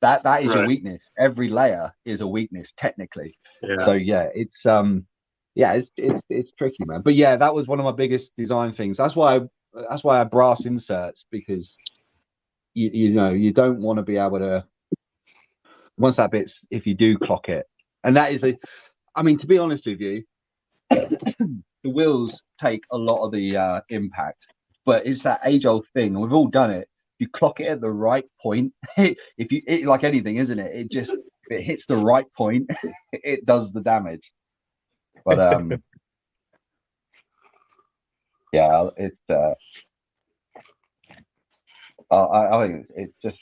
That is your weakness. Every layer is a weakness technically. Yeah. So yeah, it's tricky, man. But yeah, that was one of my biggest design things. That's why I brass inserts, because you don't want to be able to, once that bit's, if you do clock it, and that is to be honest with you, the wheels take a lot of the impact, but it's that age-old thing, and we've all done it. You clock it at the right point. Like anything, isn't it? It hits the right point, it does the damage. But yeah, it's I think it's just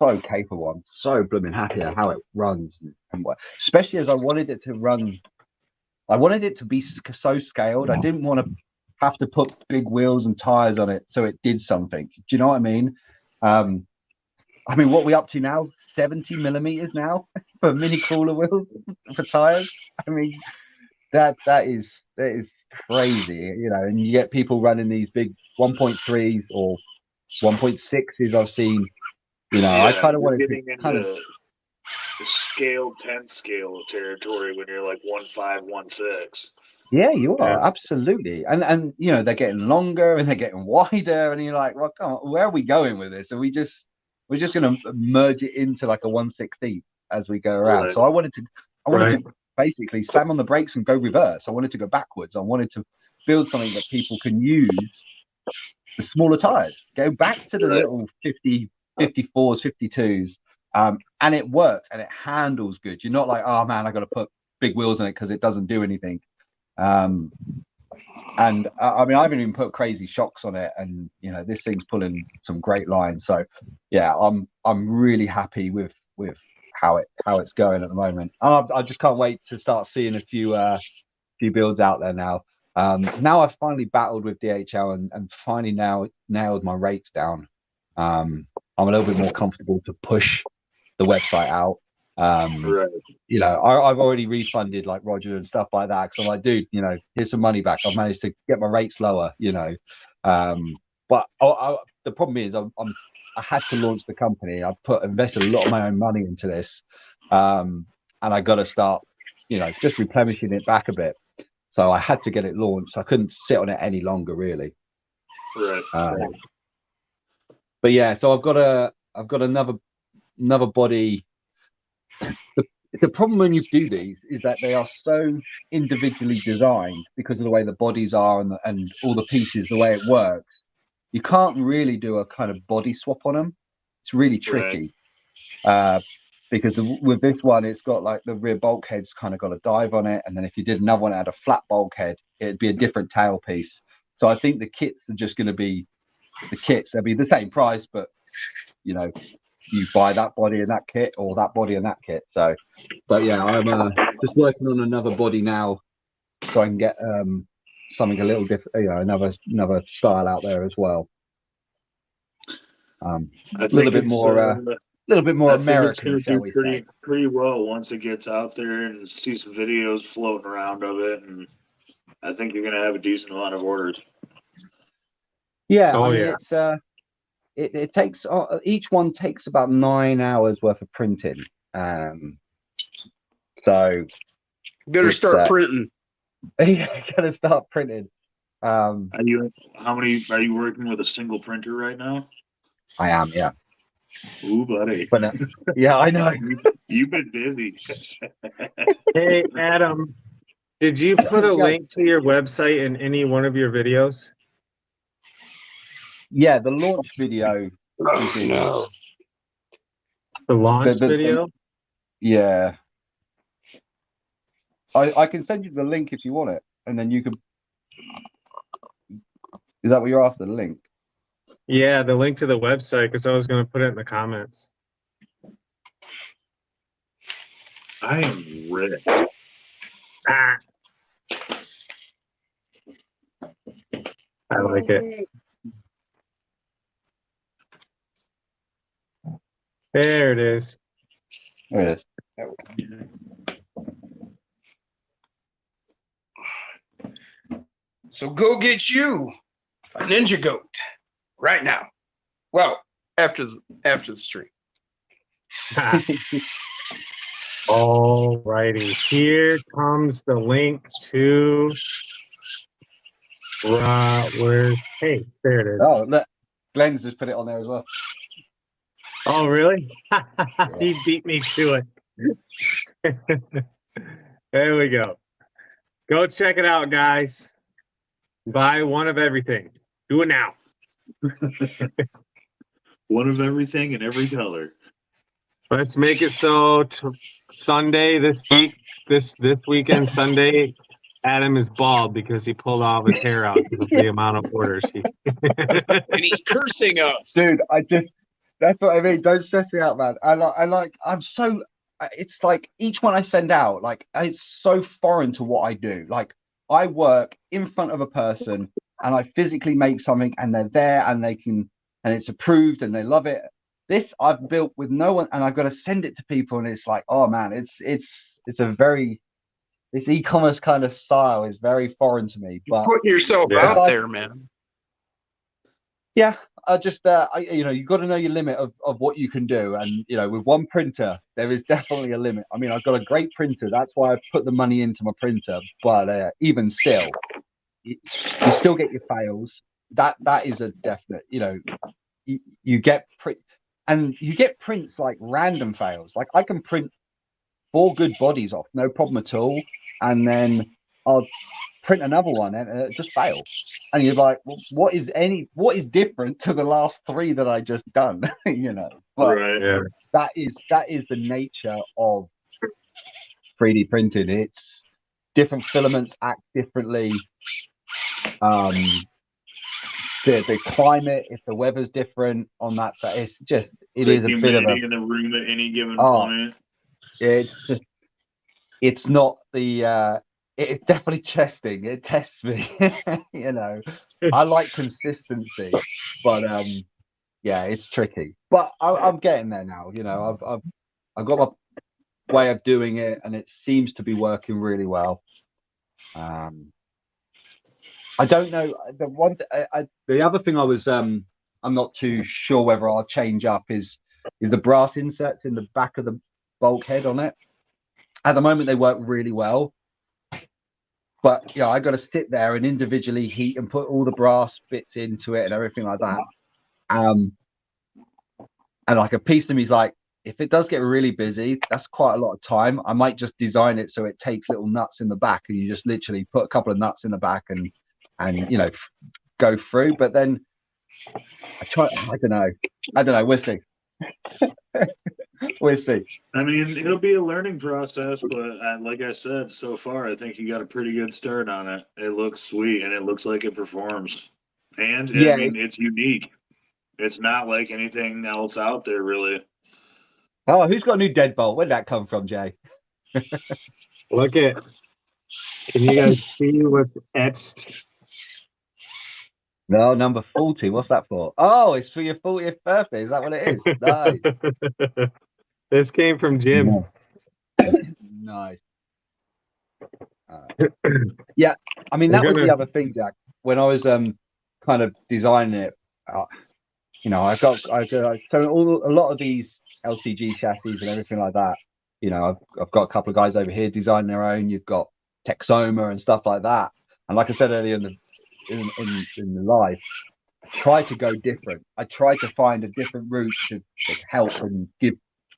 so capable. I'm so blooming happy at how it runs, and especially as I wanted it to run. I wanted it to be so scaled. I didn't want to have to put big wheels and tires on it so it did something. Do you know what I mean? What are we up to now? 70 millimeters now for mini crawler wheels for tires. That is crazy, and you get people running these big 1.3s or 1.6s I've seen. I kind of wanted to kind of scale 10 scale territory when you're like 1.5, 1.6. Yeah, you are absolutely, and they're getting longer and they're getting wider, and you're like, well, come on, where are we going with this? Are we're just going to merge it into like a 1/16 as we go around. Right. So I wanted to basically slam on the brakes and go reverse. I wanted to go backwards. I wanted to build something that people can use the smaller tires, go back to the little 50, 54s, 52s, and it works and it handles good. You're not like, oh man, I got to put big wheels on it because it doesn't do anything. And I haven't even put crazy shocks on it, and this thing's pulling some great lines. So yeah, I'm really happy with how it's going at the moment. I just can't wait to start seeing a few builds out there now. Now I've finally battled with DHL and finally now nailed my rates down. I'm a little bit more comfortable to push the website out. I've already refunded like Roger and stuff like that, because I'm like, dude, here's some money back. I've managed to get my rates lower, but the problem is I had to launch the company. I invested a lot of my own money into this, and I got to start just replenishing it back a bit. So I had to get it launched. I couldn't sit on it any longer, really. But yeah, so I've got another body. The problem when you do these is that they are so individually designed because of the way the bodies are and all the pieces, the way it works. You can't really do a kind of body swap on them. It's really tricky. because with this one, it's got like the rear bulkhead's kind of got a dive on it, and then if you did another one that had a flat bulkhead, it'd be a different tailpiece. So I think the kits are just going to be the kits. They'll be the same price, but you know, you buy that body and that kit, or that body and that kit. So, but yeah, I'm just working on another body now, so I can get something a little different, you know, another style out there as well. A little bit more American, shall we say? Pretty well once it gets out there and see some videos floating around of it, and I think you're gonna have a decent amount of orders. Yeah, I mean, it's it takes each one takes about 9 hours worth of printing. So better start printing. You gotta start printing. How many are you working with a single printer right now? I am, yeah. Ooh, buddy. But yeah, I know. You've been busy. Hey, Adam, did you put a link to your website in any one of your videos? Yeah, the launch video. Oh, no. The launch video? Yeah. I can send you the link if you want it, and then you can. Is that what you're after? The link? Yeah, the link to the website, because I was going to put it in the comments. I am rich. Ah. I like it. There it is. There it is. So go get you a Ninja Goat right now. Well, after the stream. All righty. Here comes the link to where's Pace. There it is. Oh, look. Glenn's just put it on there as well. Oh, really? He beat me to it. There we go. Go check it out, guys. Buy one of everything. Do it now. One of everything in every color. Let's make it so Sunday this week, this weekend, Sunday, Adam is bald because he pulled all of his hair out because of the amount of orders. And he's cursing us. Dude, that's what I mean. Don't stress me out, man. It's like each one I send out, like it's so foreign to what I do. Like I work in front of a person and I physically make something and they're there and it's approved and they love it. This I've built with no one and I've got to send it to people and it's like, oh man, this e-commerce kind of style is very foreign to me. But you're putting yourself out there, man. Yeah, you've got to know your limit of what you can do. And, with one printer, there is definitely a limit. I mean, I've got a great printer. That's why I've put the money into my printer. But even still, you still get your fails. That is a definite, you get print and you get prints like random fails. Like I can print 4 good bodies off, no problem at all. And then I'll print another one and it just fail. And you're like, well, what is different to the last 3 that I just done? But right. Yeah. that is the nature of 3D printing. It's different filaments act differently. The climate, if the weather's different on that, it is a bit of a in the room at any given point. It's not the it's definitely testing. It tests me. I like consistency, but it's tricky. But I'm getting there now. I've got my way of doing it, and it seems to be working really well. I don't know. The other thing I was I'm not too sure whether I'll change up is the brass inserts in the back of the bulkhead on it. At the moment, they work really well. But I got to sit there and individually heat and put all the brass bits into it and everything like that. And like a piece of me is like, if it does get really busy, that's quite a lot of time. I might just design it so it takes little nuts in the back, and you just literally put a couple of nuts in the back and go through. But then I don't know. We'll see. We'll see. I mean, it'll be a learning process, but like I said, so far, I think you got a pretty good start on it. It looks sweet, and it looks like it performs. And I Yeah, mean, it's unique. It's not like anything else out there, really. Oh, who's got a new deadbolt? Where'd that come from, Jay? Look at. Can you guys see what's etched? No, number 40. What's that for? Oh, it's for your 40th birthday. Is that what it is? Nice. This came from Jim. Nice. Yeah, I mean that was the other thing, Jack. When I was kind of designing it, I've got so a lot of these LCG chassis and everything like that. I've got a couple of guys over here designing their own. You've got Texoma and stuff like that. And like I said earlier in the live, I try to go different. I try to find a different route to help and give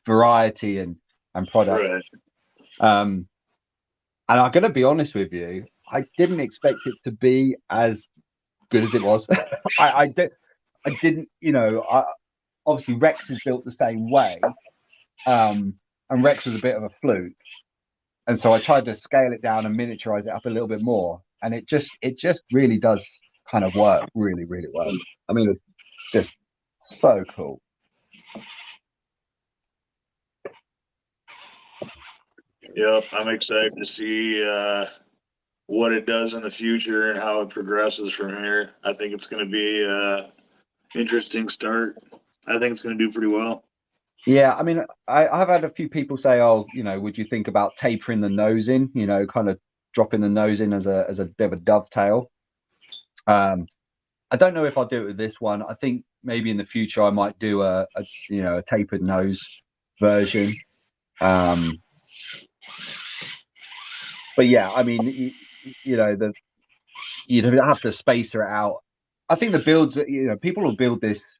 variety and product. Right. And I'm going to be honest with you, I didn't expect it to be as good as it was. I didn't, obviously Rex is built the same way. And Rex was a bit of a fluke. And so I tried to scale it down and miniaturize it up a little bit more. And it just really does kind of work really, really well. I mean, it's just so cool. Yep, I'm excited to see what it does in the future and how it progresses from here. I think it's going to be an interesting start. I think it's going to do pretty well. Yeah, I mean, I've had a few people say, "Oh, would you think about tapering the nose in? Kind of dropping the nose in as a bit of a dovetail." I don't know if I'll do it with this one. I think maybe in the future I might do a tapered nose version. But yeah, I mean, you don't have to spacer it out. I think the builds that people will build this.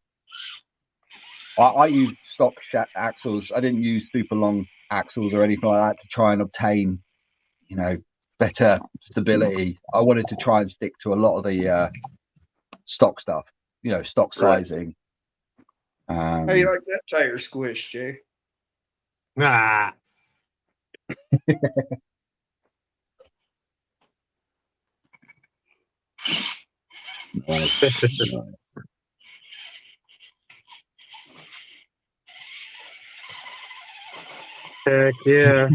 I used stock axles. I didn't use super long axles or anything like that to try and obtain, better stability. I wanted to try and stick to a lot of the stock stuff, stock sizing. How do you like that tire squish, Jay? Ah. Nice. Heck yeah.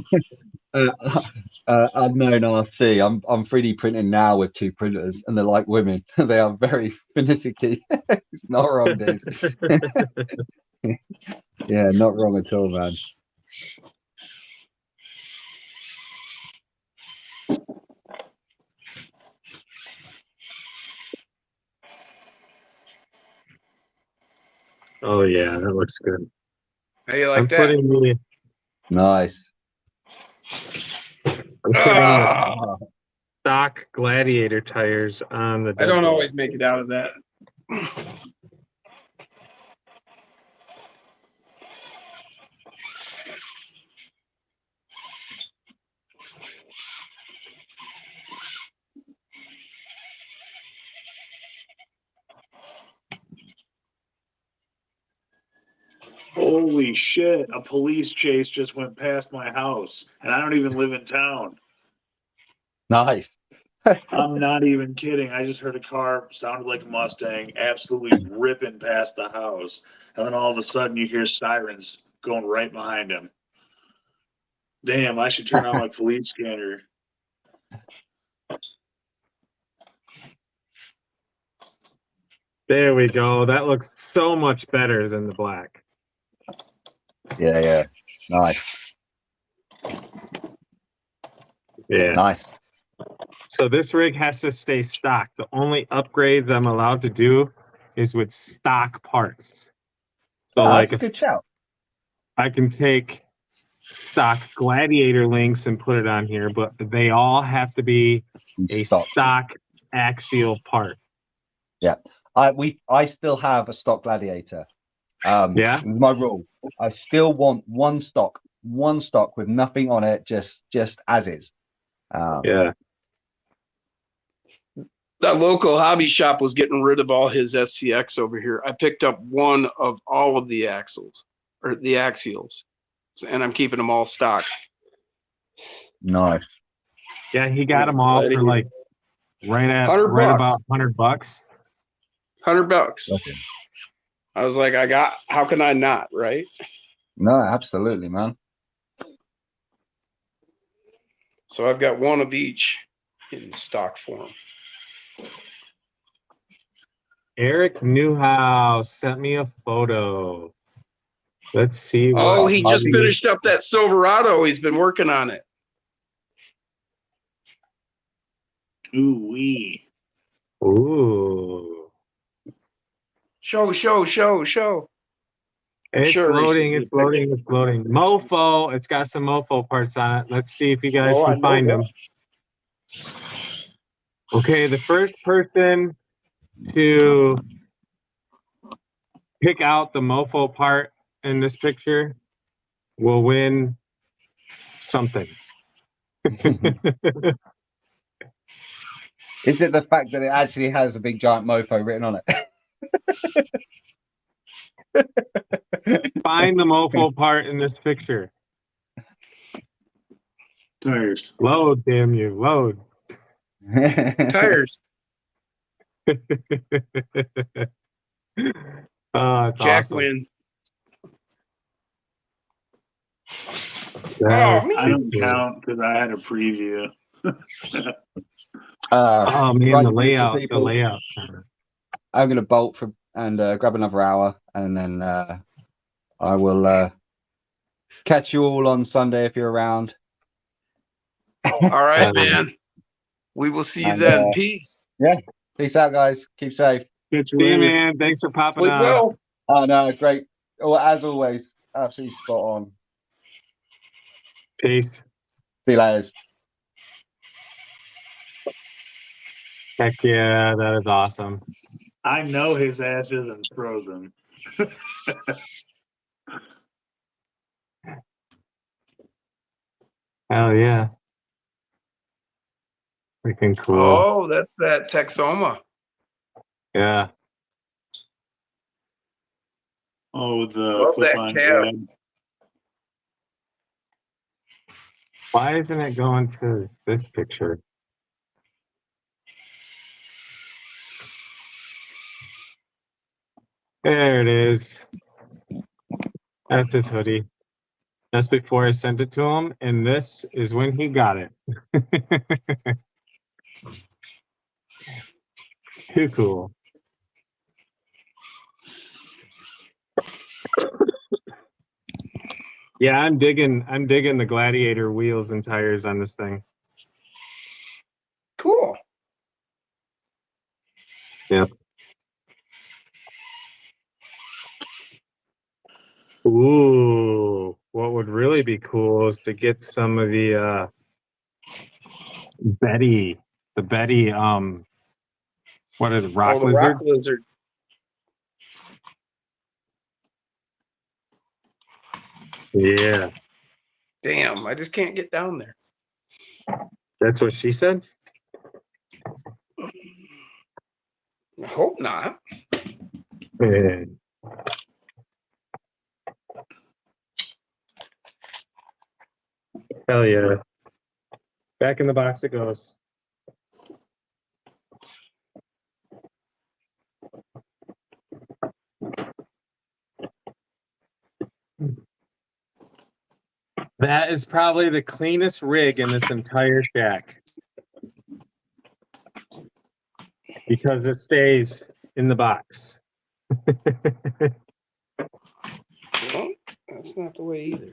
Unknown RC. I'm 3D printing now with 2 printers, and they're like women. They are very finicky. It's not wrong, dude. Yeah, not wrong at all, man. Oh yeah, that looks good. How you like I'm that? putting the Nice. stock Gladiator tires on the. I don't always make it out of that. Holy shit, a police chase just went past my house, and I don't even live in town. Nice. I'm not even kidding. I just heard a car, sounded like a Mustang, absolutely ripping past the house. And then all of a sudden you hear sirens going right behind him. Damn, I should turn on my police scanner. There we go. That looks so much better than the black. Yeah. Nice. Yeah. Nice. So this rig has to stay stock. The only upgrades I'm allowed to do is with stock parts. So That's a good shout. I can take stock Gladiator links and put it on here, but they all have to be a stock axial part. Yeah. I still have a stock Gladiator. Yeah. It's my rule. I still want one stock with nothing on it, just as is. Yeah. That local hobby shop was getting rid of all his SCX over here. I picked up one of all of the axles or the axials. and I'm keeping them all stocked. Nice. Yeah, he got them all for like right $100. about $100. $100. Okay. I was like, how can I not, right? No, absolutely, man. So I've got one of each in stock form. Eric Newhouse sent me a photo. Let's see. Oh, he just finished up that Silverado. He's been working on it. Ooh-wee. Ooh. Show. It's Sure, loading. he It's sent me a loading. It's loading. Mofo. It's got some Mofo parts on it. Let's see if you guys Oh, I can know find that. them. Okay, the first person to pick out the Mofo part in this picture will win something. Is it the fact that it actually has a big giant mofo written on it? Find the Mofo part in this picture. Tires. Load, damn you, load. Tires. Oh, it's Jack awesome. wins. That Oh, is I don't cool. count because I had a preview. Oh man, right, the beautiful layout, people. the layout. I'm gonna bolt for and grab another hour, and then I will catch you all on Sunday if you're around. all right, man. We will see you And, then. Peace. Yeah, peace out, guys. Keep safe. See you, man. Thanks for popping Sleep on. well. Oh no, great. Well, as always, absolutely spot on. Peace. See you later. Heck yeah, that is awesome. I know his ass isn't frozen. Hell yeah. Freaking cool. Oh, that's that Texoma. Yeah. Oh, the Love that clip-on cab. grab. Why isn't it going to this picture? There it is. That's his hoodie. That's before I sent it to him, and this is when he got it. Too cool. Yeah, I'm digging the Gladiator wheels and tires on this thing. Cool. Yep. Ooh, what would really be cool is to get some of the Betty, what are the rock the lizards? rock lizard. Yeah, Damn, I just can't get down there. that's what she said. I hope not. Yeah. Hell yeah. Back in the box it goes. That is probably the cleanest rig in this entire shack. Because it stays in the box. Well, that's not the way either.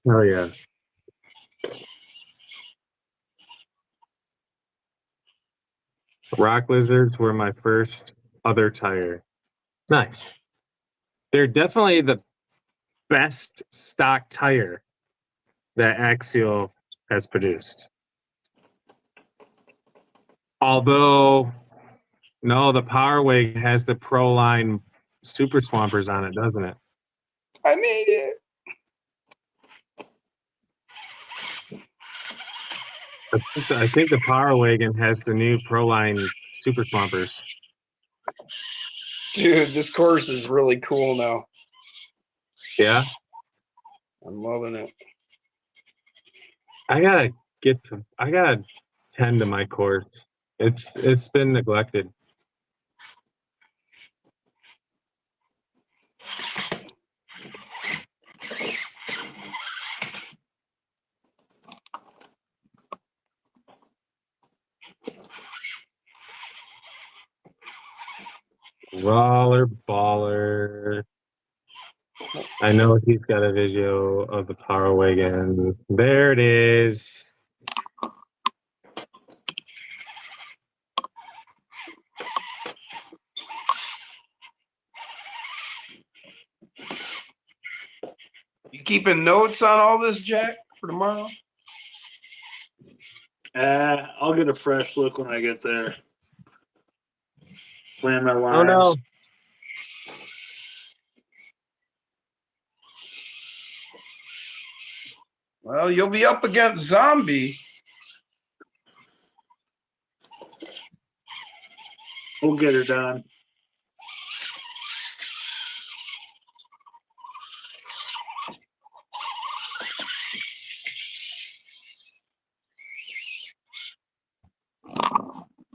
Oh yeah. Rock lizards were my first other tire. Nice. They're definitely the best stock tire that Axial has produced. Although, no, the Power Wig has the Pro Line Super Swampers on it, doesn't it? I made it. I think the Power Wagon has the new Pro Line Super Swampers. Dude, this course is really cool now. Yeah, I'm loving it. I gotta tend to my course. It's been neglected. Roller baller. I know he's got a video of the power wagon. There it is. You keeping notes on all this, Jack, for tomorrow? I'll get a fresh look when I get there. Plan my lines. Oh no. Well, you'll be up against Zombie. We'll get her done.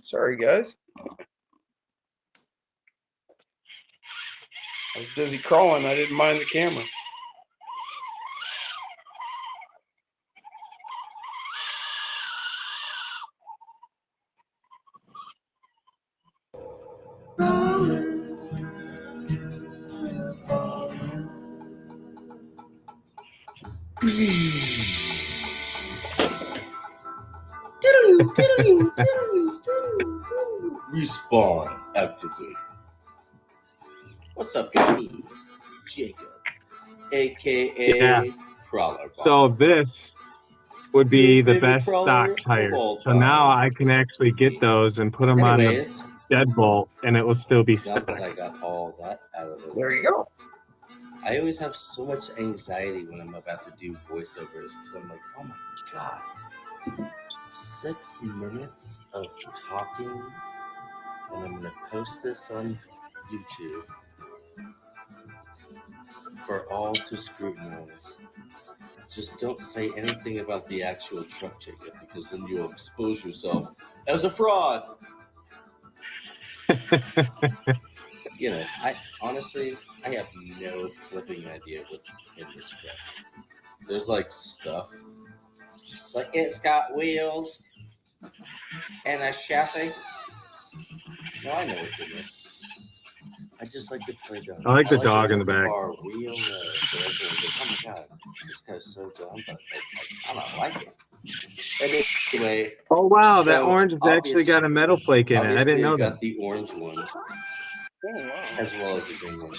Sorry, guys. I was busy crawling. I didn't mind the camera. Respawn activated. What's up, me, Jacob, aka Yeah. Crawler. So this would be Your the favorite best crawler, stock tire. Cobalt So now Bomb. I can actually get those and put them Anyways, on the deadbolt, and it will still be now stuck. that I got all that out of the way, There you go. I always have so much anxiety when I'm about to do voiceovers because I'm like, oh my god, 6 minutes of talking, and I'm gonna post this on YouTube for all to scrutinize. Just don't say anything about the actual truck, Jacob, because then you'll expose yourself as a fraud. You know, I honestly have no flipping idea what's in this truck. There's like stuff. It's like it's got wheels and a chassis. No, I know what's in this. I just like to play dumb. I like the to dog in set the back. bar real low, so everyone's like, oh my god, this guy's so dumb, but I don't like it. Anyway. Oh wow, that So, orange has actually got a metal flake in it. I didn't know I've got that. the orange one, as well as the green one.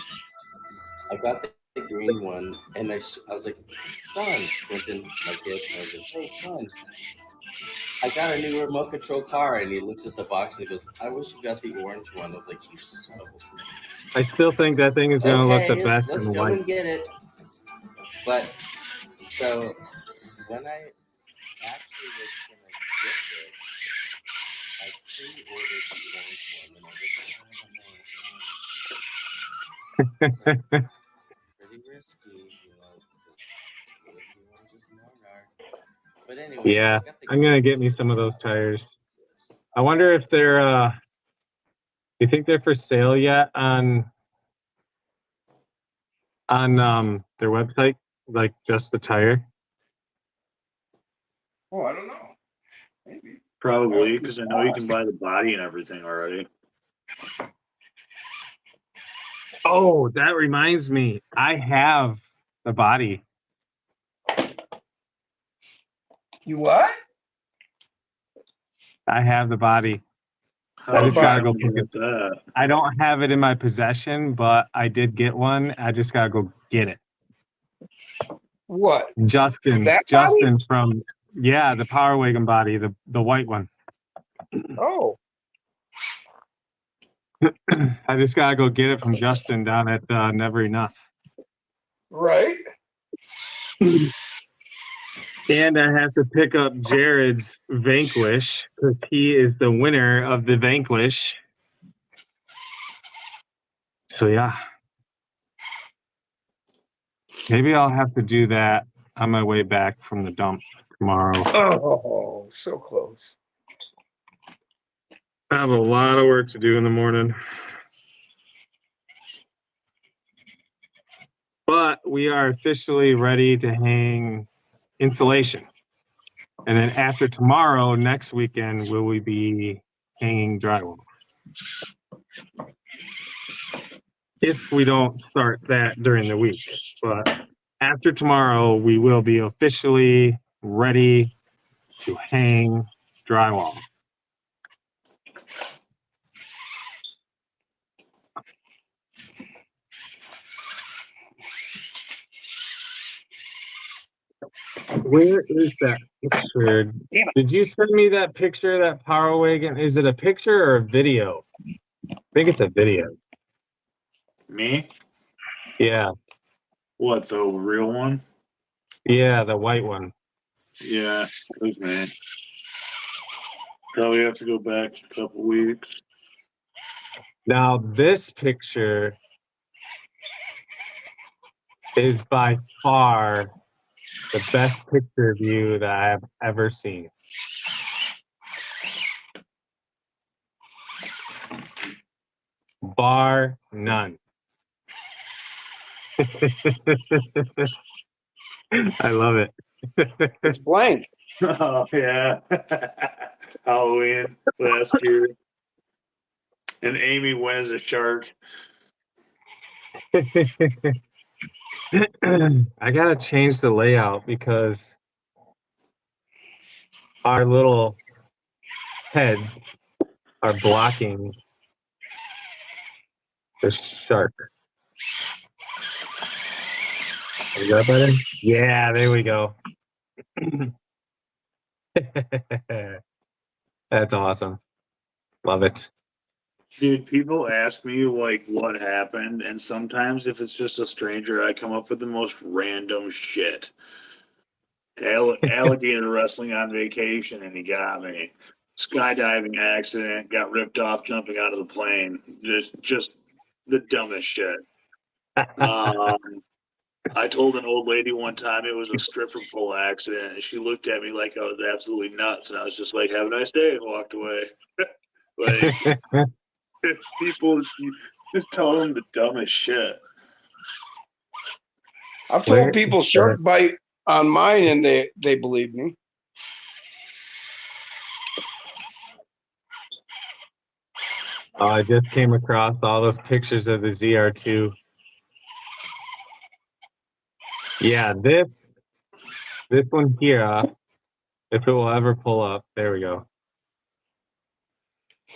I got the green one, and I was like, son, Quentin, my kid, and I was like, hey, son, I got a new remote control car. And he looks at the box and he goes, I wish you got the orange one. I was like, you son of a... I still think that thing is going to look the best let's in go white. and get it. But, so, when I actually was going to get this, I pre-ordered the orange one, and I was like, oh, no, pretty risky, you know, because what if the oranges are? But anyway, Yeah, so I'm going to get me some of those tires. I wonder if they're, you think they're for sale yet on their website, like just the tire? Oh, I don't know. Maybe. Probably, because I know you can buy the body and everything already. Oh, that reminds me. I have the body. You what? I have the body. I just gotta go pick it. That. I don't have it in my possession, but I did get one. I just gotta go get it. What? Justin from the Power Wagon body, the white one. Oh. I just gotta go get it from Justin down at Never Enough. Right. And I have to pick up Jared's Vanquish because he is the winner of the Vanquish. So yeah, maybe I'll have to do that on my way back from the dump tomorrow. Oh, so close. I have a lot of work to do in the morning. But we are officially ready to hang insulation. And then after tomorrow, next weekend, will we be hanging drywall? If we don't start that during the week. But after tomorrow, we will be officially ready to hang drywall. Where is that picture? Did you send me that picture, that power wagon? Is it a picture or a video? I think it's a video. Me? Yeah. What, the real one? Yeah, the white one. Yeah, it was me. Probably have to go back a couple weeks. Now, this picture is by far the best picture of you that I have ever seen. Bar none. I love it. It's blank. Oh, yeah. Halloween last year. And Amy went as a shark. I gotta change the layout because our little heads are blocking the shark. Is that better? Yeah, there we go. That's awesome. Love it. Dude, people ask me like what happened, and sometimes if it's just a stranger, I come up with the most random shit. Alligator wrestling on vacation, and he got me. Skydiving accident, got ripped off jumping out of the plane. Just the dumbest shit. I told an old lady one time it was a stripper pole accident, and she looked at me like I was absolutely nuts, and I was just like, "Have a nice day," and walked away. Like, people just tell them the dumbest shit. I've told people shark bite on mine, and they believe me. I just came across all those pictures of the ZR2. Yeah, this one here, if it will ever pull up, there we go.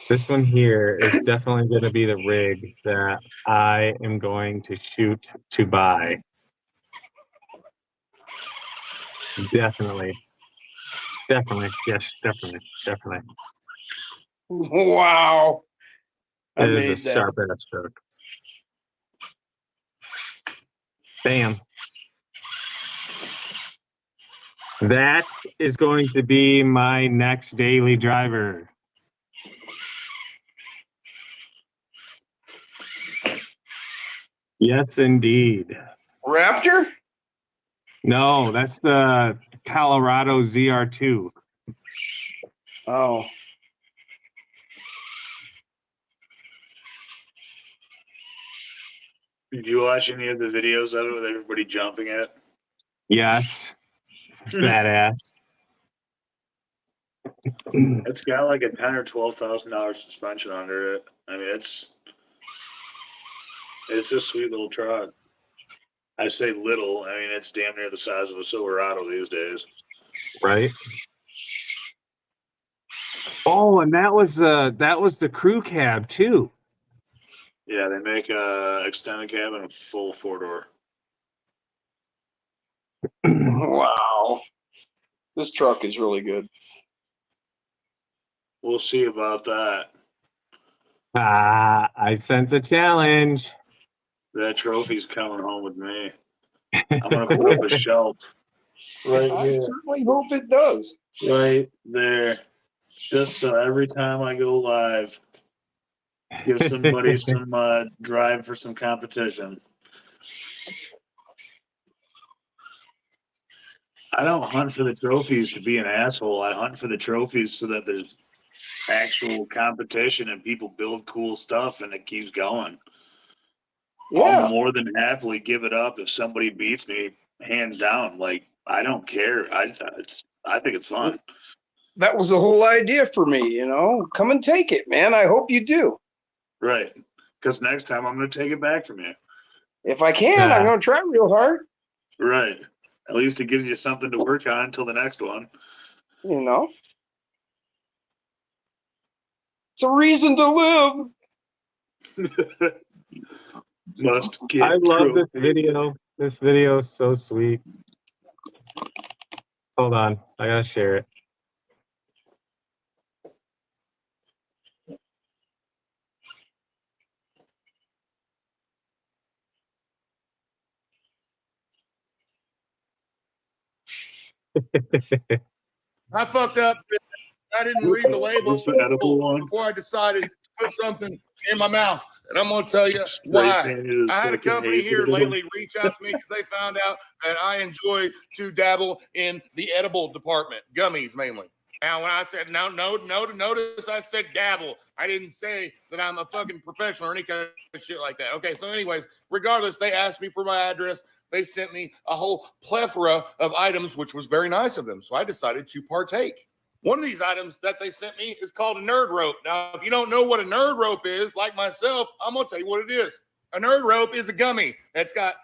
This one here is definitely going to be the rig that I am going to shoot to buy. Definitely. Yes, definitely. Wow. It is a sharp ass truck. Bam. That is going to be my next daily driver. Yes, indeed. Raptor? No, that's the Colorado ZR2. Oh. Did you watch any of the videos of it with everybody jumping it? Yes. Badass. It's got like a $10,000 or $12,000 suspension under it. I mean, it's a sweet little truck. I say little. I mean, it's damn near the size of a Silverado these days. Right. Oh, and that was the crew cab too. Yeah, they make a extended cab and a full 4-door. Wow. This truck is really good. We'll see about that. I sense a challenge. That trophy's coming home with me. I'm gonna put up a shelf right I here, certainly hope it does. right there, just so every time I go live, Give somebody some drive for some competition. I don't hunt for the trophies to be an asshole. I hunt for the trophies so that there's actual competition and people build cool stuff and it keeps going. I'll more than happily give it up if somebody beats me, hands down. Like, I don't care. I think it's fun. That was the whole idea for me, you know. Come and take it, man. I hope you do. Right. Because next time I'm going to take it back from you. If I can, I'm going to try real hard. Right. At least it gives you something to work on until the next one. You know. It's a reason to live. Must get I love trophy. this video. This video is so sweet. Hold on. I got to share it. I fucked up. I didn't read the label before I decided to put something in my mouth. And I'm going to tell you why. I had a company here lately reach out to me because they found out that I enjoy to dabble in the edible department, gummies mainly. Now, when I said notice I said dabble. I didn't say that I'm a fucking professional or any kind of shit like that. Okay, so anyways, regardless, they asked me for my address. They sent me a whole plethora of items, which was very nice of them. So I decided to partake. One of these items that they sent me is called a nerd rope. Now, if you don't know what a nerd rope is, like myself, I'm going to tell you what it is. A nerd rope is a gummy that's got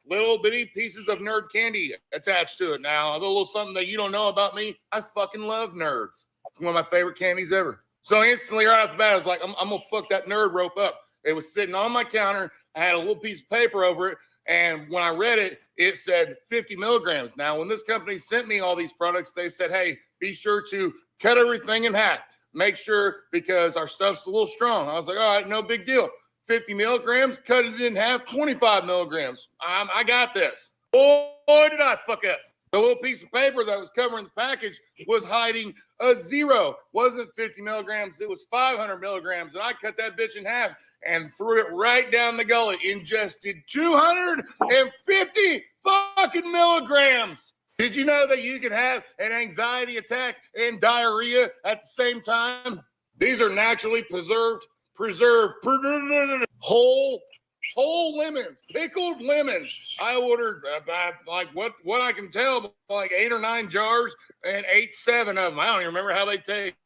little bitty pieces of nerd candy attached to it. Now, a little something that you don't know about me, I fucking love nerds. It's one of my favorite candies ever. So instantly right off the bat, I was like, I'm going to fuck that nerd rope up. It was sitting on my counter. I had a little piece of paper over it. And when I read it, it said 50 milligrams. Now, when this company sent me all these products, they said, hey, be sure to cut everything in half. Make sure, because our stuff's a little strong. I was like, all right, no big deal. 50 milligrams, cut it in half, 25 milligrams. I got this. Boy, did I fuck up. The little piece of paper that was covering the package was hiding a 0. Wasn't 50 milligrams, it was 500 milligrams. And I cut that bitch in half and threw it right down the gullet. Ingested 250 fucking milligrams. Did you know that you can have an anxiety attack and diarrhea at the same time? These are naturally preserved whole lemons, pickled lemons. I ordered like what I can tell, like 8 or 9 jars and ate 7 of them. I don't even remember how they taste.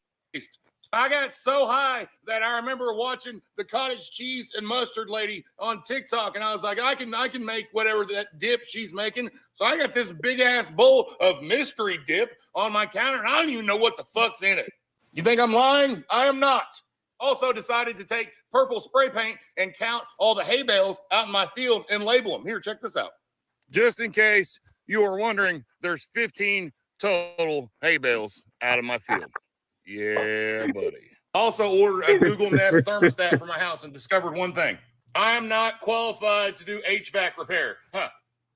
I got so high that I remember watching the cottage cheese and mustard lady on TikTok, and I was like, I can make whatever that dip she's making. So I got this big ass bowl of mystery dip on my counter, and I don't even know what the fuck's in it. You think I'm lying? I am not. Also decided to take purple spray paint and count all the hay bales out in my field and label them. Here, check this out. Just in case you are wondering, there's 15 total hay bales out of my field. Yeah, buddy. Also ordered a Google Nest thermostat for my house and discovered one thing. I am not qualified to do HVAC repair.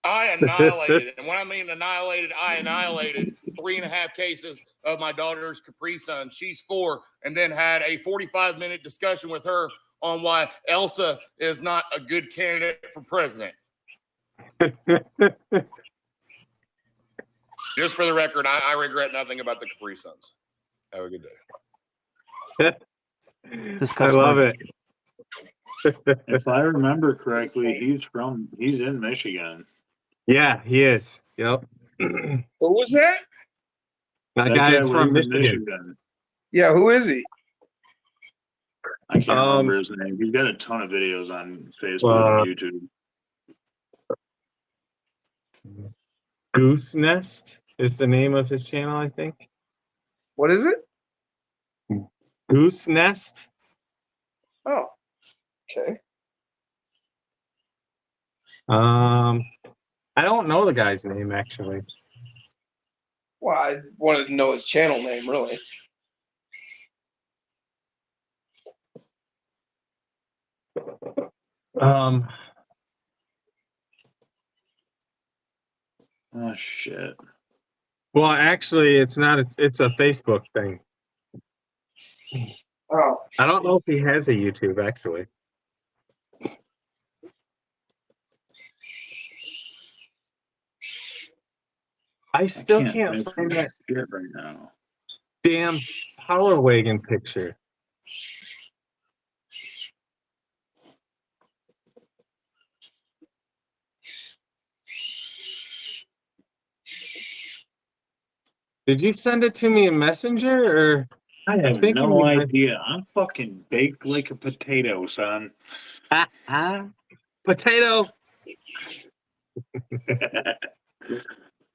I annihilated, and when I mean annihilated, I annihilated 3.5 cases of my daughter's Capri Sun. She's 4, and then had a 45-minute discussion with her on why Elsa is not a good candidate for president. Just for the record, I regret nothing about the Capri Suns. Have a good day. I love it. If I remember correctly, he's in Michigan. Yeah, he is. Yep. Who was that? That guy is from Michigan. Yeah, who is he? I can't remember his name. He's got a ton of videos on Facebook and YouTube. Goose Nest is the name of his channel, I think. What is it? Goose Nest. Oh, okay. I don't know the guy's name actually. Well, I wanted to know his channel name, really. Oh shit. Well, actually, it's not. It's a Facebook thing. Oh, I don't know if he has a YouTube actually. I still can't think find of that shit right now. damn Power Wagon picture. Did you send it to me in Messenger or? I have think no you- idea. I'm fucking baked like a potato, son. Potato.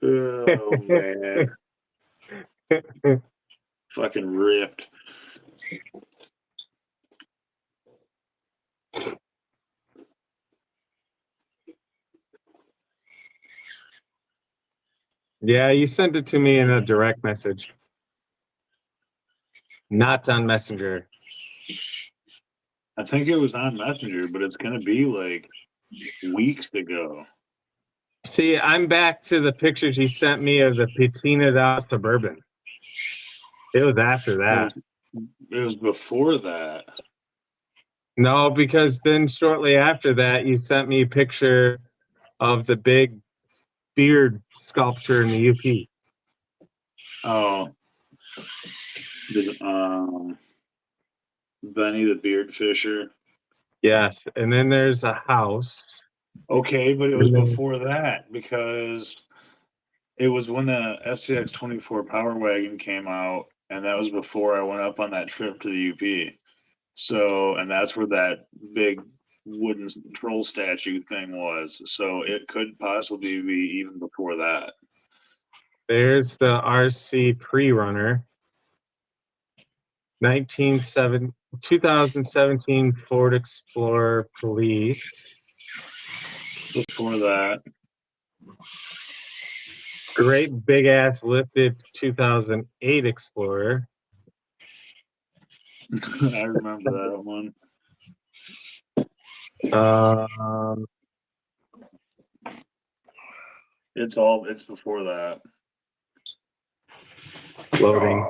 Oh man, fucking ripped. Yeah, you sent it to me in a direct message. Not on Messenger. I think it was on Messenger, but it's gonna be like weeks ago. See, I'm back to the pictures you sent me of the patinaed out Suburban. It was after that. It was before that. No, because then shortly after that, you sent me a picture of the big beard sculpture in the UP. Oh, Benny the Beard Fisher. Yes, and then there's a house. Okay, but it was before that because it was when the SCX 24 Power Wagon came out, and that was before I went up on that trip to the UP. So, and that's where that big wooden troll statue thing was. So it could possibly be even before that. There's the RC pre-runner. 2017 Ford Explorer Police. Before that. Great big ass lifted 2008 Explorer. I remember that one. It's before that. Loading.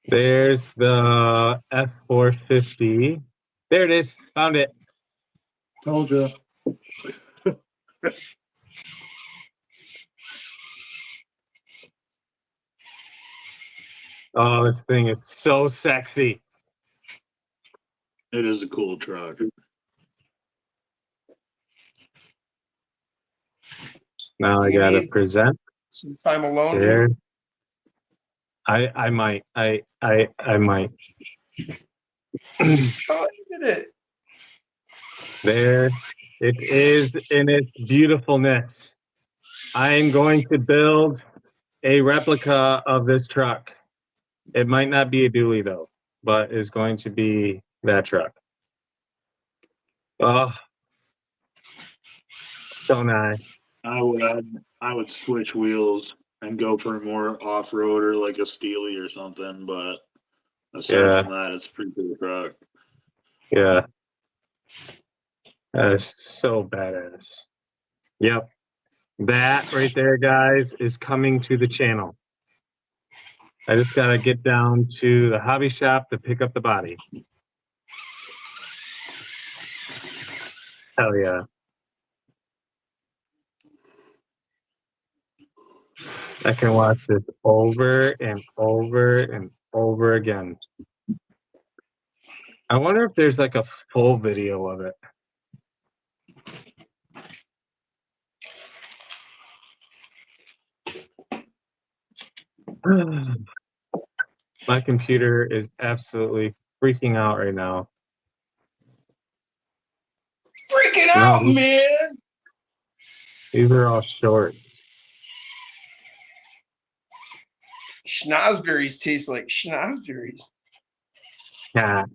There's the F450. There it is. Found it. Told you. Oh, this thing is so sexy. It is a cool truck. Now I gotta present. Some time alone There. here. I might. I might. Oh, you did it. There it is in its beautifulness. I am going to build a replica of this truck. It might not be a dually though, but is going to be that truck. Oh, so nice. I would switch wheels and go for a more off-roader like a Steely or something, but aside from that, it's a pretty cool truck. Yeah. That is so badass. Yep. That right there, guys, is coming to the channel. I just got to get down to the hobby shop to pick up the body. Hell yeah. I can watch this over and over and over again. I wonder if there's like a full video of it. My computer is absolutely freaking out right now. Freaking out, man. These are all shorts. Schnozberries taste like schnozberries. Yeah.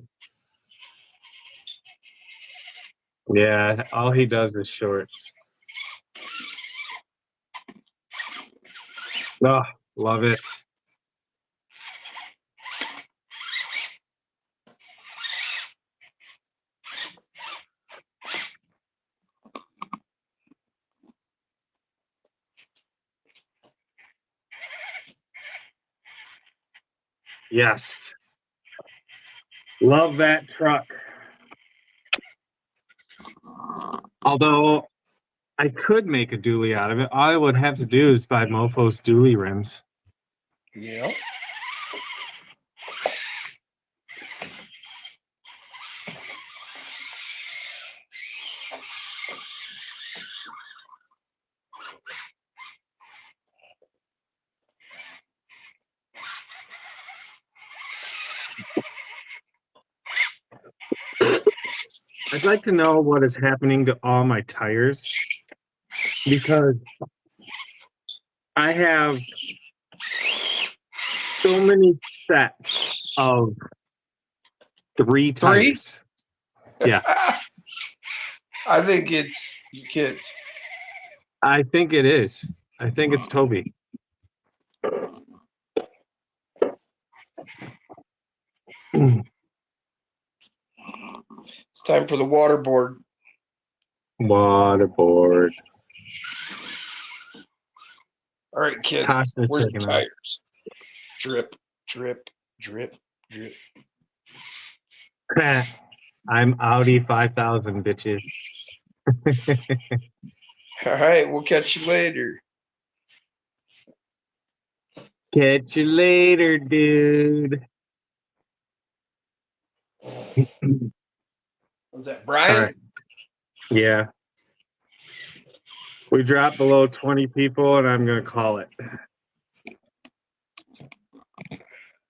Yeah, all he does is shorts. Oh, love it. Yes. Love that truck. Although I could make a dually out of it. All I would have to do is buy Mofo's dually rims. Yeah. I'd like to know what is happening to all my tires because I have so many sets of three tires. Yeah. I think it's you kids. I think it is. I think it's Toby. It's time for the waterboard. Waterboard. All right, kid. Tasha's Where's the checking out. tires? Drip, drip, drip, drip. I'm Audi 5000, bitches. All right, we'll catch you later. Catch you later, dude. Was that Brian? All right. Yeah. We dropped below 20 people, and I'm going to call it.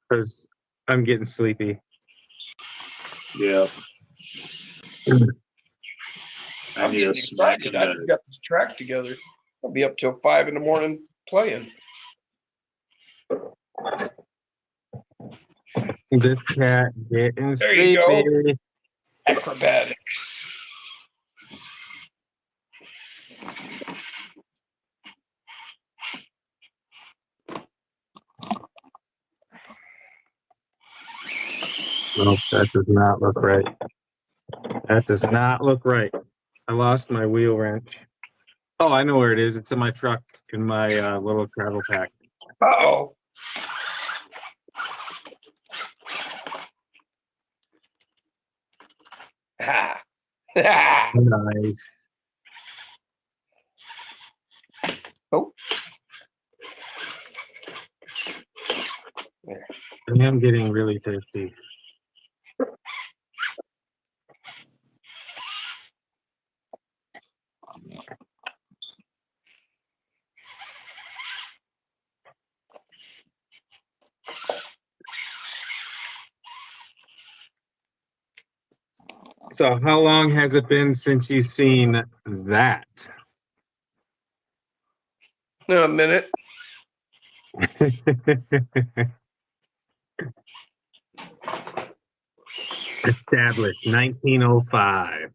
Because I'm getting sleepy. Yeah. I'm getting excited. I just got this track together. I'll be up till 5 in the morning playing. This cat getting There you go. sleepy. Acrobatics. Nope, that does not look right. That does not look right. I lost my wheel wrench. Oh, I know where it is. It's in my truck in my little travel pack. Uh-oh. Ha. Nice. Oh. I am getting really thirsty. So how long has it been since you've seen that? No, a minute. Established 1905.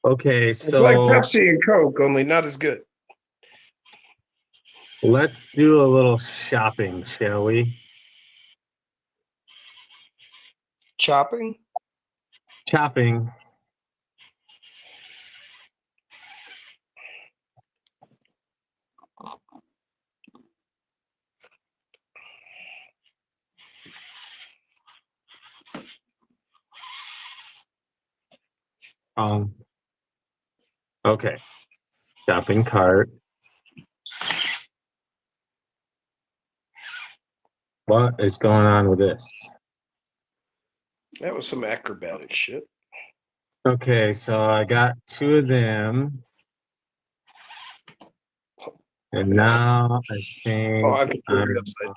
Okay, so It's like Pepsi and Coke, only not as good. let's do a little shopping, shall we? Chopping? Chopping. Okay. Shopping cart. What is going on with this? That was some acrobatic shit. Okay, so I got 2 of them. And now I think Oh, I can put it upside.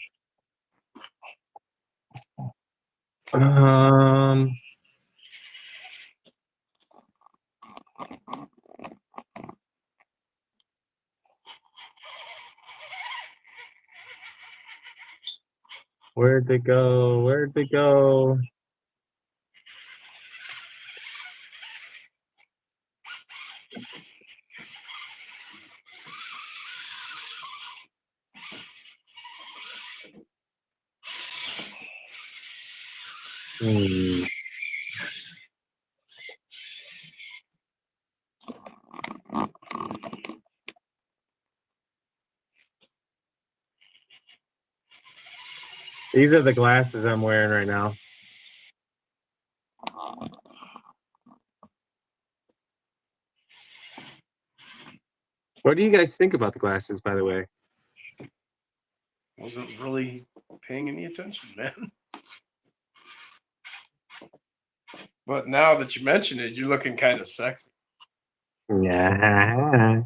Where'd they go? Where'd they go? These are the glasses I'm wearing right now. What do you guys think about the glasses, by the way? Wasn't really paying any attention, man. But now that you mention it, you're looking kind of sexy. Yeah.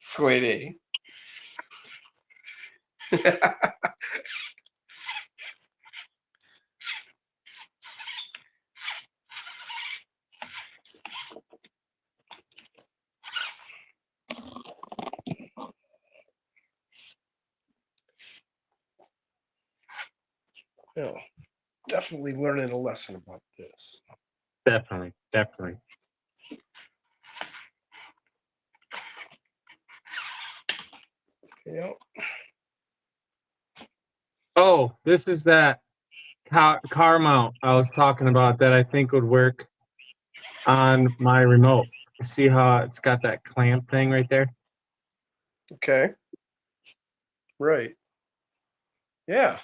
Sweetie. Yeah, definitely learning a lesson about this. Definitely. Yeah. Oh, this is that car mount I was talking about that I think would work on my remote. See how it's got that clamp thing right there? Okay. Right. Yeah.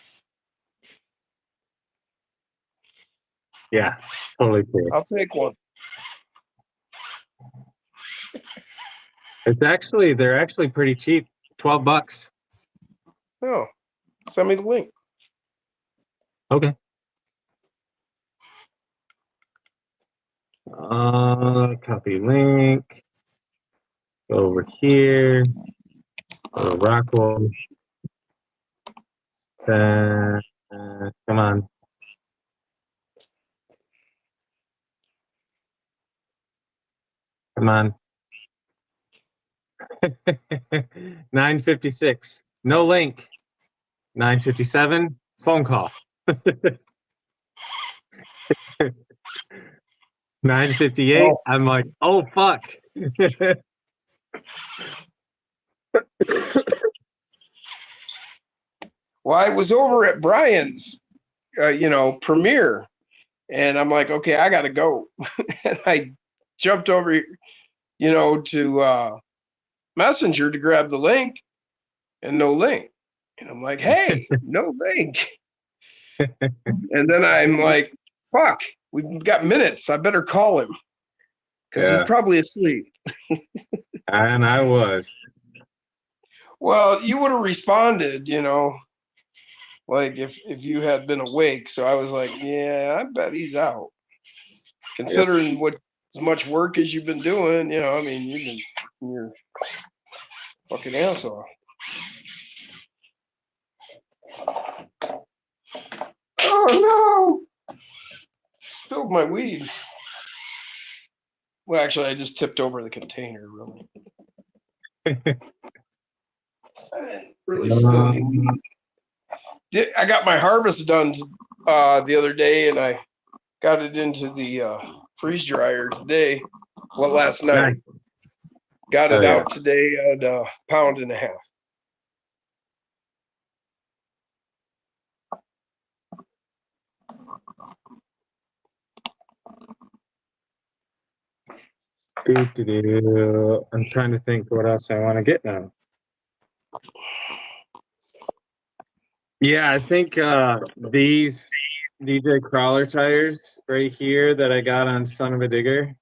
Yeah, totally cool. I'll take one. They're actually pretty cheap. $12. Oh, send me the link. Okay. Copy link. Go over here. Go to Rockwell. Come on. Come on. 9:56. No link. 9:57. Phone call. 9:58. Oh. I'm like, oh fuck. Well, I was over at Brian's, premiere, and I'm like, okay, I got to go. And I jumped over, to Messenger to grab the link, and no link. And I'm like, hey, no link. And then I'm like, fuck, we've got minutes. I better call him because he's probably asleep. And I was. Well, you would have responded, like if you had been awake. So I was like, yeah, I bet he's out. Considering what as much work as you've been doing, you're fucking ass off. Oh no! Spilled my weed. Well, actually, I just tipped over the container, really. I didn't really spill any weed. I got my harvest done the other day, and I got it into the freeze dryer today. Well, last night. Nice. Got it out today at a pound and a half. I'm trying to think what else I want to get now. Yeah, I think these DJ crawler tires right here that I got on Son of a Digger.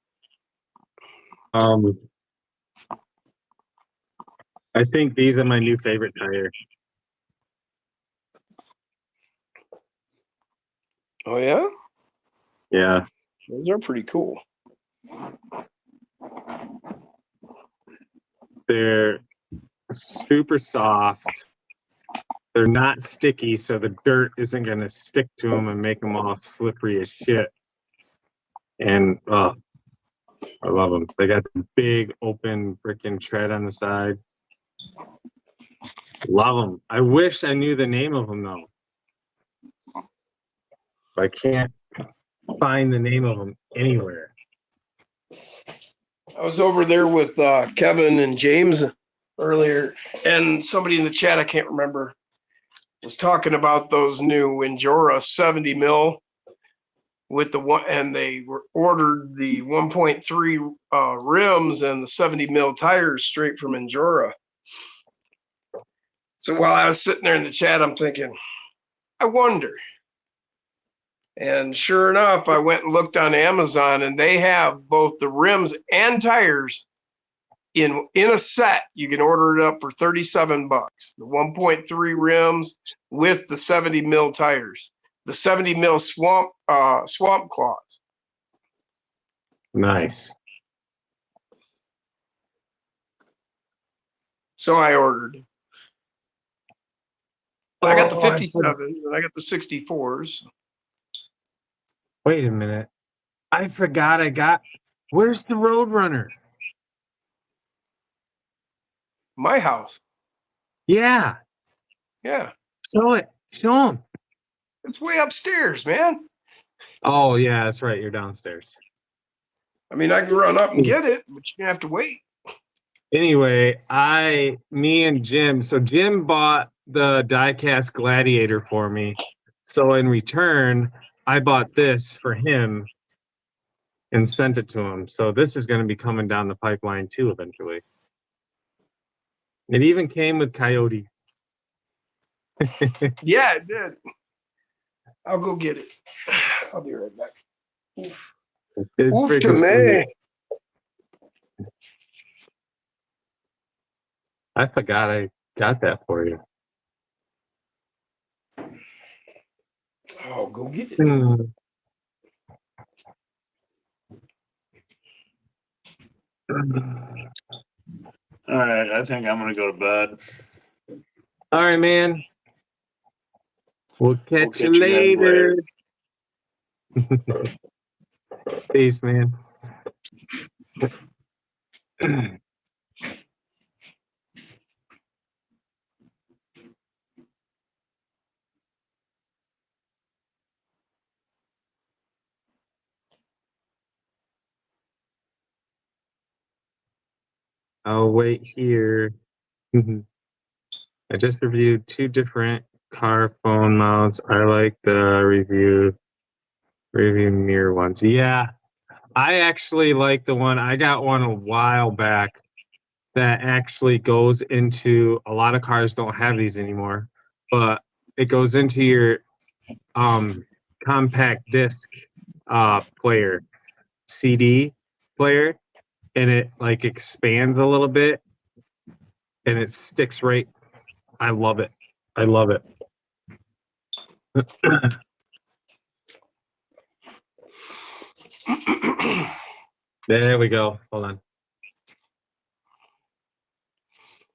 I think these are my new favorite tire. Oh yeah? Yeah. Those are pretty cool. They're super soft. They're not sticky, so the dirt isn't going to stick to them and make them all slippery as shit. And I love them. They got the big open freaking tread on the side. Love them. I wish I knew the name of them though. I can't find the name of them anywhere. I was over there with Kevin and James earlier, and somebody in the chat, I can't remember, was talking about those new Injora 70 mil with the one, and they ordered the 1.3 rims and the 70 mil tires straight from Injora. So while I was sitting there in the chat, I'm thinking, I wonder. And sure enough, I went and looked on Amazon, and they have both the rims and tires in a set. You can order it up for $37. The 1.3 rims with the 70 mil tires, the 70 mil swamp claws. Nice. So I ordered. I got the Oh, 57s and I got the 64s. Wait a minute. I forgot I got. Where's the Roadrunner? My house. Yeah. Yeah. Show it. Show him. It's way upstairs, man. Oh, yeah, that's right. You're downstairs. I mean, I can run up and get it, but you have to wait. Anyway, me and Jim. So Jim bought the diecast Gladiator for me. So in return, I bought this for him and sent it to him. So this is going to be coming down the pipeline too eventually. It even came with Coyote. Yeah, it did. I'll go get it. I'll be right back. Oof. It's Oof to freaking me. sweet. I forgot I got that for you. Oh, go get it. All right, I think I'm gonna go to bed. All right, man. We'll catch you guys later. Peace, man. I'll wait here. I just reviewed 2 different car phone mounts. I like the review mirror ones. Yeah, I actually like the one. I got one a while back that actually goes into, a lot of cars don't have these anymore, but it goes into your compact disc player, CD player, and it like expands a little bit and it sticks right. I love it. I love it. There we go. Hold on.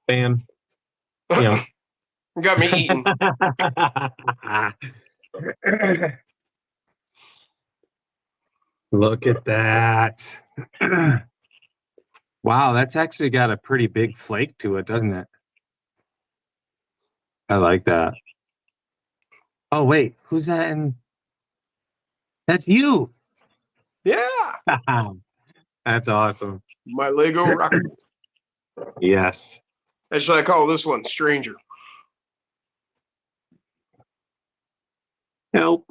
Bam. Yeah. Got me eating. Look at that. Wow, that's actually got a pretty big flake to it, doesn't it? I like that. Oh, wait. Who's that in? That's you. Yeah. That's awesome. My Lego rocket. Yes. Actually, I call this one Stranger. Help.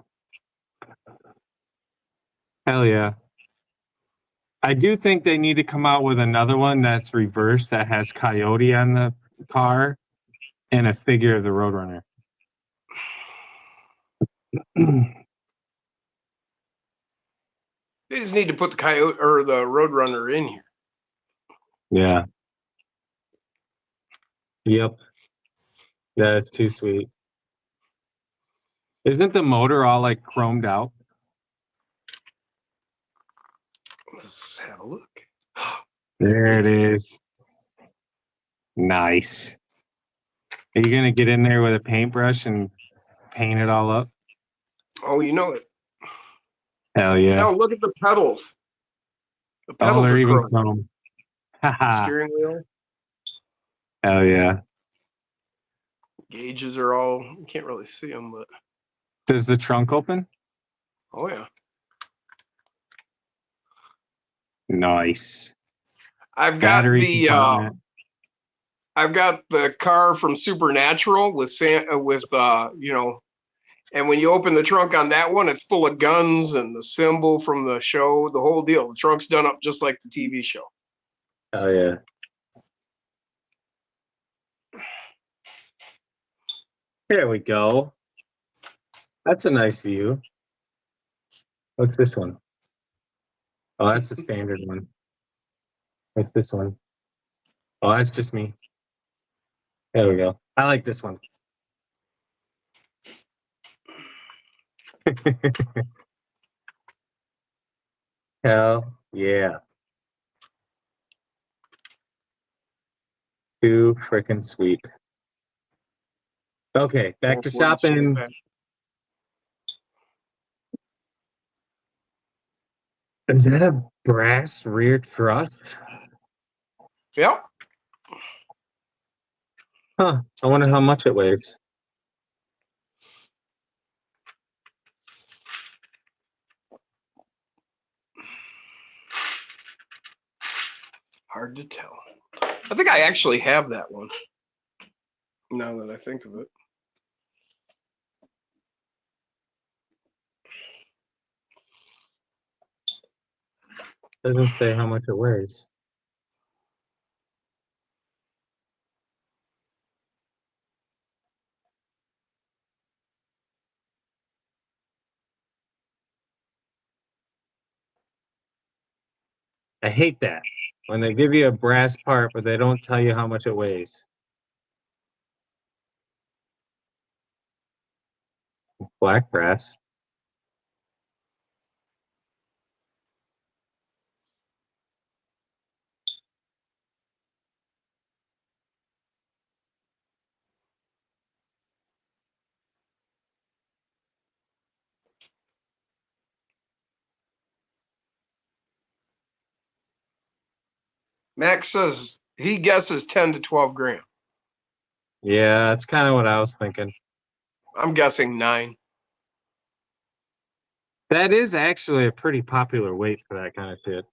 Hell yeah. I do think they need to come out with another one that's reversed that has Coyote on the car and a figure of the Roadrunner. They just need to put the Coyote or the Roadrunner in here. Yeah. Yep. That's too sweet. Isn't the motor all like chromed out? Let's have a look. There it is. Nice. Are you gonna get in there with a paintbrush and paint it all up? Oh, you know it. Hell yeah. Now look at the pedals. The Oh, pedals they're are even chrome. chrome. Haha. Steering wheel. Hell yeah. Gauges are all, you can't really see them, but. Does the trunk open? Oh, yeah. Nice. I've got Battery compartment. I've got the car from Supernatural with you know, and when you open the trunk on that one, it's full of guns and the symbol from the show, the whole deal. The trunk's done up just like the TV show. Oh yeah. There we go. That's a nice view. What's this one? Oh, that's the standard one. What's this one? Oh, that's just me. There we go. I like this one. Hell yeah. Too freaking sweet. Okay, back to shopping. Is that a brass rear truss? Yep. Huh. I wonder how much it weighs. Hard to tell. I think I actually have that one. Now that I think of it. Doesn't say how much it weighs. I hate that. When they give you a brass part, but they don't tell you how much it weighs. Black brass. Max says he guesses 10 to 12 grand. Yeah, that's kind of what I was thinking. I'm guessing 9. That is actually a pretty popular weight for that kind of shit.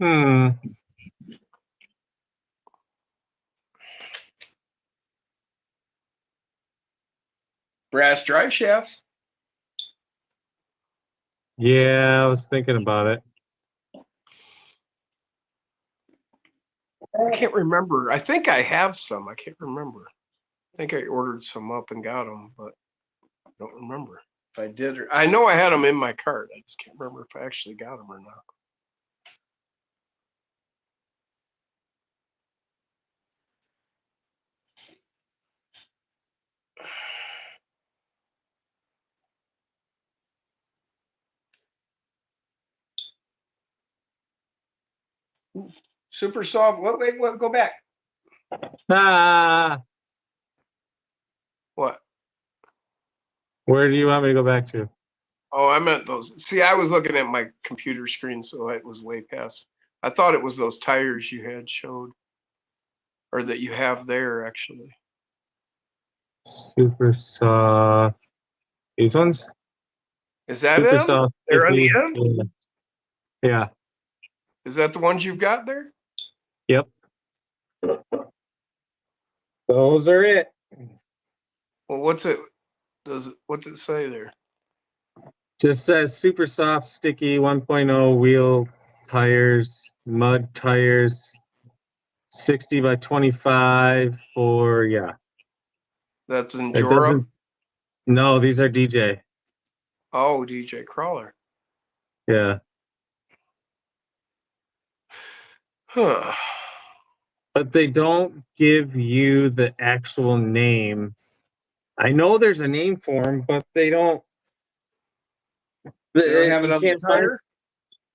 Hmm. Brass drive shafts. Yeah, I was thinking about it. I can't remember. I think I have some. I can't remember. I think I ordered some up and got them, but I don't remember if I did or I know I had them in my cart. I just can't remember if I actually got them or not. Super soft. Wait, go back. Ah, What? where do you want me to go back to? Oh, I meant those. See, I was looking at my computer screen, so it was way past. I thought it was those tires you had showed, or that you have there actually. Super soft. These ones? Is that Super them? soft. They're on the sticky. end. Yeah. Is that the ones you've got there? Yep. Those are it. Well, what's it? What's it say there? Just says super soft, sticky 1.0 wheel tires, mud tires, 60 by 25 for, yeah. That's It Endura. doesn't, no, these are DJ. Oh, DJ Crawler. Yeah. Huh. But they don't give you the actual name. I know there's a name for them, but they don't. They don't have it You on the can't find. tire?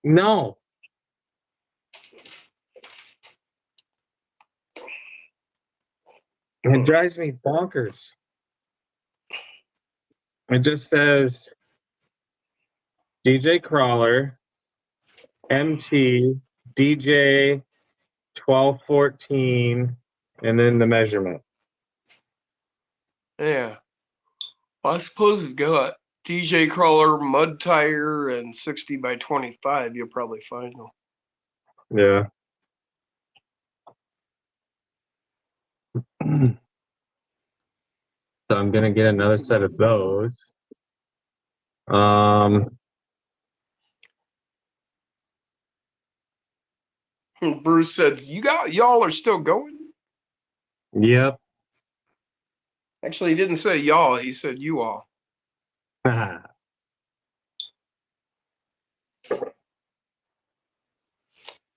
No. It drives me bonkers. It just says DJ Crawler, MT, DJ 1214, and then the measurement. Yeah. Well, I suppose it got DJ crawler, mud tire, and 60 by 25. You'll probably find them. Yeah. So I'm gonna get another set of those. Bruce said, y'all are still going? Yep. Actually, he didn't say y'all, he said you all.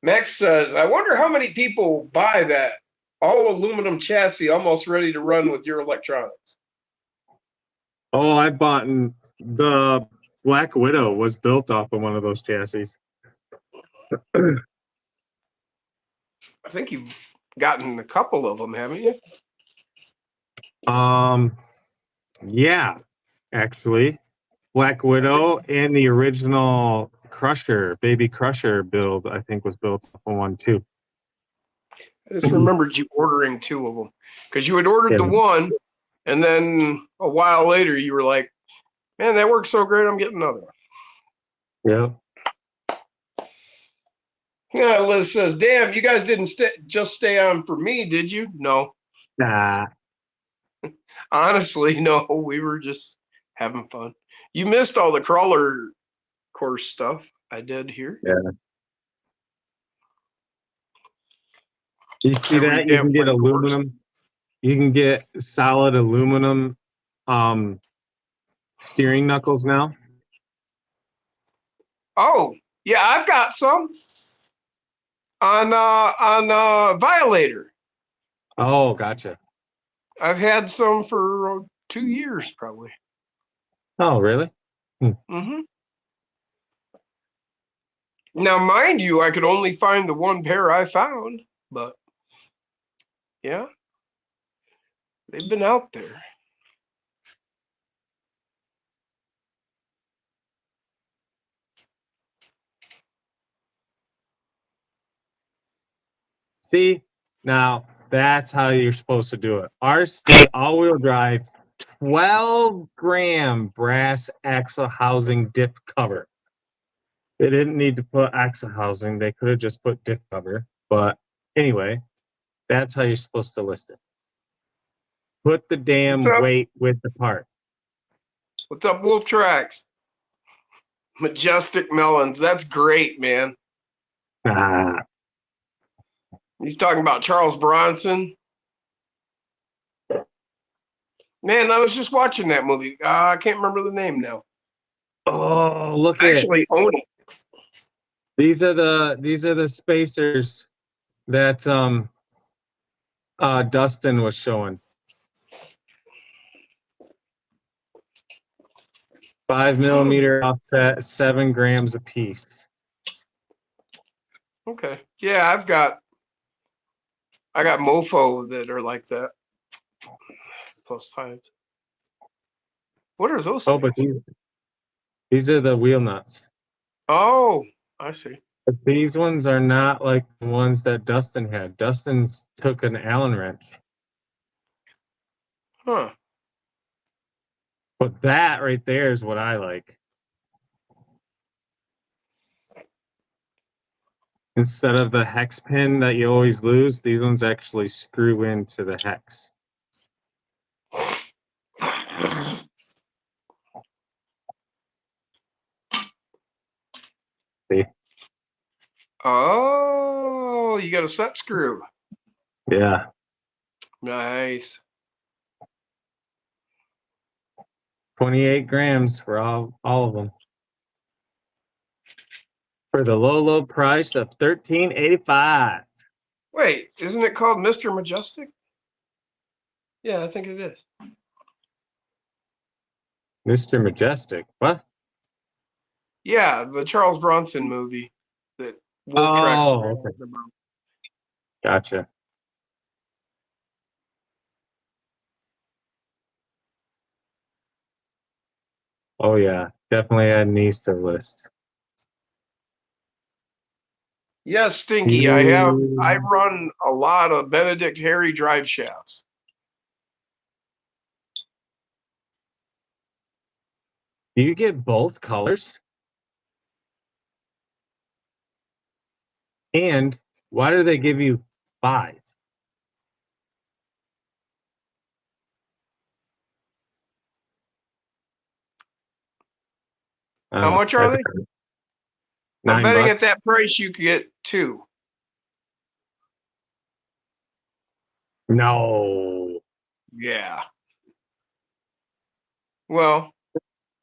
Max says, I wonder how many people buy that all aluminum chassis almost ready to run with your electronics. Oh, I bought the Black Widow was built off of one of those chassis. I think you've gotten a couple of them, haven't you? Yeah, actually. Black Widow and the original Crusher, Baby Crusher build, I think was built off of one too. I just remembered you ordering 2 of them because you had ordered the one, and then a while later you were like, man, that works so great, I'm getting another one. Yeah. Yeah, Liz says, damn, you guys didn't just stay on for me, did you? No. Nah. Honestly, no, we were just having fun. You missed all the crawler course stuff I did here. Yeah. You see that? You can get aluminum. You can get solid aluminum steering knuckles now. Oh, yeah, I've got some on Violator. Oh, gotcha. I've had some for 2 years probably. Oh, really? Mm-hmm. Now, mind you, I could only find the one pair I found, but yeah, they've been out there. See, now that's how you're supposed to do it. RC all-wheel drive, 12-gram brass axle housing dip cover. They didn't need to put axle housing. They could have just put dip cover. But anyway, that's how you're supposed to list it. Put the damn weight with the part. What's up, Wolf Tracks? Majestic Melons. That's great, man. He's talking about Charles Bronson. Man, I was just watching that movie. I can't remember the name now. Oh, look I at actually own it. These are the spacers that Dustin was showing. 5mm offset, 7 grams a piece. Okay. Yeah, I got Mofo that are like that. +5s. What are those Oh, things? but these are the wheel nuts. Oh, I see. But these ones are not like the ones that Dustin had. Dustin's took an Allen wrench. Huh. But that right there is what I like. Instead of the hex pin that you always lose, these ones actually screw into the hex. See? Oh, you got a set screw. Yeah. Nice. 28 grams for all of them. For the low price of $13.85. Wait, isn't it called Mr. Majestic? Yeah, I think it is. Mr. Majestic. What? Yeah, the Charles Bronson movie that Wolf Tracks was talking about. Gotcha. Oh yeah, definitely add these to the list. Yes, Stinky. I run a lot of Benedict Harry drive shafts. Do you get both colors? And why do they give you 5? How much are they? I'm betting $9. at that price you could get 2. No. Yeah. Well,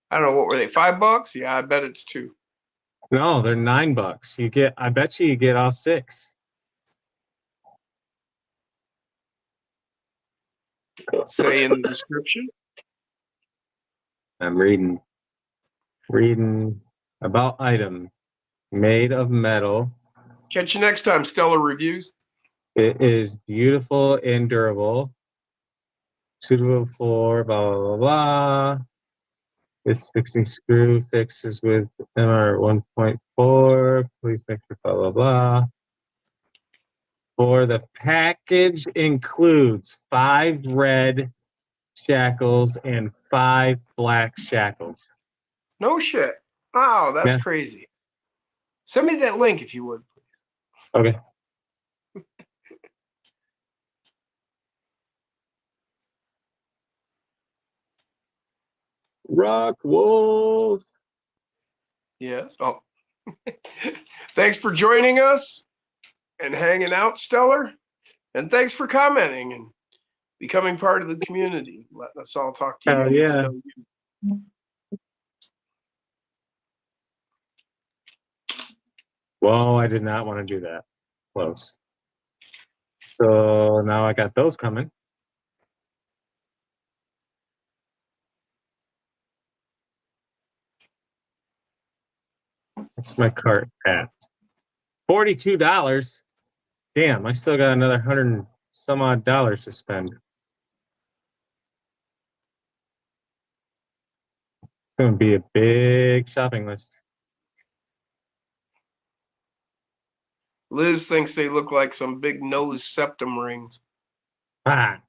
I don't know, what were they? $5? Yeah, I bet it's 2. No, they're $9. I bet you get all 6. Say in the description. I'm reading about item made of metal. Catch you next time, Stellar Reviews. It is beautiful and durable. Suitable for blah blah blah blah. This fixing screw fixes with MR 1.4. Please make sure blah blah blah. For the package includes 5 red shackles and 5 black shackles. No shit. Wow, that's Yeah. crazy. Send me that link if you would. Okay. Rock Wolf. Yes. Oh. Thanks for joining us and hanging out, Stellar. And thanks for commenting and becoming part of the community. Letting us all talk to you. Hell Get to yeah. know you. Well, I did not want to do that. Close. So now I got those coming. What's my cart at? $42. Damn, I still got another 100 and some odd dollars to spend. It's going to be a big shopping list. Liz thinks they look like some big nose septum rings. Ah.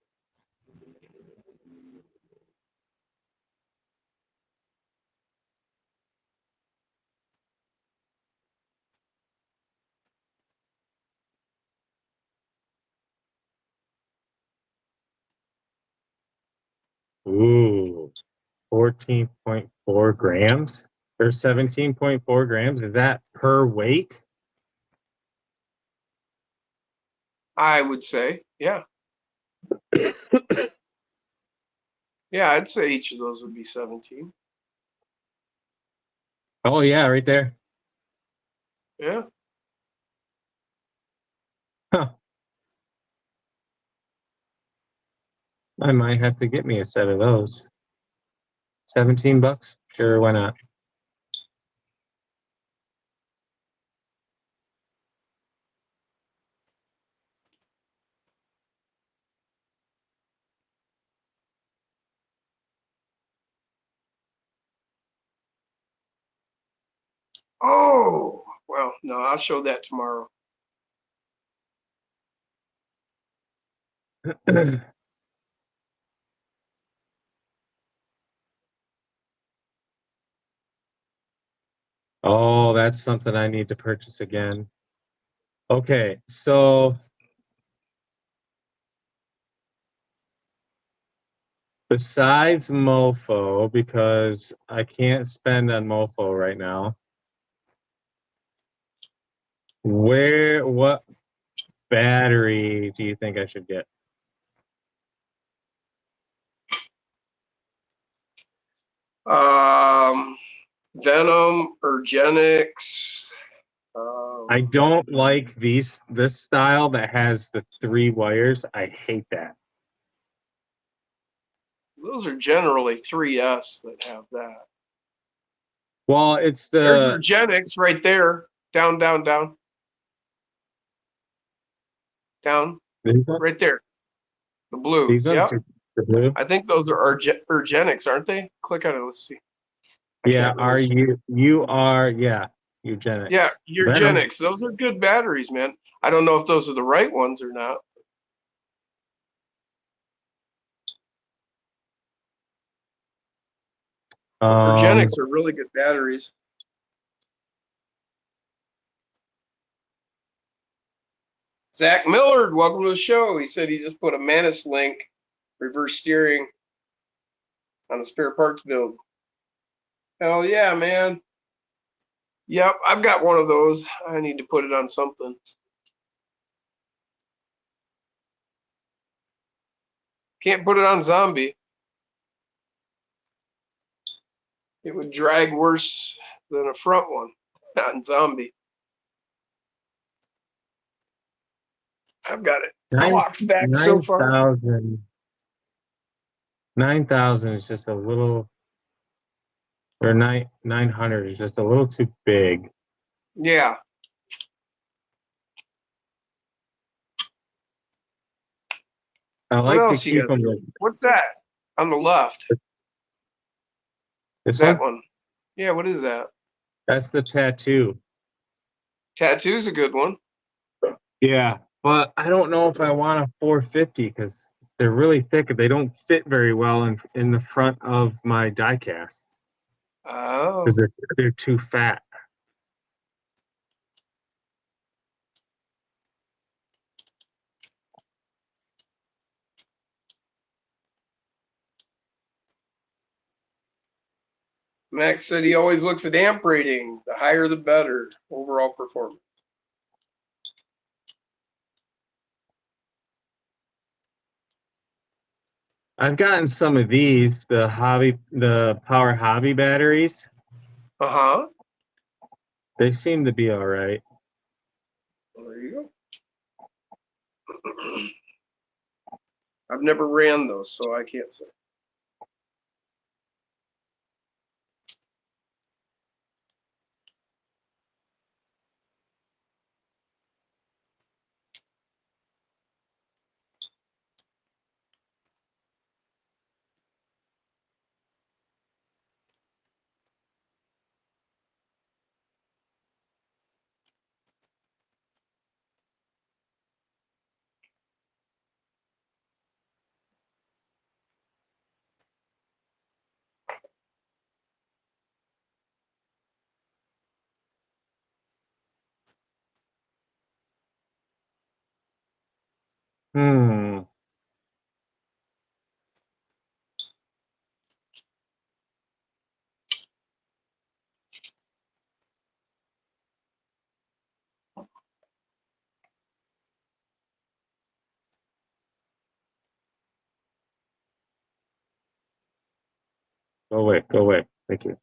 Ooh, 14.4 grams or 17.4 grams. Is that per weight? I would say, yeah. Yeah, I'd say each of those would be 17. Oh, yeah, right there. Yeah. Huh. I might have to get me a set of those. $17? Sure, why not? Oh, well, no, I'll show that tomorrow. Oh, that's something I need to purchase again. Okay, so besides Mofo, because I can't spend on Mofo right now, what battery do you think I should get? Venom, Urgenix. I don't like this style that has the 3 wires. I hate that. Those are generally 3S that have that. Well, it's There's the Urgenix right there. Down, down, down. Down. Right there. The blue. These ones Yep. are the blue. I think those are Urgenix, aren't they? Click on it. Let's see. Yeah, you are Eugenics. Yeah, Venom. Urgenix. Those are good batteries, man. I don't know if those are the right ones or not. Organics are really good batteries. Zach Millard, welcome to the show. He said he just put a Manus Link reverse steering on a spare parts build. Hell yeah, man. Yep, I've got one of those. I need to put it on something. Can't put it on Zombie. It would drag worse than a front one on Zombie. I've got it locked back so far. 9,000 is just a little, or 900 is just a little too big. Yeah. I like to keep them. What's that on the left? That one? Yeah, what is that? That's the tattoo. Tattoo's a good one. Yeah, but I don't know if I want a 450 because they're really thick and they don't fit very well in the front of my diecast. Oh. Because they're too fat. Max said he always looks at amp rating. The higher, the better. Overall performance. I've gotten some of these, the Power Hobby batteries. Uh-huh. They seem to be all right. There you go. I've never ran those, so I can't say. Hmm. Go away. Go away. Thank you.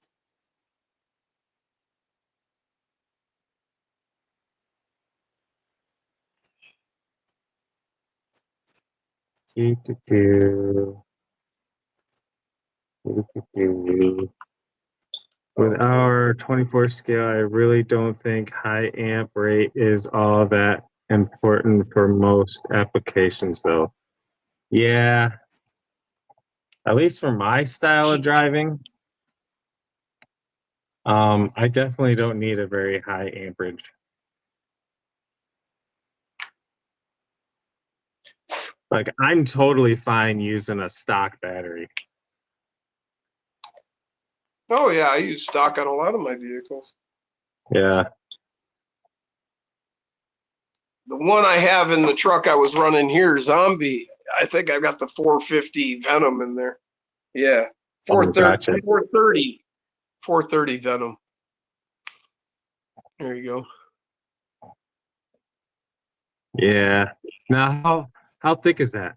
With our 24 scale, I really don't think high amp rate is all that important for most applications, though. Yeah, at least for my style of driving, I definitely don't need a very high amperage. Like, I'm totally fine using a stock battery. Oh, yeah, I use stock on a lot of my vehicles. Yeah. The one I have in the truck I was running here, Zombie, I think I've got the 450 Venom in there. Yeah. 430, 430 Venom. There you go. Yeah. Now, how thick is that?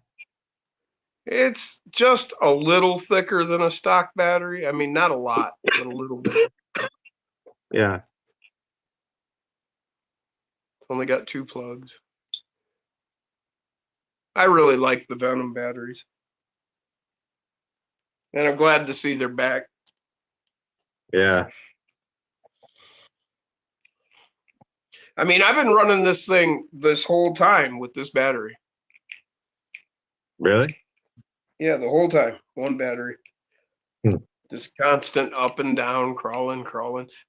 It's just a little thicker than a stock battery. I mean, not a lot, but a little bit. Yeah. It's only got 2 plugs. I really like the Venom batteries. And I'm glad to see they're back. Yeah. I mean, I've been running this thing this whole time with this battery. Really? Yeah, the whole time. One battery. Hmm. This constant up and down, crawling.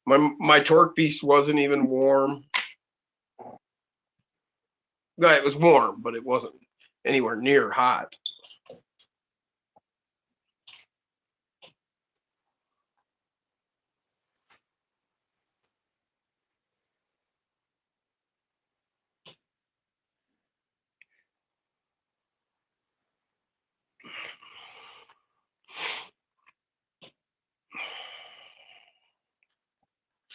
My torque piece wasn't even warm. No, it was warm, but it wasn't anywhere near hot.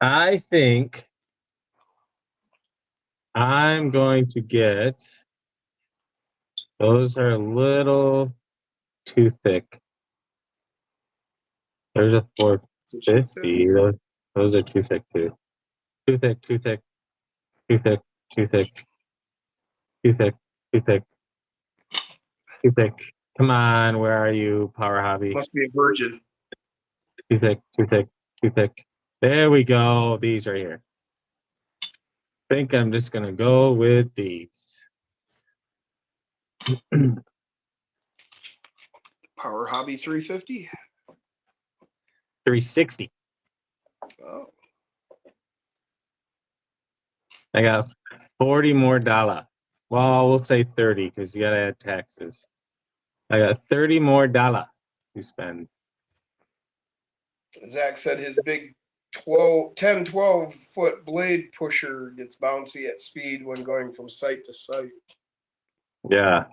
I think I'm going to get. Those are a little too thick. There's a 450. Those are too thick too. Too thick, too thick, too thick, too thick, too thick, too thick, too thick. Come on, where are you, Power Hobby? Must be a virgin. Too thick, too thick, too thick. There we go. These right here. I think I'm just gonna go with these. Power Hobby 350. 360. Oh. I got 40 more dollar. Well, we'll say 30 because you gotta add taxes. I got 30 more dollar to spend. Zach said his big 12 foot blade pusher gets bouncy at speed when going from site to site. Yeah.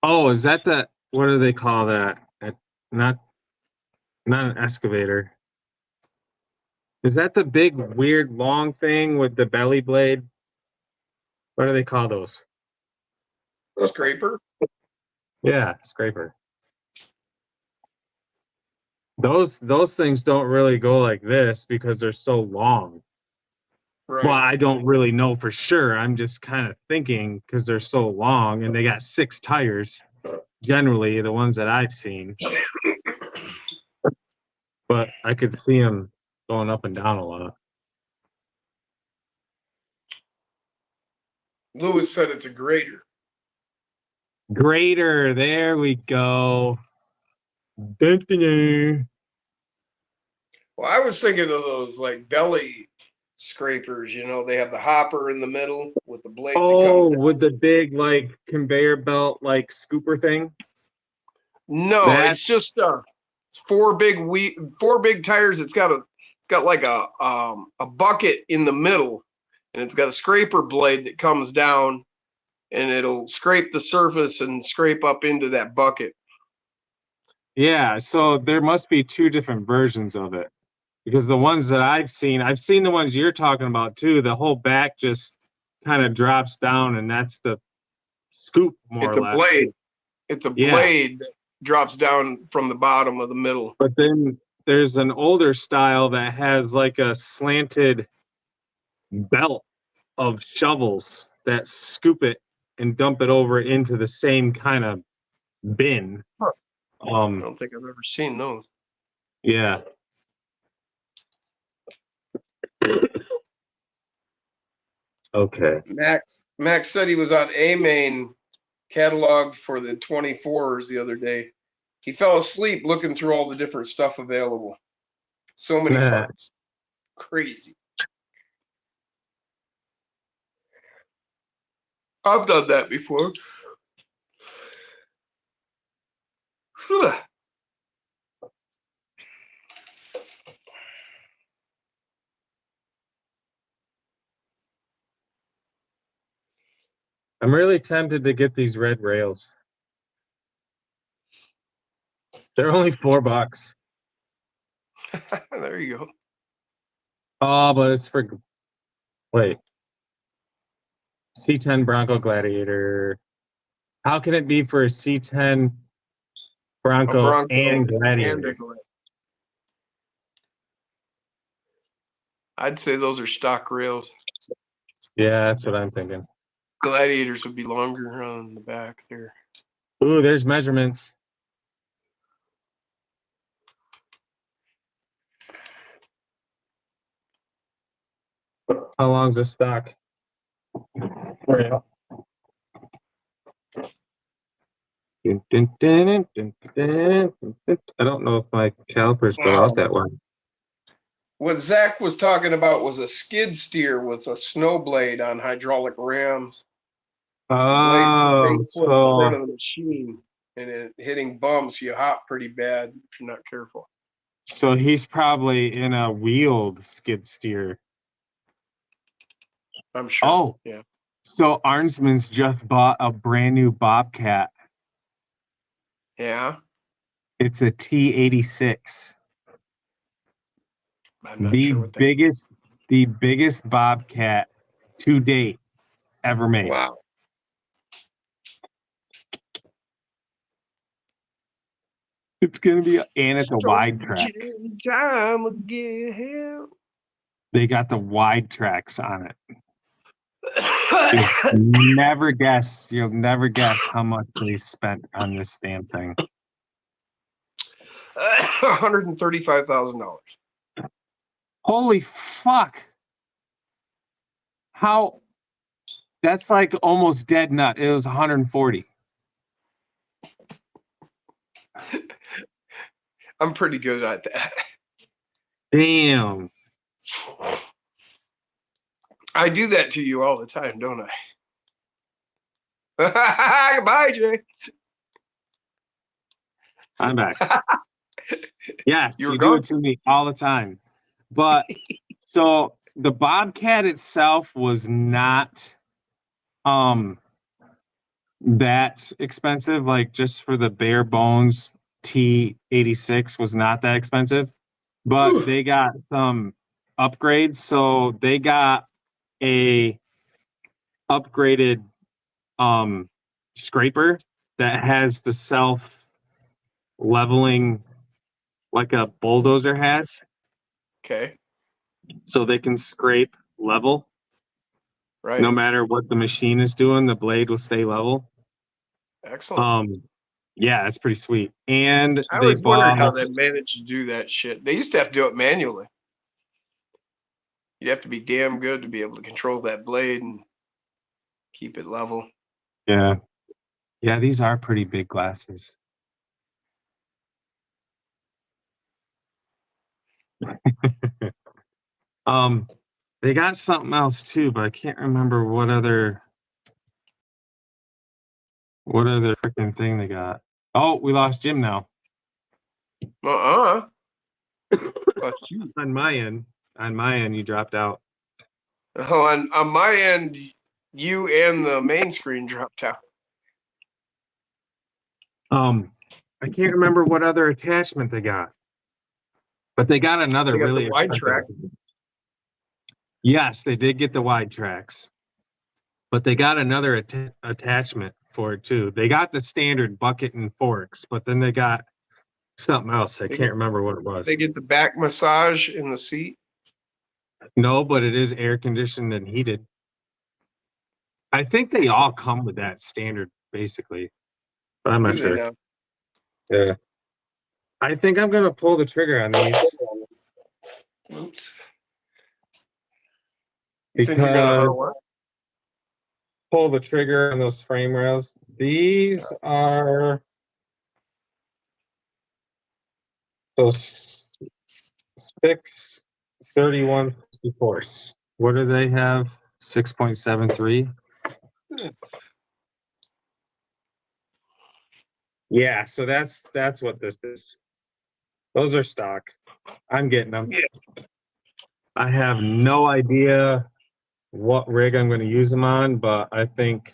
Oh, is that the, what do they call that? Not an excavator. Is that the big weird long thing with the belly blade? What do they call those? Scraper? Yeah, scraper. Those things don't really go like this because they're so long. Right. Well, I don't really know for sure. I'm just kind of thinking because they're so long and they got 6 tires. Generally, the ones that I've seen. But I could see them going up and down a lot. Lewis said it's a grater. Grater, there we go. Well, I was thinking of those like belly scrapers, you know, they have the hopper in the middle with the blade that comes down. With the big like conveyor belt like scooper thing? No, it's just it's 4 big tires. It's got like a bucket in the middle, and it's got a scraper blade that comes down, and it'll scrape the surface and scrape up into that bucket. Yeah, so there must be 2 different versions of it. Because the ones that I've seen the ones you're talking about too. The whole back just kind of drops down, and that's the scoop, more or less. Blade. It's a blade that drops down from the bottom of the middle. But then there's an older style that has like a slanted belt of shovels that scoop it and dump it over into the same kind of bin. Huh. I don't think I've ever seen those. Yeah. Okay. Max said he was on A-Main catalog for the 24s the other day. He fell asleep looking through all the different stuff available. So many parts. Crazy. I've done that before. I'm really tempted to get these red rails. They're only $4. There you go. Oh, but it's for, wait. C10 Bronco Gladiator. How can it be for a C10 Bronco and Gladiator? I'd say those are stock rails. Yeah, that's what I'm thinking. Gladiators would be longer on the back there. Ooh, there's measurements. How long's the stock? I don't know if my calipers go out that way. What Zach was talking about was a skid steer with a snow blade on hydraulic rams. Oh, in front of the machine, and it hitting bumps, you hop pretty bad if you're not careful. So he's probably in a wheeled skid steer. I'm sure. Oh, yeah. So Arnsman's just bought a brand new Bobcat. Yeah. It's a T86. I'm not sure what that The biggest Bobcat to date ever made. Wow. It's gonna be, and it's a wide track. Time again. They got the wide tracks on it. You'll never guess how much they spent on this damn thing. $135,000. Holy fuck. How? That's like almost dead nut. It was 140. I'm pretty good at that. Damn. I do that to you all the time, don't I? Goodbye, Jay. I'm back. Yes, You were you do gone? it to me all the time. But so the Bobcat itself was not that expensive. Like just for the bare bones T86 was not that expensive. But they got some upgrades. So they got a upgraded scraper that has the self leveling like a bulldozer has. Okay. So they can scrape level. Right. No matter what the machine is doing, the blade will stay level. Excellent. Yeah, it's pretty sweet. And I they always wondered how bought, they managed to do that shit. They used to have to do it manually. You have to be damn good to be able to control that blade and keep it level. yeah. Yeah, these are pretty big glasses. They got something else too, but I can't remember what other freaking thing they got. Oh, we lost Jim now. Lost you. On my end, you dropped out. Oh, on my end, you and the main screen dropped out. I can't remember what other attachment they got, but they got another They got really the wide expensive. track. Yes, they did get the wide tracks, but they got another attachment for it too. They got the standard bucket and forks, but then they got something else. I can't remember what it was. They get the back massage in the seat. No, but it is air conditioned and heated. I think they all come with that standard, basically, but I'm not Do they sure. now? Yeah, I think I'm gonna pull the trigger on these. Oops. You think you're gonna pull the trigger on those frame rails. These are so 631/64. What do they have? 6.73. Yeah, so that's what this is. Those are stock. I'm getting them. Yeah. I have no idea what rig I'm going to use them on, but I think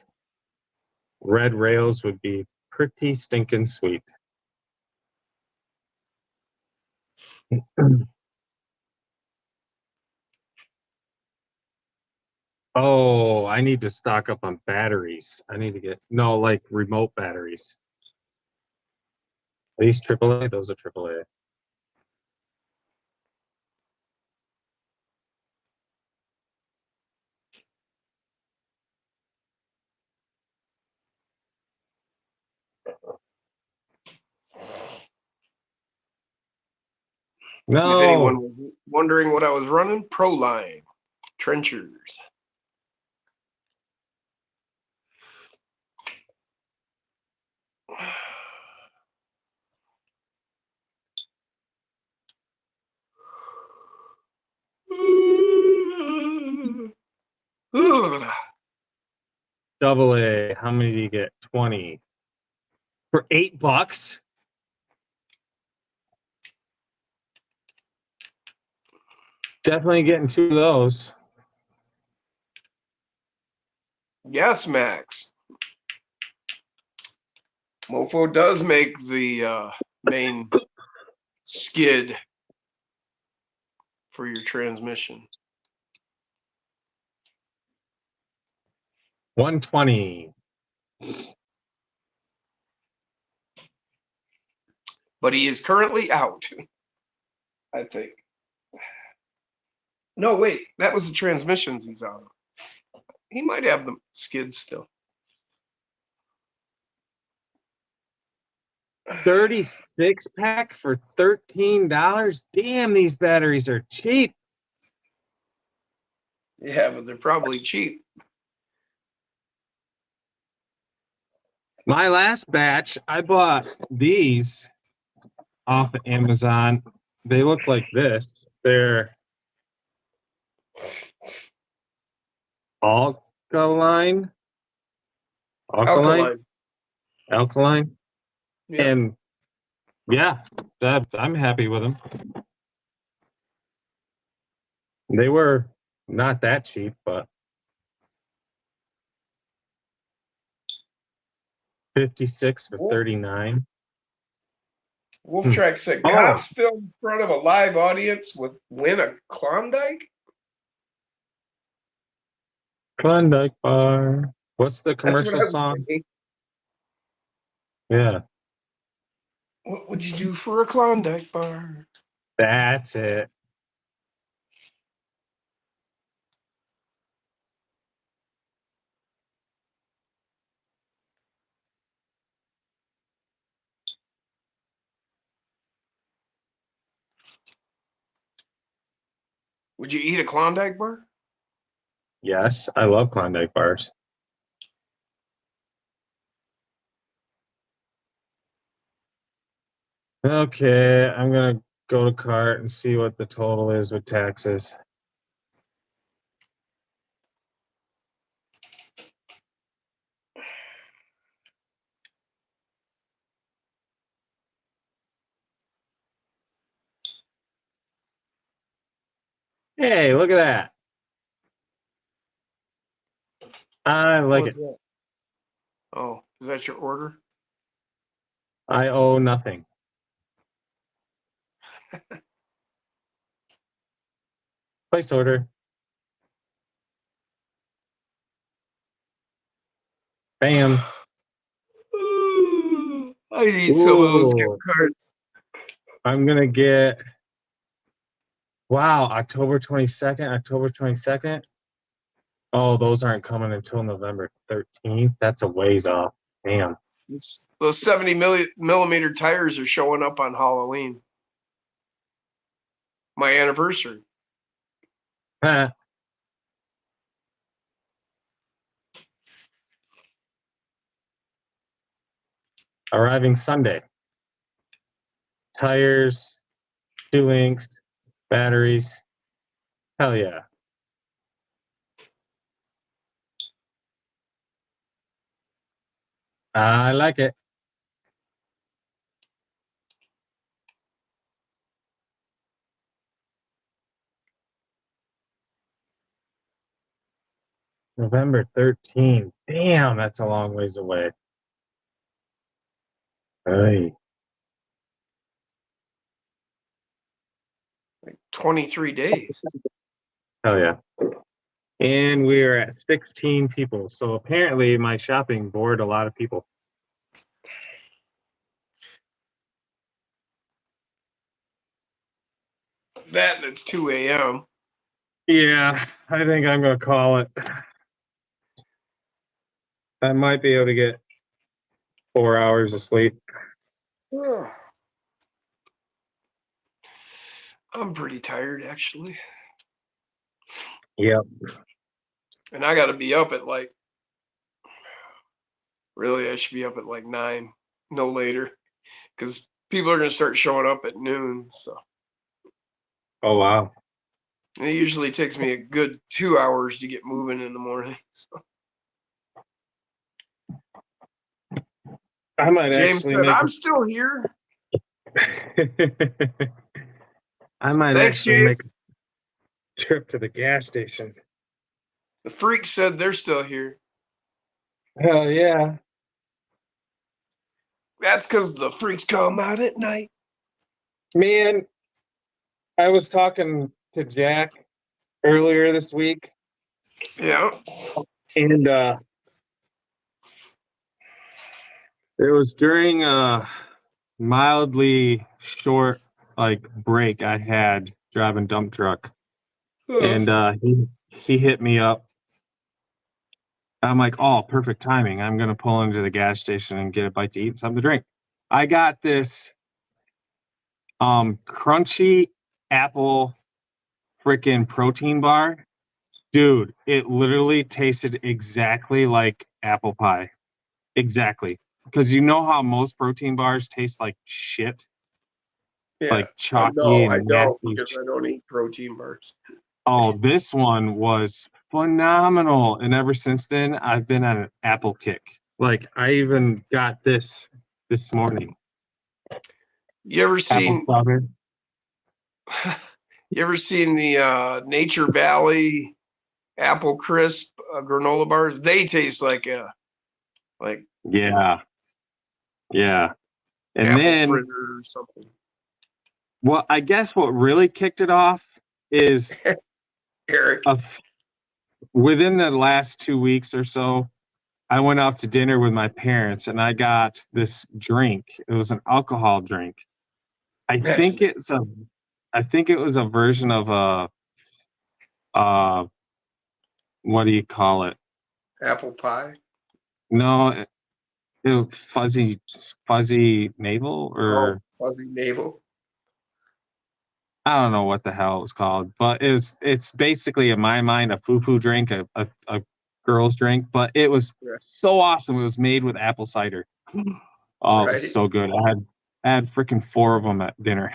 red rails would be pretty stinking sweet. Oh, I need to stock up on batteries. I need to get, no, like remote batteries. Are these AAA? Those are AAA. No. If anyone was wondering what I was running, Proline trenchers. AA. How many do you get? 20. For $8? Definitely getting 2 of those. Yes, Max. Mofo does make the main skid for your transmission. 120. But he is currently out, I think. No, wait, that was the transmissions he's out of. He might have the skids still. 36 pack for $13. Damn, these batteries are cheap. Yeah, but they're probably cheap. My last batch, I bought these off of Amazon. They look like this. They're alkaline. Alkaline. Yeah. And yeah, I'm happy with them. They were not that cheap, but 56 for 39. Wolftrack said, cops filmed in front of a live audience with win a Klondike? Klondike bar. What's the That's what commercial I was song? thinking. Yeah, What would you do for a Klondike bar? that's it. Would you eat a Klondike bar? Yes, I love Klondike bars. Okay, I'm gonna go to cart and see what the total is with taxes. Hey, look at that. I like What's it. that? Oh, is that your order? I owe nothing. Place order. Bam. I need some of those gift cards. I'm gonna get, wow, October 22nd. Oh, those aren't coming until November 13th. That's a ways off. Damn. Those 70 millimeter tires are showing up on Halloween. My anniversary. Huh. Arriving Sunday. Tires, 2 inks, batteries. Hell yeah. I like it. November 13th. Damn, that's a long ways away. Hey. 23 days. Hell yeah. And we're at 16 people. So apparently my shopping bored a lot of people. That and it's 2 a.m. Yeah, I think I'm going to call it. I might be able to get 4 hours of sleep. I'm pretty tired, actually. Yep. And I got to be up at really, I should be up at 9, no later. Because people are going to start showing up at noon. So Oh, wow. it usually takes me a good 2 hours to get moving in the morning. So. I might James actually said, make I'm still here. I might Thanks, actually James. make a trip to the gas station. The freak said they're still here. Hell yeah. That's because the freaks come out at night. Man, I was talking to Jack earlier this week. Yeah. And it was during a mildly short break I had driving dump truck. And he hit me up. I'm like, oh, perfect timing. I'm gonna pull into the gas station and get a bite to eat and something to drink. I got this crunchy apple freaking protein bar. Dude, it literally tasted exactly like apple pie. Exactly. Because you know how most protein bars taste like shit? Yeah. Like chalky No, I and don't, nasty. because I don't eat protein bars. Oh, this one was phenomenal. And ever since then, I've been on an apple kick. Like, I even got this morning. You ever Apple seen strawberry. you ever seen the Nature Valley Apple Crisp granola bars? They taste like Yeah. Yeah. And apple then, fritter or something. well, I guess what really kicked it off is Eric. Within the last 2 weeks or so, I went out to dinner with my parents and I got this drink. It was an alcohol drink. I think it was a version of what do you call it? Apple pie. No, it was fuzzy navel, or Fuzzy navel. I don't know what the hell it was called, but it's basically in my mind a foo-foo drink, a girl's drink, but it was so awesome. It was made with apple cider. Oh, it was so good. I had freaking 4 of them at dinner.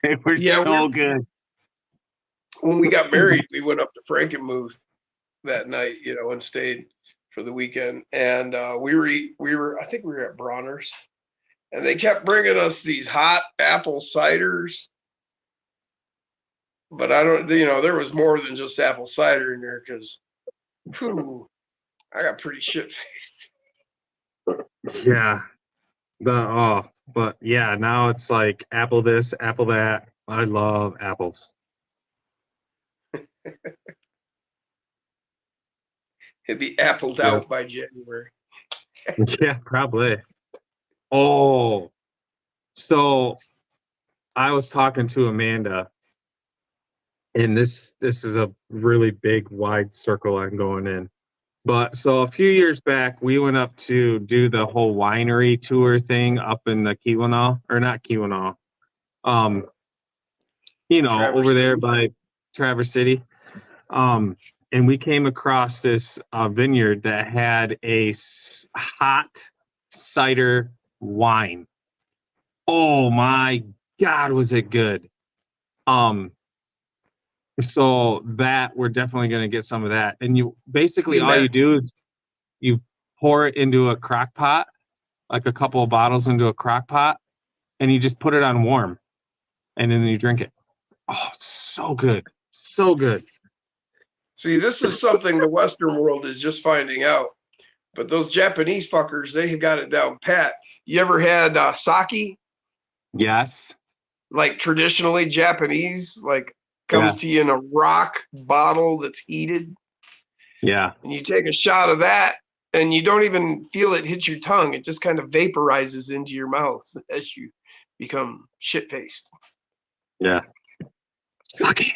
They were so good. When we got married, we went up to Frankenmuth that night, and stayed for the weekend. And I think we were at Bronner's, and they kept bringing us these hot apple ciders. But I don't, there was more than just apple cider in there, because I got pretty shit-faced. Yeah. But yeah, now it's like apple this, apple that. I love apples. It'd be appled out by January. Yeah, probably. Oh, so I was talking to Amanda, and this is a really big, wide circle I'm going in. But so a few years back, we went up to do the whole winery tour thing up in the Keweenaw, or not Keweenaw, over there by Traverse City. And we came across this vineyard that had a hot cider wine. Oh my God, was it good? So that we're definitely going to get some of that. And you basically all you do is you pour it into a crock pot, like a couple of bottles into a crock pot, and you just put it on warm, and then you drink it. Oh, so good. So good. See, this is something the Western world is just finding out. But those Japanese fuckers, they have got it down pat. You ever had sake? Yes. Like traditionally Japanese, comes to you in a rock bottle that's heated. Yeah. And you take a shot of that, and you don't even feel it hit your tongue. It just kind of vaporizes into your mouth as you become shit-faced. Yeah. Sake.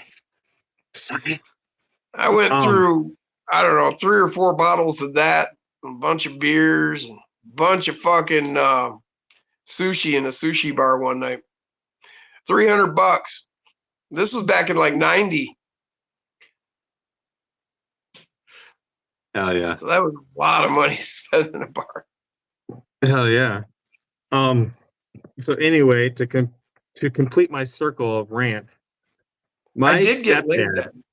I went through, I don't know, 3 or 4 bottles of that, a bunch of beers, and a bunch of fucking sushi in a sushi bar one night. $300. This was back in 90. Hell yeah. So that was a lot of money spent in a bar. Hell yeah. So anyway, to complete my circle of rant, I did get laid then.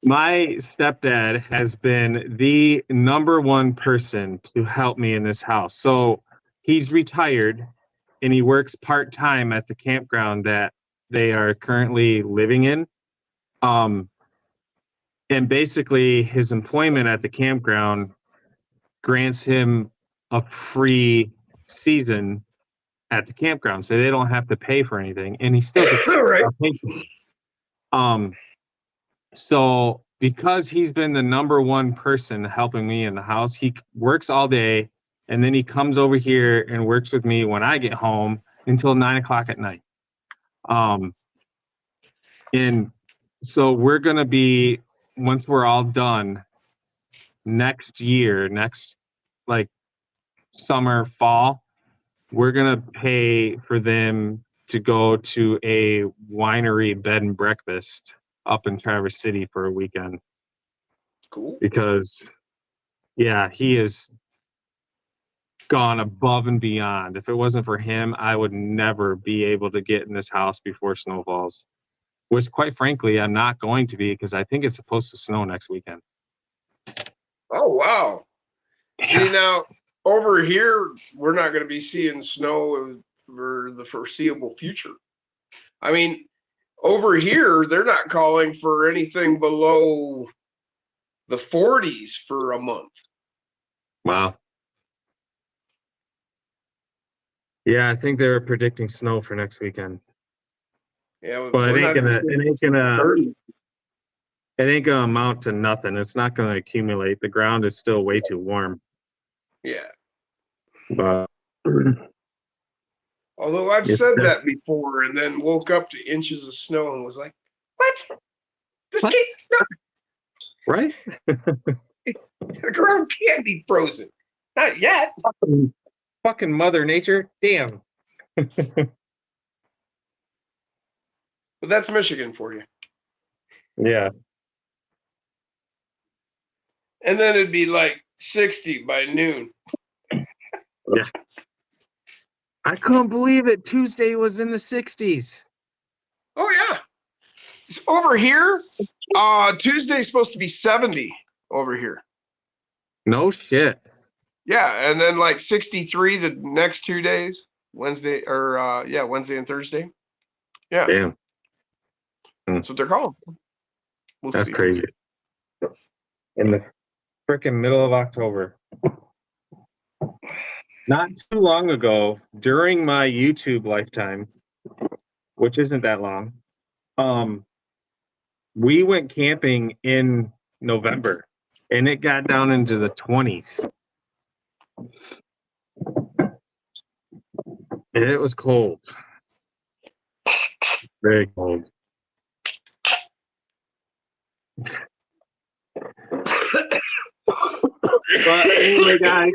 My stepdad has been the #1 person to help me in this house. So he's retired and he works part-time at the campground that they are currently living in. And basically, his employment at the campground grants him a free season at the campground, so they don't have to pay for anything, and he still gets Right. a paycheck. So because he's been the number one person helping me in the house, he works all day, and then he comes over here and works with me when I get home until 9 o'clock at night. And so we're gonna be, once we're all done next year, next like summer, fall, we're gonna pay for them to go to a winery bed and breakfast up in Traverse City for a weekend. Cool. Because yeah, he has gone above and beyond. If it wasn't for him, I would never be able to get in this house before snow falls. Which, quite frankly, I'm not going to be, because I think it's supposed to snow next weekend. Oh, wow. Yeah. See, now, over here, we're not going to be seeing snow for the foreseeable future. I mean, over here, they're not calling for anything below the 40s for a month. Wow. Yeah, I think they're predicting snow for next weekend. Yeah, But it ain't gonna amount to nothing. It's not gonna accumulate. The ground is still way too warm. Yeah. But Although I've It's said def- that before and then woke up to inches of snow and was like, what? This What? can't, right? the ground can't be frozen. Not yet. Fucking Mother Nature. Damn. But that's Michigan for you. Yeah. And then it'd be like 60 by noon. Yeah. I couldn't believe it. Tuesday was in the 60s. Oh yeah. It's over here, Tuesday's supposed to be 70 over here. No shit. Yeah, and then like 63 the next 2 days, Wednesday and Thursday. Yeah. Damn. That's what they're calling. We'll That's see. crazy. In the freaking middle of October. Not too long ago, during my YouTube lifetime, which isn't that long, we went camping in November, and it got down into the 20s. And it was cold. Very cold. But anyway, guys,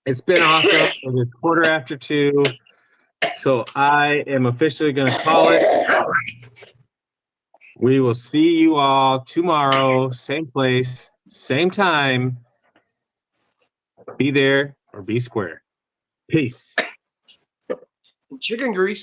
it's been awesome. It is 2:45, so I am officially going to call it. We will see you all tomorrow, same place, same time. Be there or be square. Peace. Chicken grease.